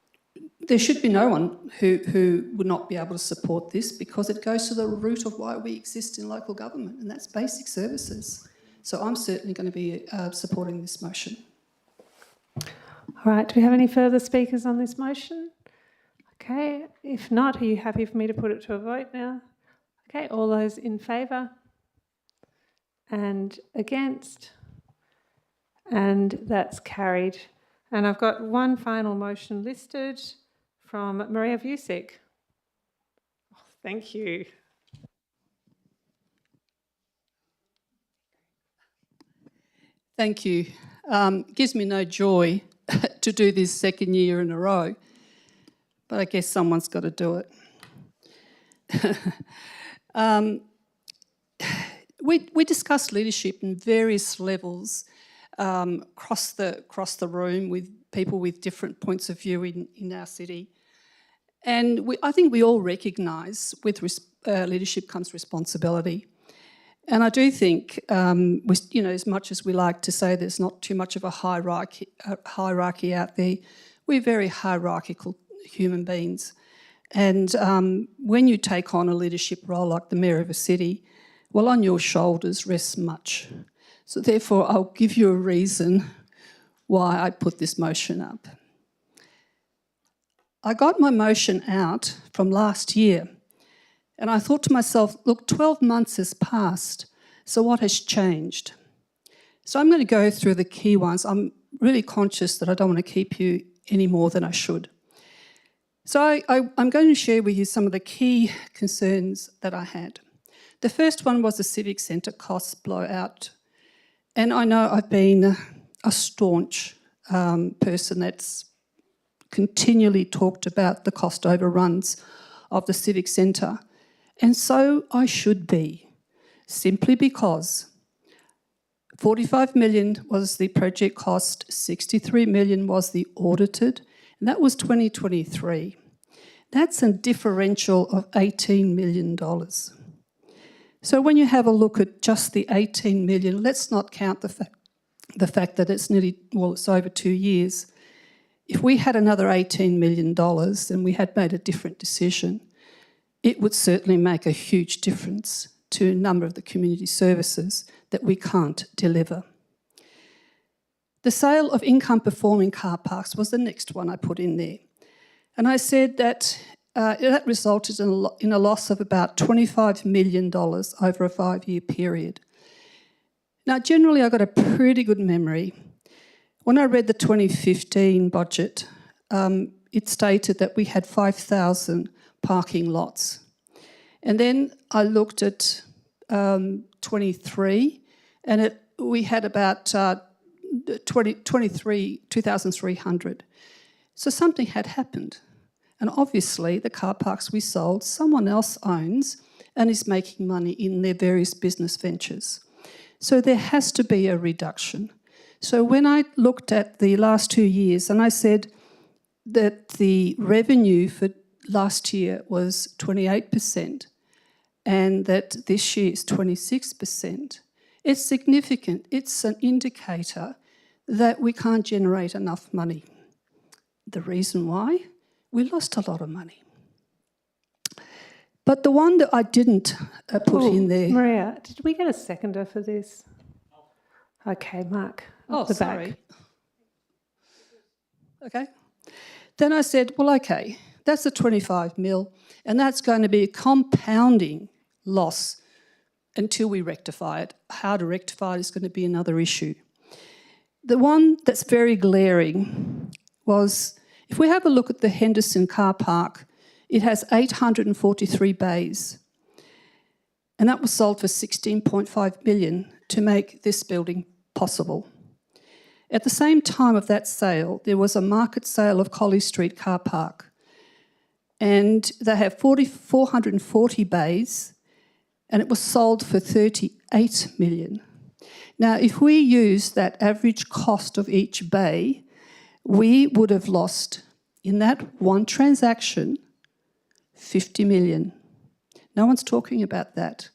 there should be no one who would not be able to support this because it goes to the root of why we exist in local government, and that's basic services. So I'm certainly going to be supporting this motion. All right, do we have any further speakers on this motion? Okay, if not, are you happy for me to put it to a vote now? Okay, all those in favour? And against? And that's carried. And I've got one final motion listed from Maria Vusic. Oh, thank you. Thank you. Gives me no joy to do this second year in a row, but I guess someone's got to do it. We discussed leadership in various levels across the room with people with different points of view in our city. And I think we all recognise with leadership comes responsibility. And I do think, as much as we like to say there's not too much of a hierarchy out there, we're very hierarchical human beings. And when you take on a leadership role like the Mayor of a city, well, on your shoulders rests much. So therefore, I'll give you a reason why I put this motion up. I got my motion out from last year, and I thought to myself, look, 12 months has passed, so what has changed? So I'm going to go through the key ones. I'm really conscious that I don't want to keep you any more than I should. So I'm going to share with you some of the key concerns that I had. The first one was the Civic Centre costs blowout. And I know I've been a staunch person that's continually talked about the cost overruns of the Civic Centre. And so I should be, simply because 45 million was the project cost, 63 million was the audited, and that was 2023. That's a differential of $18 million. So when you have a look at just the 18 million, let's not count the fact that it's it's over 2 years. If we had another $18 million and we had made a different decision, it would certainly make a huge difference to a number of the community services that we can't deliver. The sale of income-performing car parks was the next one I put in there. And I said that that resulted in a loss of about $25 million over a 5-year period. Now, generally, I've got a pretty good memory. When I read the 2015 budget, it stated that we had 5,000 parking lots. And then I looked at 23, and we had about 2,300. So something had happened. And obviously, the car parks we sold, someone else owns and is making money in their various business ventures. So there has to be a reduction. So when I looked at the last 2 years, and I said that the revenue for last year was 28%, and that this year is 26%, it's significant. It's an indicator that we can't generate enough money. The reason why? We lost a lot of money. But the one that I didn't put in there... Maria, did we get a seconder for this? Okay, Mark. Oh, sorry. Okay. Then I said, well, okay, that's a 25 mil, and that's going to be a compounding loss until we rectify it. How to rectify it is going to be another issue. The one that's very glaring was, if we have a look at the Henderson car park, it has 843 bays, and that was sold for $16.5 million to make this building possible. At the same time of that sale, there was a market sale of Colley Street car park, and they have 440 bays, and it was sold for $38 million. Now, if we use that average cost of each bay, we would have lost, in that one transaction, $50 million. No one's talking about that.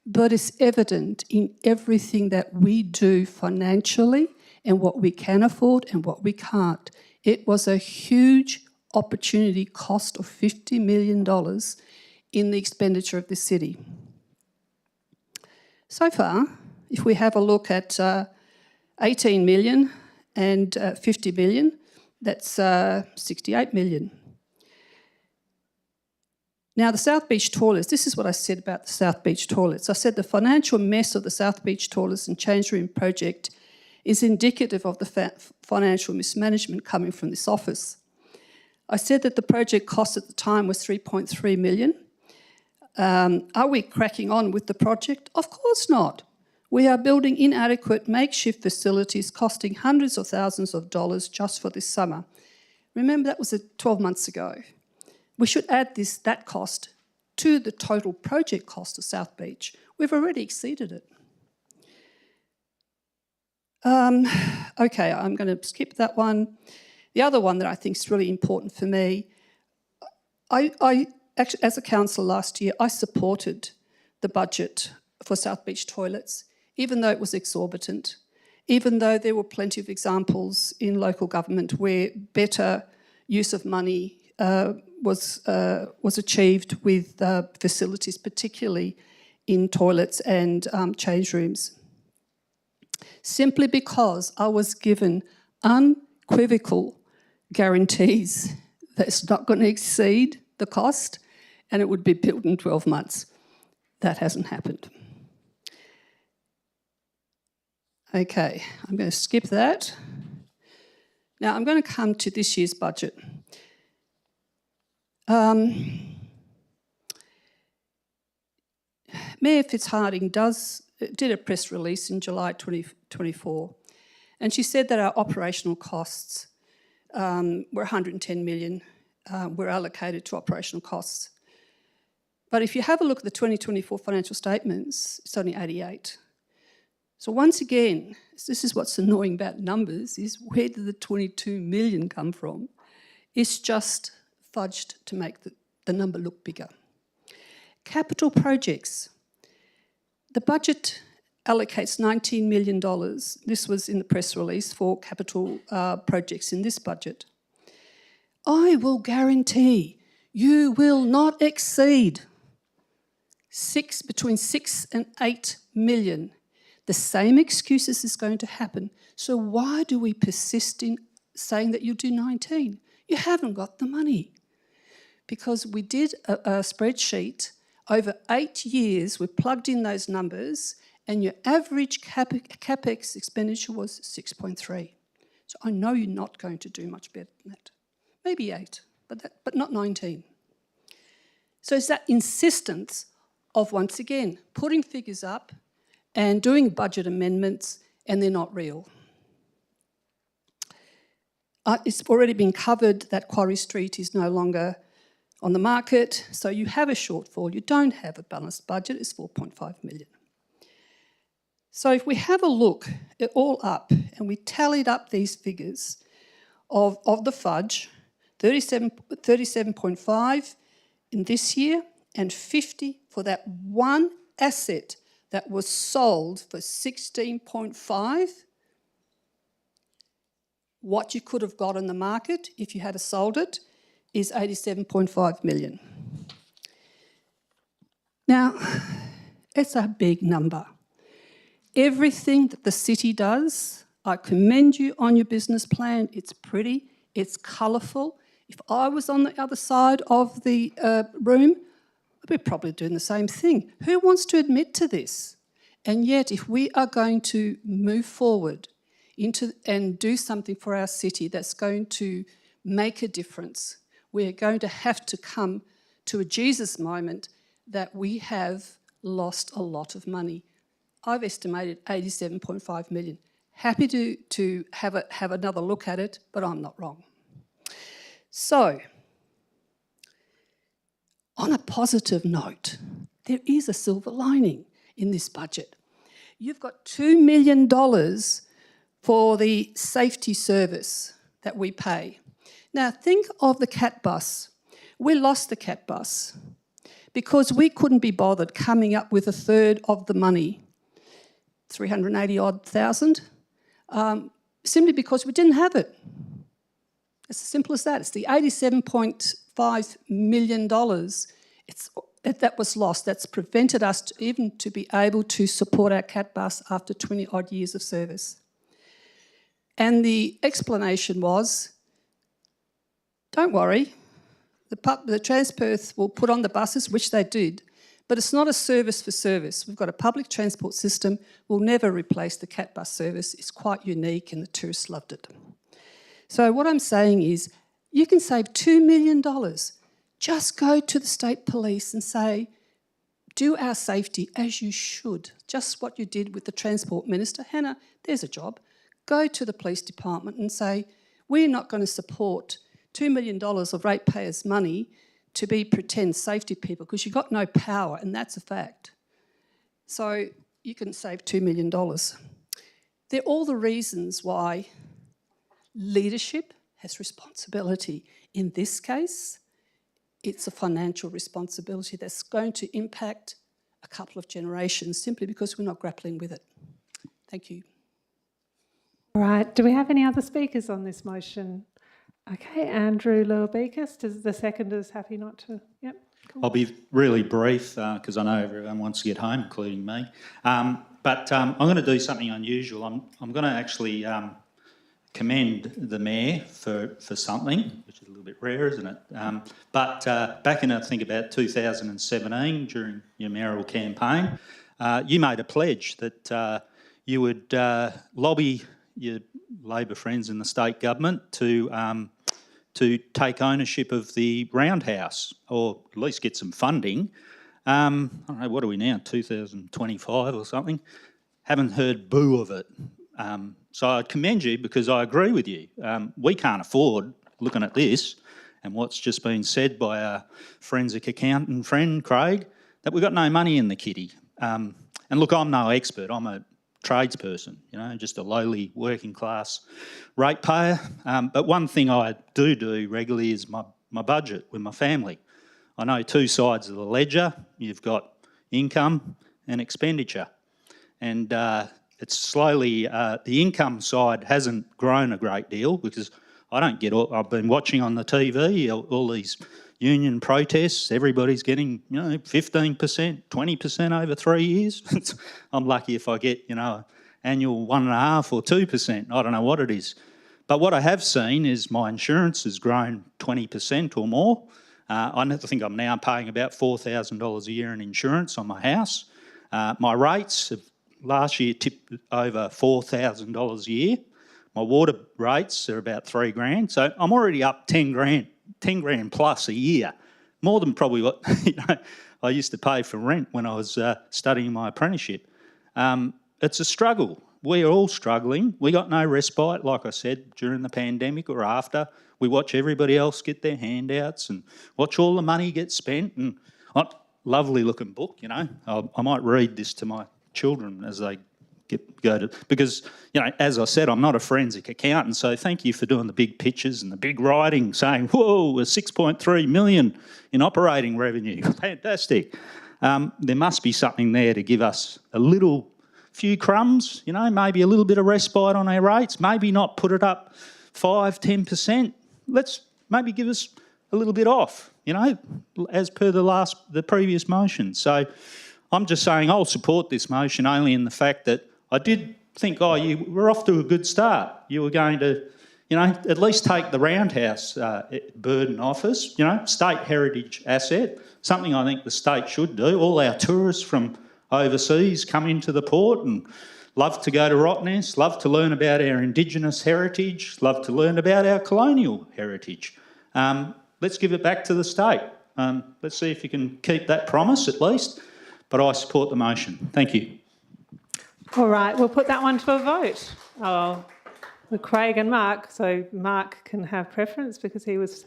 But it's evident in everything that we do financially and what we can afford and what we can't. It was a huge opportunity cost of $50 million in the expenditure of the city. So far, if we have a look at 18 million and 50 million, that's 68 million. Now, the South Beach toilets, this is what I said about the South Beach toilets. I said the financial mess of the South Beach toilets and change room project is indicative of the financial mismanagement coming from this office. I said that the project cost at the time was $3.3 million. Are we cracking on with the project? Of course not. We are building inadequate makeshift facilities costing hundreds of thousands of dollars just for this summer. Remember, that was 12 months ago. We should add that cost to the total project cost of South Beach. We've already exceeded it. Okay, I'm going to skip that one. The other one that I think is really important for me, I actually, as a councillor last year, I supported the budget for South Beach toilets, even though it was exorbitant, even though there were plenty of examples in local government where better use of money was achieved with facilities, particularly in toilets and change rooms. Simply because I was given unequivocal guarantees that it's not going to exceed the cost and it would be built in 12 months. That hasn't happened. Okay, I'm going to skip that. Now I'm going to come to this year's budget. Mayor Fitzharding did a press release in July 2024, and she said that our operational costs were 110 million were allocated to operational costs. But if you have a look at the 2024 financial statements, it's only 88. So once again, this is what's annoying about numbers, is where did the 22 million come from? It's just fudged to make the number look bigger. Capital projects. The budget allocates $19 million. This was in the press release for capital projects in this budget. I will guarantee you will not exceed between 6 and 8 million. The same excuses is going to happen. So why do we persist in saying that you'll do 19? You haven't got the money. Because we did a spreadsheet over 8 years, we plugged in those numbers, and your average capex expenditure was 6.3. So I know you're not going to do much better than that. Maybe 8, but not 19. So it's that insistence of, once again, putting figures up and doing budget amendments, and they're not real. It's already been covered that Quarry Street is no longer on the market, so you have a shortfall. You don't have a balanced budget. It's 4.5 million. So if we have a look at all up and we tallied up these figures of the fudge, 37.5 in this year and 50 for that one asset that was sold for 16.5, what you could have got on the market if you had sold it is 87.5 million. Now, it's a big number. Everything that the city does, I commend you on your business plan. It's pretty, it's colourful. If I was on the other side of the room, I'd be probably doing the same thing. Who wants to admit to this? And yet, if we are going to move forward and do something for our city that's going to make a difference, we're going to have to come to a Jesus moment that we have lost a lot of money. I've estimated 87.5 million. Happy to have another look at it, but I'm not wrong. So, on a positive note, there is a silver lining in this budget. You've got $2 million for the safety service that we pay. Now, think of the cat bus. We lost the cat bus because we couldn't be bothered coming up with a third of the money, 380,000 odd, simply because we didn't have it. It's as simple as that. It's the $87.5 million that was lost. That's prevented us to be able to support our cat bus after 20 odd years of service. And the explanation was, don't worry, the Transperth will put on the buses, which they did, but it's not a service for service. We've got a public transport system. We'll never replace the cat bus service. It's quite unique and the tourists loved it. So what I'm saying is, you can save $2 million. Just go to the state police and say, do our safety as you should. Just what you did with the Transport Minister. Hannah, there's a job. Go to the police department and say, we're not going to support $2 million of ratepayers' money to be pretend safety people because you've got no power, and that's a fact. So you can save $2 million. They're all the reasons why leadership has responsibility. In this case, it's a financial responsibility that's going to impact a couple of generations simply because we're not grappling with it. Thank you. All right, do we have any other speakers on this motion? Okay, Andrew Lower-Beekes, does the seconders happy not to? Yep. Cool. I'll be really brief because I know everyone wants to get home, including me. But I'm going to do something unusual. I'm going to actually commend the Mayor for something, which is a little bit rare, isn't it? But back in, I think, about 2017, during your mayoral campaign, you made a pledge that you would lobby your Labor friends in the state government to take ownership of the Roundhouse, or at least get some funding. I don't know, what are we now, 2025 or something? Haven't heard boo of it. So I commend you because I agree with you. We can't afford, looking at this and what's just been said by our forensic accountant friend, Craig, that we've got no money in the kitty. And look, I'm no expert, I'm a tradesperson, you know, just a lowly working class ratepayer. But one thing I do regularly is my budget with my family. I know two sides of the ledger. You've got income and expenditure. And it's slowly, the income side hasn't grown a great deal because I don't get all, I've been watching on the TV, all these union protests, everybody's getting, 15%, 20% over 3 years. I'm lucky if I get, annual 1.5% or 2%. I don't know what it is. But what I have seen is my insurance has grown 20% or more. I think I'm now paying about $4,000 a year in insurance on my house. My rates have last year tipped over $4,000 a year. My water rates are about $3,000. So I'm already up 10 grand plus a year, more than probably what I used to pay for rent when I was studying my apprenticeship. It's a struggle. We're all struggling. We got no respite, like I said, during the pandemic or after. We watch everybody else get their handouts and watch all the money get spent. And lovely looking book, I might read this to my children as they go to, because, as I said, I'm not a forensic accountant, so thank you for doing the big pictures and the big writing saying, whoa, we're 6.3 million in operating revenue. Fantastic. There must be something there to give us a few crumbs, maybe a little bit of respite on our rates, maybe not put it up 5-10%. Let's maybe give us a little bit off, as per the previous motion. So I'm just saying I'll support this motion only in the fact that I did think, you were off to a good start. You were going to, at least take the Roundhouse burden off us, state heritage asset, something I think the state should do. All our tourists from overseas come into the port and love to go to Rottnest, love to learn about our Indigenous heritage, love to learn about our colonial heritage. Let's give it back to the state. Let's see if you can keep that promise at least. But I support the motion. Thank you. All right, we'll put that one to a vote. With Craig and Mark, so Mark can have preference because he was...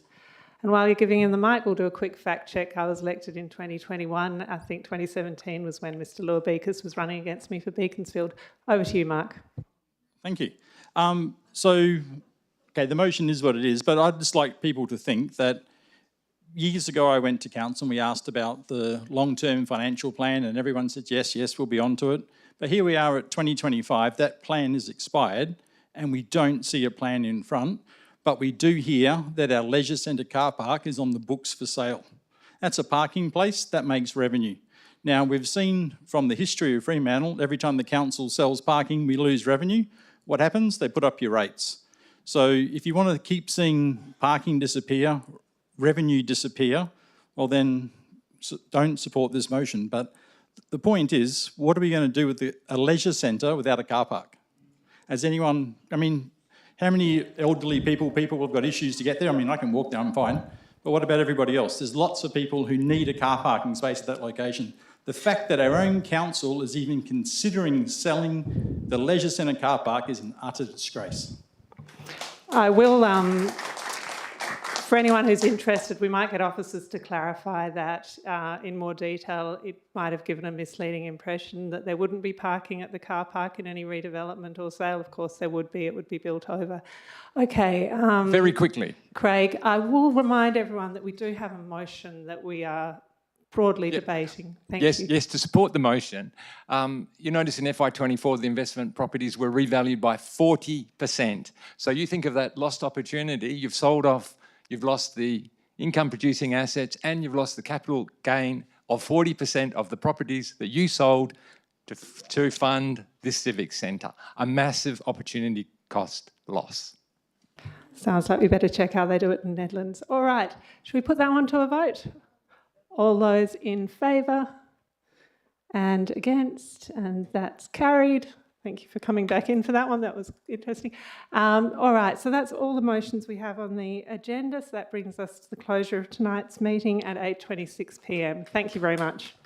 And while you're giving him the mic, we'll do a quick fact check. I was elected in 2021. I think 2017 was when Mr Lower-Beekes was running against me for Beaconsfield. Over to you, Mark. Thank you. The motion is what it is, but I'd just like people to think that years ago I went to council and we asked about the long-term financial plan and everyone said, yes, we'll be onto it. But here we are at 2025, that plan is expired and we don't see a plan in front, but we do hear that our leisure centre car park is on the books for sale. That's a parking place, that makes revenue. Now, we've seen from the history of Fremantle, every time the council sells parking, we lose revenue. What happens? They put up your rates. So if you want to keep seeing parking disappear, revenue disappear, well then don't support this motion. But the point is, what are we going to do with a leisure centre without a car park? Has anyone, how many elderly people have got issues to get there? I can walk there, I'm fine. But what about everybody else? There's lots of people who need a car parking space at that location. The fact that our own council is even considering selling the leisure centre car park is an utter disgrace. I will for anyone who's interested, we might get officers to clarify that in more detail. It might have given a misleading impression that there wouldn't be parking at the car park in any redevelopment or sale. Of course there would be, it would be built over. Okay. Very quickly. Craig, I will remind everyone that we do have a motion that we are broadly debating. Thank you. Yes, to support the motion. You notice in FY24 the investment properties were revalued by 40%. So you think of that lost opportunity, you've sold off, you've lost the income producing assets and you've lost the capital gain of 40% of the properties that you sold to fund this civic centre. A massive opportunity cost loss. Sounds like we better check how they do it in the Netherlands. All right, should we put that one to a vote? All those in favour and against, and that's carried. Thank you for coming back in for that one. That was interesting. All right, so that's all the motions we have on the agenda. So that brings us to the closure of tonight's meeting at 8:26 p.m. Thank you very much.